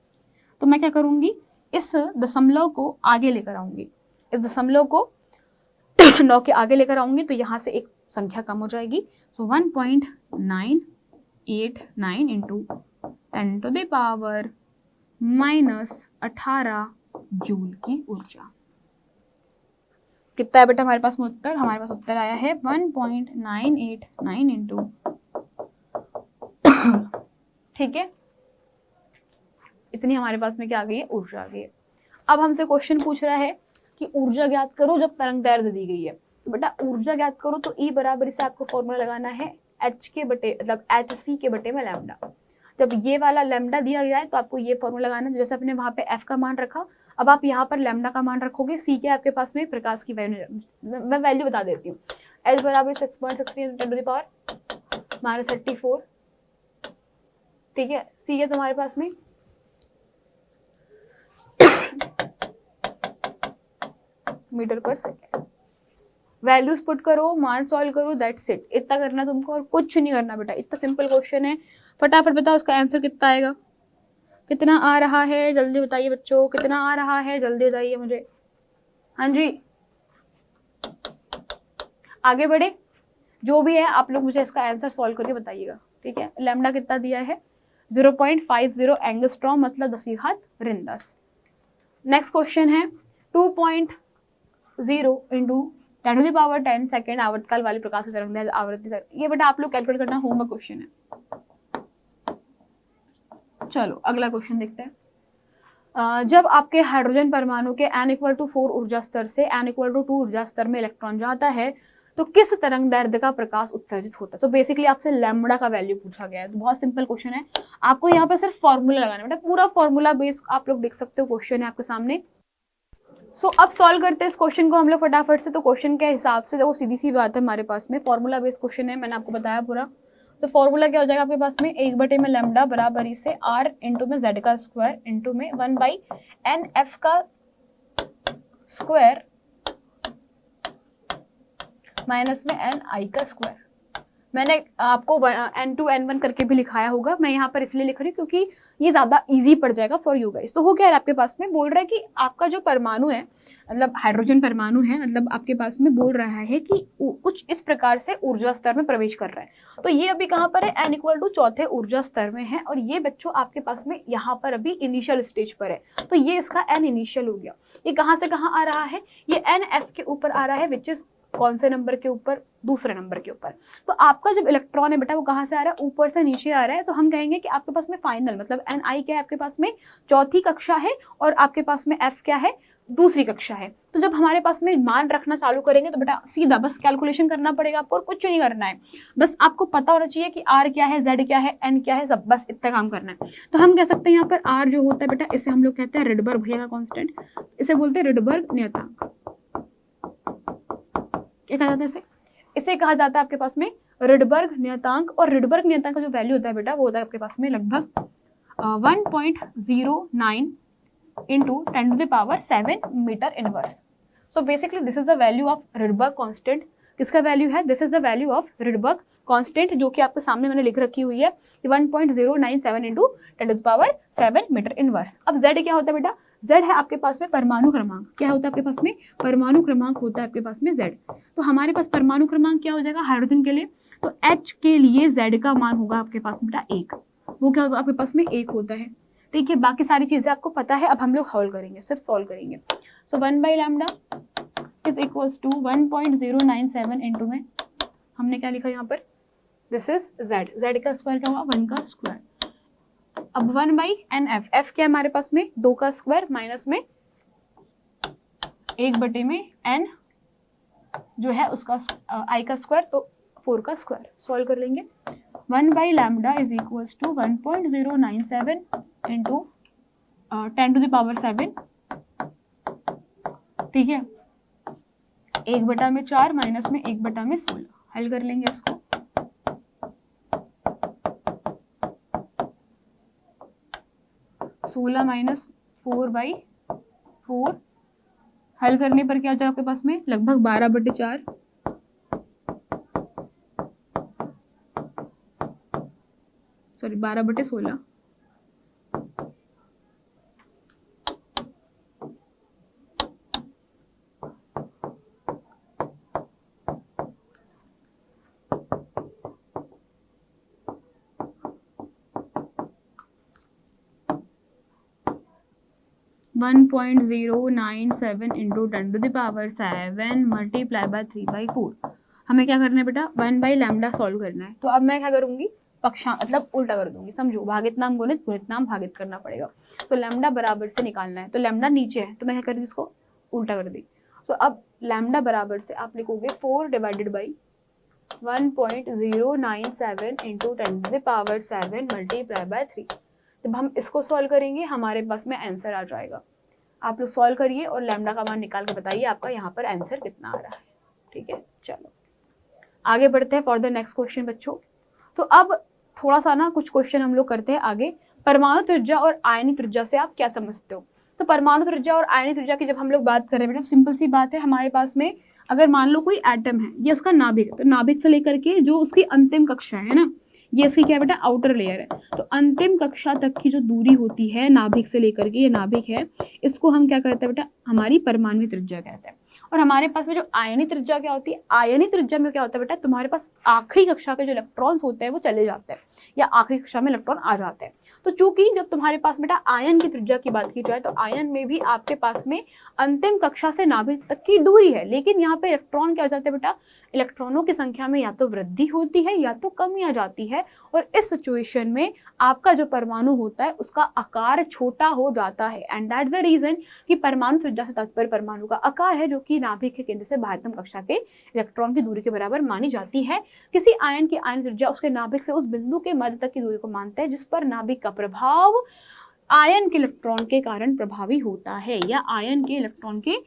तो मैं क्या करूँगी इस दशमलव को आगे लेकर आऊँगी, इस दशमलव को 9 के आगे लेकर आऊँगी, तो यहाँ से एक संख्या कम हो जाएगी। सो 1.989 into 10 to the power -18 joule की ऊर्जा। कितना है बेटा हमारे पास में उत्तर, हमारे पास उत्तर आया है 1.989 इंटू ठीक है, इतनी हमारे पास में क्या आ गई है, ऊर्जा आ गई है। अब हमसे क्वेश्चन पूछ रहा है कि ऊर्जा ज्ञात करो जब तरंग दैर्ध्य दी गई है, तो बेटा ऊर्जा ज्ञात करो तो E बराबर से आपको फॉर्मूला लगाना है H के बटे मतलब HC के बटे में लैम्डा। जब ये वाला लैम्डा दिया गया है तो आपको ये फॉर्मूला लगाना है, जैसे आपने वहाँ पे F का मान रखा, अब आप यहाँ पर लैम्डा का मान रखोगे। C के आपके पास में प्रकाश की वैल्यू, मैं वैल्यू बता देती हूँ, H बराबर 6.63 10 to the power -34, ठीक है। C है तुम्हारे पास में मीटर पर सेकेंड। वैल्यूज पुट करो, मान सॉल्व करो, दैट्स इट। इतना करना तुमको और कुछ नहीं करना बेटा, इतना सिंपल क्वेश्चन है। फटाफट बताओ उसका आंसर कितना आएगा, कितना आ रहा है जल्दी बताइए बच्चों, कितना आ रहा है जल्दी बताइए मुझे। हाँ जी आगे बढ़े, जो भी है आप लोग मुझे इसका आंसर सॉल्व करके बताइएगा, ठीक है। लैम्डा कितना दिया है 0.50 एंगस्ट्रॉम, मतलब 10 की घात ऋण 10। नेक्स्ट क्वेश्चन है 2.0 into 10 to the power 10 second आवर्तकाल वाले प्रकाश की तरंग आवृत्ति। ये बेटा आप लोग कैलकुलेट करना, होमवर्क क्वेश्चन है। चलो अगला क्वेश्चन देखते हैं। जब आपके हाइड्रोजन परमाणु के n=4 ऊर्जा स्तर से n=2 ऊर्जा स्तर में इलेक्ट्रॉन जाता है तो किस तरंग दैर्ध्य का प्रकाश उत्सर्जित होता है। तो बेसिकली आपसे लैम्डा का वैल्यू पूछा गया है, तो बहुत सिंपल क्वेश्चन है। आपको यहाँ पे सिर्फ फॉर्मूला लगाना है बेटा, पूरा फॉर्मूला बेस आप लोग देख सकते हो, क्वेश्चन है आपके सामने। अब सॉल्व करते हैं इस क्वेश्चन को हम लोग फटाफट से। तो क्वेश्चन के हिसाब से देखो सीधी सी बात है, हमारे पास में फॉर्मूला बेस्ड क्वेश्चन है, मैंने आपको बताया पूरा। तो फॉर्मूला क्या हो जाएगा आपके पास में 1 में लैम्डा बराबर ही से r इंटू में z का स्क्वायर इंटू में 1/n(f) का स्क्वायर माइनस में n(i) का स्क्वायर। मैंने आपको n2 n1 करके भी लिखाया होगा, मैं यहाँ पर इसलिए लिख रही हूँ क्योंकि ये ज़्यादा इजी पड़ जाएगा फॉर यू गाइस। तो हो क्या है आपके पास में, बोल रहा है कि आपका जो परमाणु है मतलब हाइड्रोजन परमाणु है, मतलब आपके पास में बोल रहा है कि कुछ इस प्रकार से ऊर्जा स्तर में प्रवेश कर रहा है। तो ये अभी कहाँ पर है, n= चौथे ऊर्जा स्तर में है, और ये बच्चों आपके पास में यहाँ पर अभी इनिशियल स्टेज पर है। तो ये इसका n इनिशियल हो गया। ये कहाँ से कहाँ आ रहा है, ये n(f) के ऊपर आ रहा है, विच इज कौन से नंबर के ऊपर, दूसरे नंबर के ऊपर। तो आपका जब इलेक्ट्रॉन है बेटा वो कहाँ से आ रहा है, ऊपर से नीचे आ रहा है। तो हम कहेंगे कि आपके पास में फाइनल मतलब ni क्या है, आपके पास में चौथी कक्षा है, और आपके पास में f क्या है, दूसरी कक्षा है। तो जब हमारे पास में मान रखना चालू करेंगे तो बेटा सीधा बस कैलकुलेशन करना पड़ेगा आपको, और कुछ नहीं करना है। बस आपको पता होना चाहिए कि r क्या है, z क्या है, n क्या है, सब बस इतना काम करना है। तो हम कह सकते हैं यहाँ पर r जो होता है बेटा, इसे हम लोग कहते हैं रिडबर्ग भैया का कांस्टेंट, इसे बोलते हैं रिडबर्ग नियतांक। क्या कहा जाता है इसे कहा जाता है आपके पास में रिडबर्ग नियतांक। और रिडबर्ग नियतांक का जो वैल्यू होता है बेटा वो होता है आपके पास में लगभग 1.09 into 10 to the power 7 metre inverse. So basically this is the value of Rydberg constant. किसका वैल्यू है, this is the value of Rydberg constant, जो कि आपके सामने मैंने लिख रखी हुई है 1.097 इंटू 10⁻7 मीटर इनवर्स। अब z क्या होता है बेटा, z है आपके पास में परमाणु क्रमांक। क्या होता है आपके पास में, परमाणु क्रमांक होता है आपके पास में z। तो हमारे पास परमाणु क्रमांक क्या हो जाएगा हाइड्रोजन के लिए, तो H के लिए z का मान होगा आपके पास में बेटा 1। वो क्या होगा आपके पास में 1 होता है। ठीक है, बाकी सारी चीजें आपको पता है। अब हम लोग सॉल्व करेंगे, सिर्फ सॉल्व करेंगे। सो 1/λ इज इक्वल्स टू 1.097 इंटू में हमने क्या लिखा यहाँ पर, दिस इज z का स्क्वायर क्या हुआ 1 का स्क्वायर। अब 1/nf, f क्या है हमारे पास में 2 का स्क्वायर माइनस में 1/में n जो है उसका i का स्क्वायर, तो 4 का स्क्वायर। सॉल्व कर लेंगे। 1/λ इज इक्वल्स टू 1.097 इंटू 10⁻7, ठीक है, 1/4 माइनस में 1/16। हल कर लेंगे इसको। सोलह माइनस 4/4, हल करने पर क्या हो जाएगा आपके पास में लगभग 12/4, sorry 12/16। One 1.097 into 10⁻7 multiply by 3/4। हमें क्या करना है बेटा 1/λ सॉल्व करना है। तो अब मैं क्या करूंगी, पक्षा मतलब उल्टा कर दूंगी, समझो भागित नाम गुणित, गुणित नाम भागित करना पड़ेगा। तो लैम्डा बराबर से निकालना है, तो लैम्डा नीचे है तो मैं क्या कर दी इसको उल्टा कर दी। तो अब लैम्डा बराबर से आप लिखोगे 4 divided by 1.097 into 10⁻7 multiply by 3। जब हम इसको सॉल्व करेंगे हमारे पास में आंसर आ जाएगा। आप लोग सॉल्व करिए और लैम्डा का मान निकाल के बताइए आपका यहाँ पर आंसर कितना आ रहा है। ठीक है, चलो आगे बढ़ते हैं फॉर द नेक्स्ट क्वेश्चन बच्चों। तो अब थोड़ा सा ना कुछ क्वेश्चन हम लोग करते हैं आगे। परमाणु त्रिज्या और आयनी त्रिज्या से आप क्या समझते हो। तो परमाणु त्रिज्या और आयनी त्रिज्या की जब हम लोग बात कर रहे हैं बेटा, सिंपल सी बात है, हमारे पास में अगर मान लो कोई एटम है, ये उसका नाभिक है, तो नाभिक से लेकर के जो उसकी अंतिम कक्षा है ना, ये इसकी क्या बेटा आउटर लेयर है। तो अंतिम कक्षा तक की जो दूरी होती है नाभिक से लेकर के, ये नाभिक है, इसको हम क्या कहते हैं बेटा हमारी परमाणु त्रिज्या कहते हैं। और हमारे पास में जो आयनी त्रिज्या क्या होती है, आयनी त्रिज्या में क्या होता है बेटा, तुम्हारे पास आखिरी कक्षा के जो इलेक्ट्रॉन्स होते हैं वो चले जाते हैं या आखिरी कक्षा में इलेक्ट्रॉन आ जाते हैं। तो चूंकि जब तुम्हारे पास बेटा आयन की त्रिज्या की बात की जाए तो आयन में भी आपके पास में अंतिम कक्षा से नाभिक तक की दूरी है, लेकिन यहाँ पे इलेक्ट्रॉन क्या हो जाते हैं बेटा, इलेक्ट्रॉनों की संख्या में या तो वृद्धि होती है या तो कमी आ जाती है। और इस सिचुएशन में आपका जो परमाणु होता है उसका आकार छोटा हो जाता है। एंड दैट द रीजन कि परमाणु त्रिज्या से तात्पर्य परमाणु का आकार है, जो कि नाभिक के केंद्र से बाह्यतम कक्षा के इलेक्ट्रॉन की दूरी के बराबर मानी जाती है। किसी आयन की आयन त्रिज्या उसके नाभिक से उस बिंदु के मध्य तक की दूरी को मानता है जिस पर नाभिक का प्रभाव आयन के इलेक्ट्रॉन के कारण प्रभावी होता है या आयन के इलेक्ट्रॉन की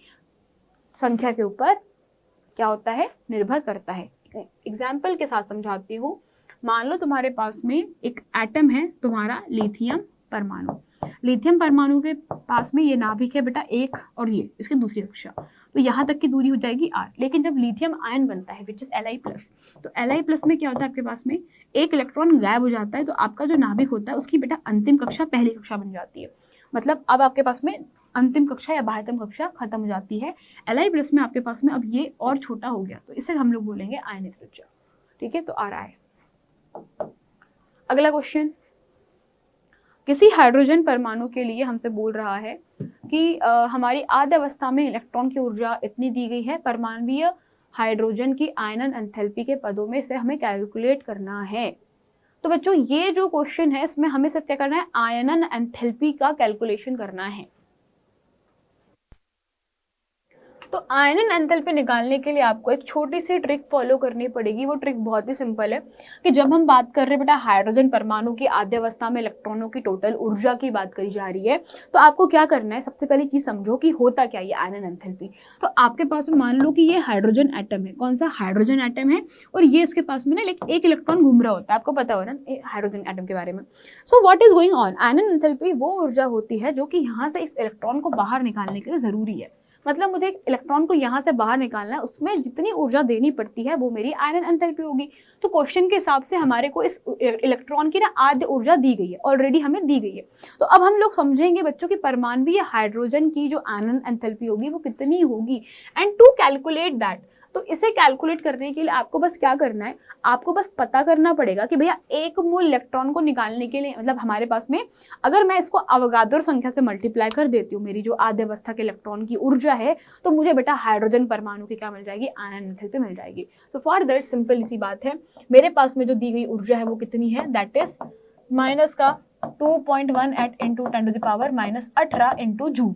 संख्या के ऊपर क्या होता है, निर्भर करता है। एग्जाम्पल के साथ समझाती हूँ। मान लो तुम्हारे पास में एक एटम है तुम्हारा लिथियम परमाणु। लिथियम परमाणु के पास में ये नाभिक है बेटा एक, और ये इसकी दूसरी कक्षा, तो यहाँ तक की दूरी हो जाएगी r। लेकिन जब लिथियम आयन बनता है विच इज Li+, तो Li+ में क्या होता है आपके पास में एक इलेक्ट्रॉन गायब हो जाता है, तो आपका जो नाभिक होता है उसकी बेटा अंतिम कक्षा पहली कक्षा बन जाती है। मतलब अब आपके पास में अंतिम कक्षा या बाह्यतम कक्षा खत्म हो जाती है। Li+ में आपके पास में अब ये और छोटा हो गया, तो इसे हम लोग बोलेंगे आयनिक त्रिज्या। ठीक है, तो आ रहा है अगला क्वेश्चन। किसी हाइड्रोजन परमाणु के लिए हमसे बोल रहा है कि हमारी आद्य अवस्था में इलेक्ट्रॉन की ऊर्जा इतनी दी गई है, परमाणुीय हाइड्रोजन की आयनन एंथैल्पी के पदों में से हमें कैलकुलेट करना है। तो बच्चों ये जो क्वेश्चन है इसमें हमें सिर्फ क्या करना है, आयनन एंथैल्पी का कैलकुलेशन करना है। तो आयनन एंथैल्पी निकालने के लिए आपको एक छोटी सी ट्रिक फॉलो करनी पड़ेगी। वो ट्रिक बहुत ही सिंपल है कि जब हम बात कर रहे हैं बेटा हाइड्रोजन परमाणु की आद्य अवस्था में इलेक्ट्रॉनों की टोटल ऊर्जा की बात करी जा रही है, तो आपको क्या करना है, सबसे पहली चीज समझो कि होता क्या ये आयनन एंथैल्पी। तो आपके पास में मान लो कि ये हाइड्रोजन एटम है, कौन सा हाइड्रोजन एटम है, और ये इसके पास में ना एक इलेक्ट्रॉन घूम रहा होता है, आपको पता हो ना हाइड्रोजन एटम के बारे में। So what is going on, आयनन एंथैल्पी वो ऊर्जा होती है जो कि यहाँ से इस इलेक्ट्रॉन को बाहर निकालने के लिए जरूरी है। मतलब मुझे एक इलेक्ट्रॉन को यहाँ से बाहर निकालना है, उसमें जितनी ऊर्जा देनी पड़ती है वो मेरी आयनन एंथैल्पी होगी। तो क्वेश्चन के हिसाब से हमारे को इस इलेक्ट्रॉन की ना आधी ऊर्जा दी गई है, ऑलरेडी हमें दी गई है। तो अब हम लोग समझेंगे बच्चों की परमाणु हाइड्रोजन की जो आयनन एंथैल्पी होगी वो कितनी होगी, एंड टू कैलकुलेट दैट। तो इसे कैलकुलेट करने के लिए आपको बस क्या करना है, आपको बस पता करना पड़ेगा कि भैया एक मोल इलेक्ट्रॉन को निकालने के लिए, मतलब हमारे पास में अगर मैं इसको अवगाद्रो संख्या से मल्टीप्लाई कर देती हूँ, मेरी जो आद्य अवस्था के इलेक्ट्रॉन की ऊर्जा है, तो मुझे बेटा हाइड्रोजन परमाणु की क्या मिल जाएगी, आयनन एंथैल्पी मिल जाएगी। तो फॉर दैट सिंपल सी बात है, मेरे पास में जो दी गई ऊर्जा है वो कितनी है, दैट इज माइनस का 2.1 एट इंटू 10⁻⁻18 इंटू जूल,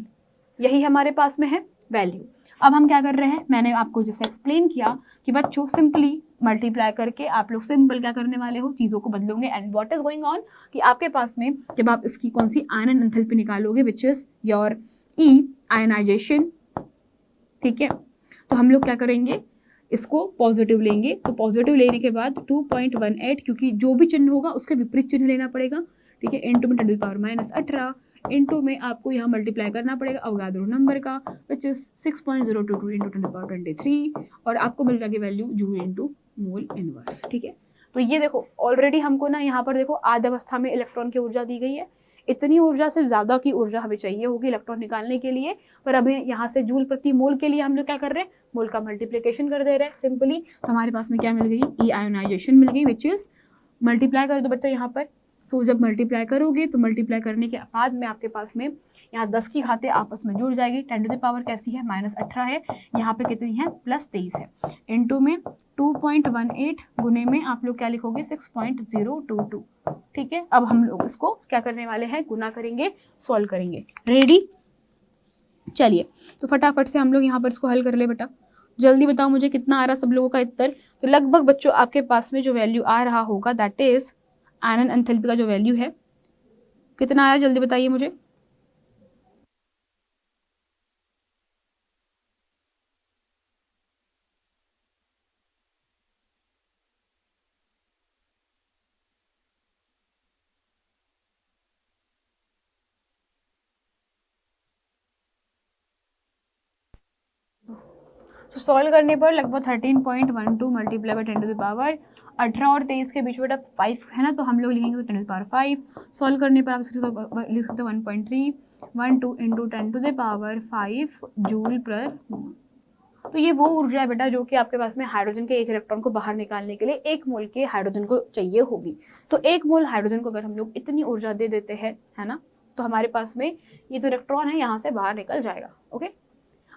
यही हमारे पास में है वैल्यू। अब हम क्या कर रहे हैं, मैंने आपको जैसे एक्सप्लेन किया कि बच्चों सिंपली मल्टीप्लाई करके आप लोग सिंपल क्या करने वाले हो, चीज़ों को बदलोगे। And what is going on कि आपके पास में जब आप इसकी कौन सी आयनन एंथैल्पी निकालोगे, which is your E ionization, ठीक है। तो हम लोग क्या करेंगे, इसको पॉजिटिव लेंगे। तो पॉजिटिव लेने के बाद 2.18, क्योंकि जो भी चिन्ह होगा उसके विपरीत चिन्ह लेना पड़ेगा, ठीक है। इंटू में 10⁻⁻18 इंटू में आपको यहाँ मल्टीप्लाई करना पड़ेगा अवगाद्रो नंबर का, विच इज 6.022 इंटू 10⁻23, और आपको मिल जाएगी value joule into mole inverse, ठीक है। तो ये देखो ऑलरेडी हमको ना यहाँ पर देखो आद्य अवस्था में इलेक्ट्रॉन की ऊर्जा दी गई है, इतनी ऊर्जा से ज़्यादा की ऊर्जा हमें चाहिए होगी इलेक्ट्रॉन निकालने के लिए, पर अभी यहाँ से जूल प्रति मोल के लिए हम लोग क्या कर रहे हैं, मोल का मल्टीप्लिकेशन कर दे रहे हैं सिंपली। तो हमारे पास में क्या मिल गई, ई आयोनाइजेशन मिल गई, विच इज मल्टीप्लाई कर दो बच्चा यहाँ पर। सो जब मल्टीप्लाई करोगे तो मल्टीप्लाई करने के बाद में आपके पास में यहाँ 10 की घातें आपस में जुड़ जाएगी। 10⁻⁻ कैसी है, -18 है, यहाँ पे कितनी है, +23 है, इंटू में 2.18 गुने में आप लोग क्या लिखोगे, 6.022, ठीक है। अब हम लोग इसको क्या करने वाले हैं, गुना करेंगे, सॉल्व करेंगे। रेडी, चलिए तो फटाफट से हम लोग यहाँ पर इसको हल कर ले बेटा। जल्दी बताओ मुझे कितना आ रहा सब लोगों का उत्तर। तो लगभग बच्चों आपके पास में जो वैल्यू आ रहा होगा, दैट इज आयनन एंथैल्पी का जो वैल्यू है कितना आया, जल्दी बताइए मुझे। तो सॉल्व करने पर लगभग 13.12 मल्टीप्लाई बाई 10⁻18 और 23 के बीच में बेटा 5 है ना, तो हम लोग लिखेंगे 10⁻5। सॉल्व करने पर आप लिख सकते हो 1.312 इंटू 10⁻5 जूल पर मोल। तो ये वो ऊर्जा है बेटा जो कि आपके पास में हाइड्रोजन के एक इलेक्ट्रॉन को बाहर निकालने के लिए 1 मोल के हाइड्रोजन को चाहिए होगी। तो 1 मोल हाइड्रोजन को अगर हम लोग इतनी ऊर्जा दे देते हैं, है ना, तो हमारे पास में ये जो इलेक्ट्रॉन है यहाँ से बाहर निकल जाएगा। ओके,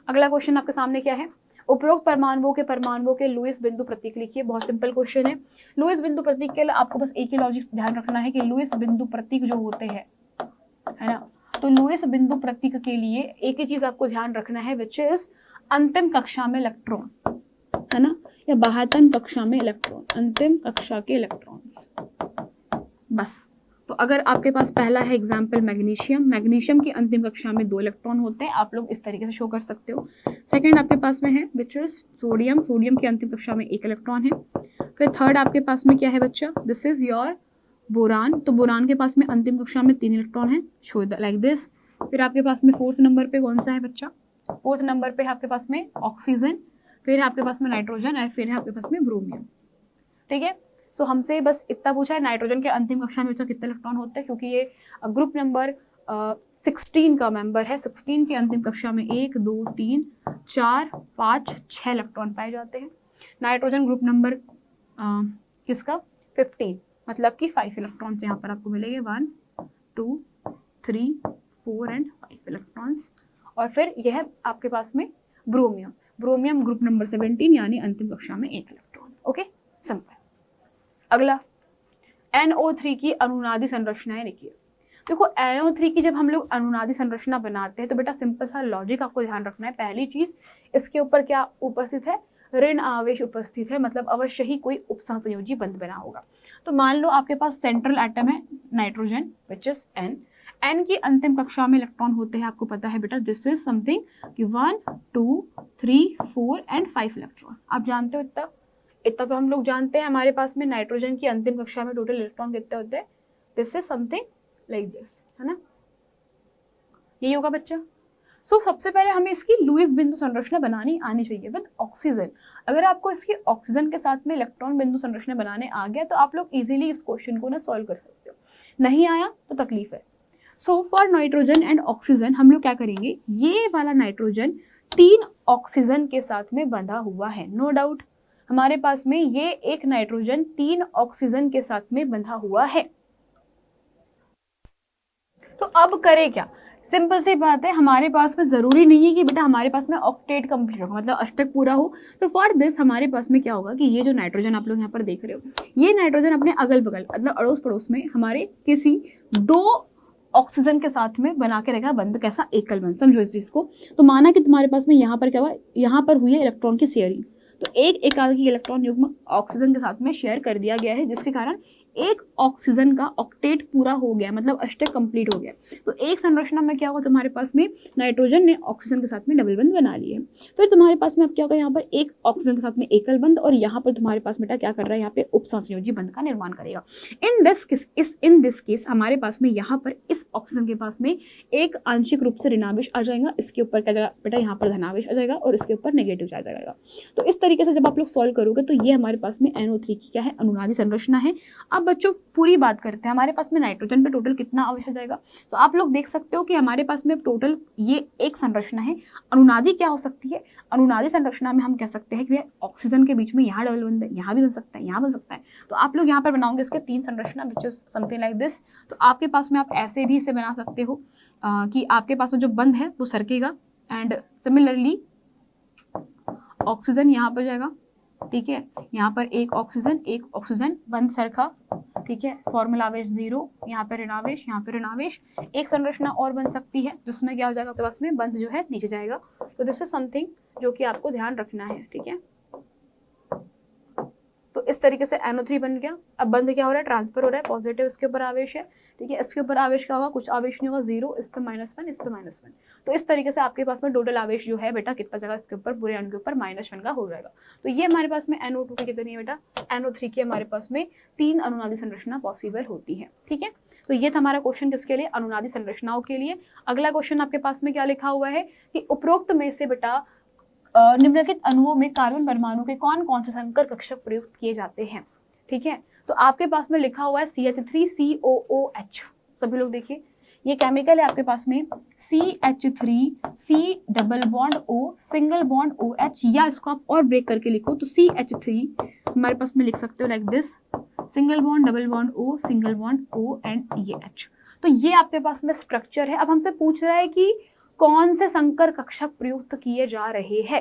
अगला क्वेश्चन आपके सामने क्या है, उपरोक्त परमाणुओं के लुईस बिंदु प्रतीक लिखिए। बहुत सिंपल क्वेश्चन है। लुईस बिंदु प्रतीक के लिए आपको बस एक ही लॉजिक ध्यान रखना है कि लुईस बिंदु प्रतीक जो होते हैं, है ना, तो लुईस बिंदु प्रतीक के लिए एक ही चीज आपको ध्यान रखना है, विच इज अंतिम कक्षा में इलेक्ट्रॉन, है ना, या बाह्यतम कक्षा में इलेक्ट्रॉन, अंतिम कक्षा के इलेक्ट्रॉन्स, बस। तो अगर आपके पास पहला है एग्जाम्पल मैग्नीशियम की अंतिम कक्षा में 2 इलेक्ट्रॉन होते हैं, आप लोग इस तरीके से शो कर सकते हो। सेकंड आपके पास में है विच इज सोडियम की अंतिम कक्षा में 1 इलेक्ट्रॉन है। फिर थर्ड आपके पास में क्या है बच्चा, दिस इज योर बोरान, तो बोरान के पास में अंतिम कक्षा में 3 इलेक्ट्रॉन है, शो लाइक दिस। फिर आपके पास में 4th नंबर पे कौन सा है बच्चा, 4th नंबर पे है आपके पास में ऑक्सीजन, फिर है आपके पास में नाइट्रोजन, और फिर है आपके पास में ब्रोमियम, ठीक है। सो हमसे बस इतना पूछा है नाइट्रोजन के अंतिम कक्षा में बच्चा कितने इलेक्ट्रॉन होते हैं, क्योंकि ये ग्रुप नंबर 16 का मेंबर है। 16 की अंतिम कक्षा में 1 2 3 4 5 6 इलेक्ट्रॉन पाए जाते हैं। नाइट्रोजन ग्रुप नंबर किसका, 15, मतलब कि 5 इलेक्ट्रॉन्स यहाँ पर आपको मिलेंगे, 1 2 3 4 एंड 5 इलेक्ट्रॉन्स। और फिर यह आपके पास में ब्रोमियम ग्रुप नंबर 17 यानी अंतिम कक्षा में 1 इलेक्ट्रॉन। Okay, simple. अगला NO3 की अनुनादी संरचनाएं लिखिए। देखो NO3 की जब हम लोग अनुनादी संरचना बनाते हैं तो बेटा सिंपल सा लॉजिक आपको ध्यान रखना है। पहली चीज, इसके ऊपर क्या उपस्थित है, ऋण आवेश उपस्थित है, मतलब अवश्य ही कोई उपसहसंयोजी बंध बना होगा। तो मान लो आपके पास सेंट्रल एटम है नाइट्रोजन विच इज N की अंतिम कक्षा में इलेक्ट्रॉन होते हैं, आपको पता है बेटा, दिस इज समथिंग कि 1 2 3 4 एंड 5 इलेक्ट्रॉन। आप जानते हो इतना तो हम लोग जानते हैं। हमारे पास में नाइट्रोजन की अंतिम कक्षा में टोटल इलेक्ट्रॉन कितने होते हैं, this is something like this, है ना, यही होगा बच्चा। सबसे पहले हमें इसकी लुईस बिंदु संरचना बनानी आनी चाहिए विद ऑक्सीजन। अगर आपको इसकी ऑक्सीजन के साथ में इलेक्ट्रॉन बिंदु संरचना बनाने आ गया तो आप लोग इजीली इस क्वेश्चन को ना सॉल्व कर सकते हो, नहीं आया तो तकलीफ है। So for nitrogen and oxygen हम लोग क्या करेंगे, ये वाला नाइट्रोजन 3 ऑक्सीजन के साथ में बंधा हुआ है, नो डाउट हमारे पास में ये एक नाइट्रोजन 3 ऑक्सीजन के साथ में बंधा हुआ है। तो अब करें क्या, सिंपल सी बात है, हमारे पास में जरूरी नहीं है कि बेटा हमारे पास में ऑक्टेट कंप्लीट हो, मतलब अष्टक पूरा हो। तो फॉर दिस हमारे पास में क्या होगा कि ये जो नाइट्रोजन आप लोग यहाँ पर देख रहे हो, ये नाइट्रोजन अपने अगल बगल मतलब अड़ोस पड़ोस में हमारे किसी 2 ऑक्सीजन के साथ में बना के रखा बंद, कैसा एकल बंद, समझो इस चीज को। तो माना कि तुम्हारे पास में यहाँ पर क्या हुआ, यहाँ पर हुई है इलेक्ट्रॉन की शेयरिंग, तो एक एकाकी इलेक्ट्रॉन युग्म ऑक्सीजन के साथ में शेयर कर दिया गया है, जिसके कारण एक ऑक्सीजन का ऑक्टेट पूरा हो गया, मतलब अष्टक कंप्लीट हो गया। तो एक संरचना में क्या होगा, तुम्हारे पास में नाइट्रोजन ने ऑक्सीजन के साथ में डबल बंध बना लिए। फिर तुम्हारे पास में अब क्या होगा, यहाँ पर एक ऑक्सीजन के साथ में एकल बंध, और यहाँ पर तुम्हारे पास बेटा क्या कर रहा है, यहाँ पे उपसंयोजी बंध का निर्माण करेगा। इन दिस केस हमारे पास में यहाँ पर इस ऑक्सीजन के पास में एक आंशिक रूप से ऋणावेश आ जाएगा, इसके ऊपर क्या जाएगा बेटा, यहाँ पर धनावेश आ जाएगा और इसके ऊपर नेगेटिव चार्ज आ जाएगा। तो इस तरीके से जब आप लोग सॉल्व करोगे तो ये हमारे पास में NO3 की क्या है, अनुनादी संरचना है। अब बच्चों पूरी बात करते हैं, हमारे पास में नाइट्रोजन पे टोटल कितना आवेश आ जाएगा। तो आप लोग देख सकते हो कि हमारे पास में टोटल ये एक संरचना है। अनुनादी क्या हो सकती है, अनुनादी संरचना में हम कह सकते हैं कि ऑक्सीजन के बीच में यहाँ डबल बंध है, यहाँ भी बन सकता है, यहाँ बन सकता है। तो आप लोग यहाँ पर बनाओगे इसके 3 संरचना, which is something like this. तो आपके पास में आप ऐसे भी इसे बना सकते हो कि आपके पास में जो बंध है वो सरकेगा, एंड सिमिलरली ऑक्सीजन यहाँ पर जाएगा, ठीक है, यहाँ पर एक ऑक्सीजन बंध सरखा, ठीक है, फॉर्मूला आवेश 0, यहाँ पे ऋणावेश, यहाँ पे ऋणावेश। एक संरचना और बन सकती है जिसमें क्या हो जाएगा, आपके पास में बंध जो है नीचे जाएगा। तो दिस इज समथिंग जो कि आपको ध्यान रखना है, ठीक है। तो इस तरीके से NO3 बन गया। अब बंध क्या हो रहा है, ट्रांसफर हो रहा है, पॉजिटिव इसके ऊपर आवेश है, ठीक है, इसके ऊपर आवेश क्या होगा, कुछ आवेश नहीं होगा, 0, इस पे -1, इस पे -1। तो इस तरीके से आपके पास में टोटल आवेश जो है बेटा कितना जगह इसके ऊपर, पूरे अणु के ऊपर -1 का हो जाएगा। तो ये हमारे पास में NO2 की कितनी है बेटा, NO3 की हमारे पास में 3 अनुनादी संरचना पॉसिबल होती है, ठीक है। तो ये था हमारा क्वेश्चन किसके लिए, अनुनादी संरचनाओं के लिए। अगला क्वेश्चन आपके पास में क्या लिखा हुआ है कि उपरोक्त में से बेटा निम्नलिखित अणुओं में कार्बन परमाणु के कौन कौन से संकर कक्षक प्रयुक्त किए जाते हैं, ठीक है। तो आपके पास में लिखा हुआ है CH3COOH, सभी लोग देखिए ये केमिकल है आपके पास में CH3C double bond O single bond OH, या इसको आप और ब्रेक करके लिखो तो CH3 हमारे पास में लिख सकते हो like this, single bond double bond O single bond O and ये H। तो ये आपके पास में स्ट्रक्चर है। अब हमसे पूछ रहा है कि कौन से संकर कक्षक प्रयुक्त किए जा रहे हैं।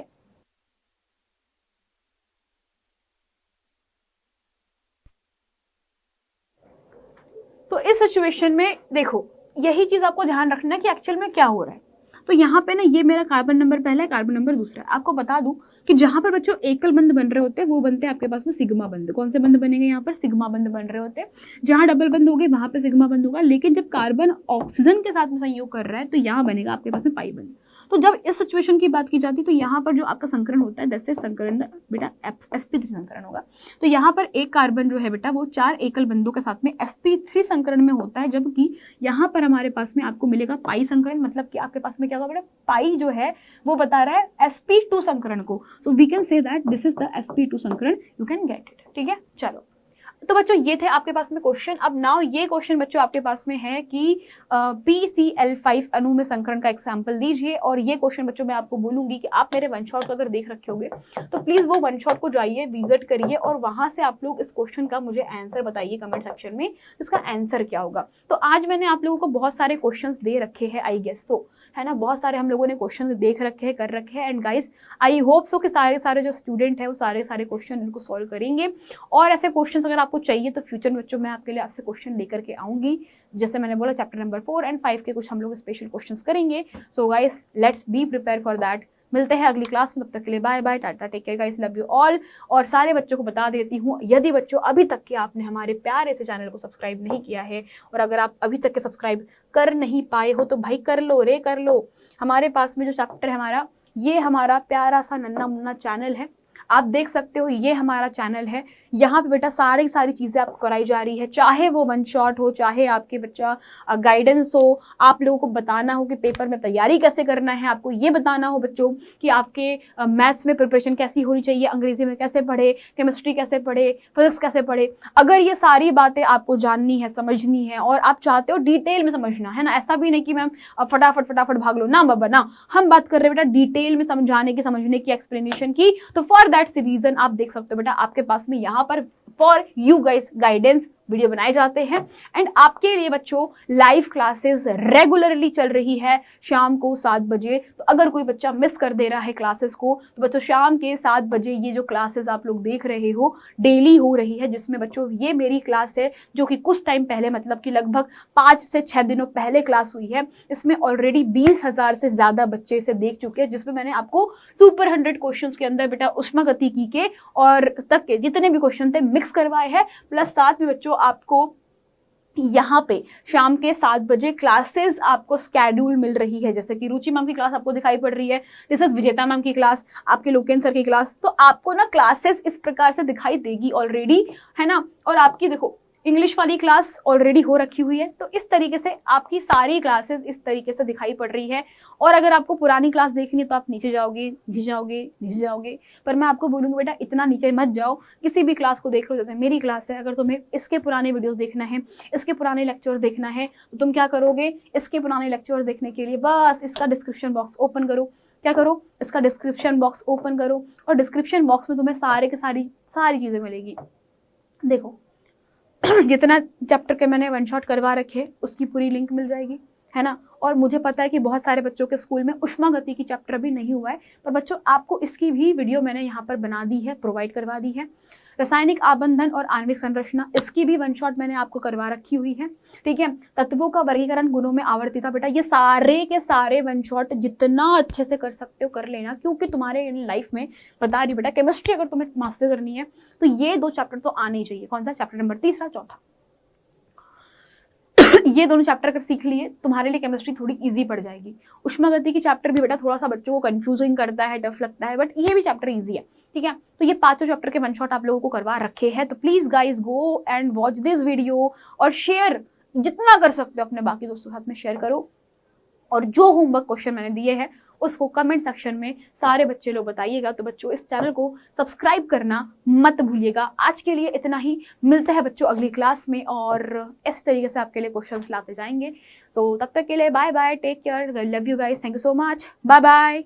तो इस सिचुएशन में देखो यही चीज आपको ध्यान रखना है कि एक्चुअल में क्या हो रहा है। तो यहाँ पे ना ये मेरा कार्बन नंबर पहला है, कार्बन नंबर दूसरा है। आपको बता दूं कि जहां पर बच्चों एकल बंध बन रहे होते हैं वो बनते हैं आपके पास में सिग्मा बंध। कौन से बंध बनेंगे, यहाँ पर सिग्मा बंध बन रहे होते हैं। जहां डबल बंध होंगे वहां पे सिग्मा बंध होगा, लेकिन जब कार्बन ऑक्सीजन के साथ में संयोग कर रहा है तो यहाँ बनेगा आपके पास में पाई बंध। तो जब इस सिचुएशन की बात की जाती है तो यहाँ पर जो आपका संकरण होता है दैट्स संकरण बेटा sp3 संकरण होगा। तो यहाँ पर एक कार्बन जो है बेटा वो 4 एकल बंधों के साथ में sp3 संकरण में होता है, जबकि यहाँ पर हमारे पास में आपको मिलेगा पाई संकरण। मतलब कि आपके पास में क्या होगा बेटा, पाई जो है वो बता रहा है sp2 संकरण को। So we can say that this is the sp2 संकरण, यू कैन गेट इट, ठीक है। चलो तो बच्चों ये थे आपके पास में क्वेश्चन। अब नाउ ये क्वेश्चन बच्चों आपके पास में है कि PCl5 अणु में संकरण का एग्जांपल दीजिए। और ये क्वेश्चन बच्चों मैं आपको बोलूंगी कि आप मेरे वन शॉट को अगर देख रखे होंगे तो प्लीज वो वन शॉट को जाइए, विजिट करिए और वहां से आप लोग इस क्वेश्चन का मुझे आंसर बताइए कमेंट सेक्शन में, इसका आंसर क्या होगा। तो आज मैंने आप लोगों को बहुत सारे क्वेश्चन दे रखे हैं, आई गेस सो, है ना, बहुत सारे हम लोगों ने क्वेश्चन देख रखे हैं, कर रखे हैं। And guys I hope so कि सारे जो स्टूडेंट है वो सारे क्वेश्चन इनको सॉल्व करेंगे। और ऐसे क्वेश्चन अगर आपको चाहिए तो फ्यूचर में बच्चों मैं आपके लिए आपसे क्वेश्चन लेकर के आऊंगी। जैसे मैंने बोला चैप्टर नंबर 4 एंड 5 के कुछ हम लोग स्पेशल क्वेश्चंस करेंगे। So guys let's be prepare for that. मिलते हैं अगली क्लास में, तब तक के लिए bye bye, tata, take care guys, love you all. और सारे बच्चों को बता देती हूँ, यदि बच्चों अभी तक के आपने हमारे प्यारे से चैनल को सब्सक्राइब नहीं किया है और अगर आप अभी तक के सब्सक्राइब कर नहीं पाए हो तो भाई कर लो रे, कर लो। हमारे पास में जो चैप्टर है हमारा, ये हमारा प्यारा सा नन्ना मुन्ना चैनल है। आप देख सकते हो ये हमारा चैनल है, यहाँ पे बेटा सारी चीज़ें आपको कराई जा रही है, चाहे वो वन शॉट हो, चाहे आपके बच्चा गाइडेंस हो, आप लोगों को बताना हो कि पेपर में तैयारी कैसे करना है, आपको ये बताना हो बच्चों कि आपके मैथ्स में प्रिपरेशन कैसी होनी चाहिए, अंग्रेजी में कैसे पढ़े, केमिस्ट्री कैसे पढ़े, फिजिक्स कैसे पढ़े। अगर ये सारी बातें आपको जाननी है, समझनी है और आप चाहते हो डिटेल में समझना है ना, ऐसा भी नहीं कि मैम फटाफट भाग लो ना बाबा ना, हम बात कर रहे हैं बेटा डिटेल में समझाने की, समझने की, एक्सप्लेनेशन की। तो फॉर दैट रीजन आप देख सकते हो बेटा आपके पास में यहाँ पर for you guys guidance video बनाए जाते हैं एंड आपके लिए बच्चों लाइव क्लासेस रेगुलरली चल रही है शाम को 7 बजे। तो अगर कोई बच्चा मिस कर दे रहा है क्लासेस को तो बच्चों शाम के 7 बजे ये जो क्लासेस आप लोग देख रहे हो डेली हो रही है, जिसमें बच्चों ये मेरी क्लास है जो कि कुछ टाइम पहले मतलब कि लगभग 5 से 6 दिनों पहले क्लास हुई है। इसमें ऑलरेडी 20,000 से ज्यादा बच्चे इसे देख चुके हैं, जिसमें मैंने आपको सुपर 100 क्वेश्चंस के अंदर बेटा ऊष्मागतिकी के और तक के जितने भी क्वेश्चन थे मिक्स करवाए हैं, प्लस साथ में बच्चों आपको यहाँ पे शाम के 7 बजे क्लासेस आपको स्केड्यूल मिल रही है। जैसे कि रुचि मैम की क्लास आपको दिखाई पड़ रही है, दिस इज विजेता मैम की क्लास, आपके लोकेन सर की क्लास। तो आपको ना क्लासेस इस प्रकार से दिखाई देगी ऑलरेडी, है ना। और आपकी देखो इंग्लिश वाली क्लास ऑलरेडी हो रखी हुई है, तो इस तरीके से आपकी सारी क्लासेस इस तरीके से दिखाई पड़ रही है। और अगर आपको पुरानी क्लास देखनी है तो आप नीचे जाओगे, नीचे जाओगे, नीचे जाओगे, पर मैं आपको बोलूँगी बेटा इतना नीचे मत जाओ, किसी भी क्लास को देख लो। जैसे मेरी क्लास है, अगर तुम्हें इसके पुराने वीडियोस देखना है, इसके पुराने लेक्चर्स देखना है, तो तुम क्या करोगे, इसके पुराने लेक्चर्स देखने के लिए बस इसका डिस्क्रिप्शन बॉक्स ओपन करो। क्या करो, इसका डिस्क्रिप्शन बॉक्स ओपन करो और डिस्क्रिप्शन बॉक्स में तुम्हें सारे के सारी चीज़ें मिलेगी। देखो जितना चैप्टर के मैंने वन शॉट करवा रखे उसकी पूरी लिंक मिल जाएगी, है ना। और मुझे पता है कि बहुत सारे बच्चों के स्कूल में ऊष्मागति की चैप्टर अभी नहीं हुआ है, पर बच्चों आपको इसकी भी वीडियो मैंने यहाँ पर बना दी है, प्रोवाइड करवा दी है। रासायनिक आबंधन और आणविक संरचना इसकी भी वन शॉट मैंने आपको करवा रखी हुई है, ठीक है। तत्वों का वर्गीकरण, गुणों में आवर्तिता, बेटा ये सारे के सारे वन शॉट जितना अच्छे से कर सकते हो कर लेना, क्योंकि तुम्हारे लाइफ में बता रही बेटा केमिस्ट्री अगर तुम्हें मास्टर करनी है तो ये 2 चैप्टर तो आने ही चाहिए। कौन सा चैप्टर नंबर 3, 4 ये दोनों चैप्टर अगर सीख लिए तुम्हारे लिए केमिस्ट्री थोड़ी इजी पड़ जाएगी। ऊष्मागति की चैप्टर भी बेटा थोड़ा सा बच्चों को कंफ्यूजिंग करता है, टफ लगता है, बट ये भी चैप्टर इजी है, ठीक है। तो ये 5 चैप्टर के वन शॉट आप लोगों को करवा रखे हैं। तो please guys go and watch this video और शेयर जितना कर सकते हो अपने बाकी दोस्तों के साथ में शेयर करो। और जो होमवर्क क्वेश्चन मैंने दिए हैं उसको कमेंट सेक्शन में सारे बच्चे लोग बताइएगा। तो बच्चों इस चैनल को सब्सक्राइब करना मत भूलिएगा। आज के लिए इतना ही, मिलते हैं बच्चों अगली क्लास में और इस तरीके से आपके लिए क्वेश्चंस लाते जाएंगे। सो तब तक के लिए bye bye, take care, love you guys, thank you so much, bye bye.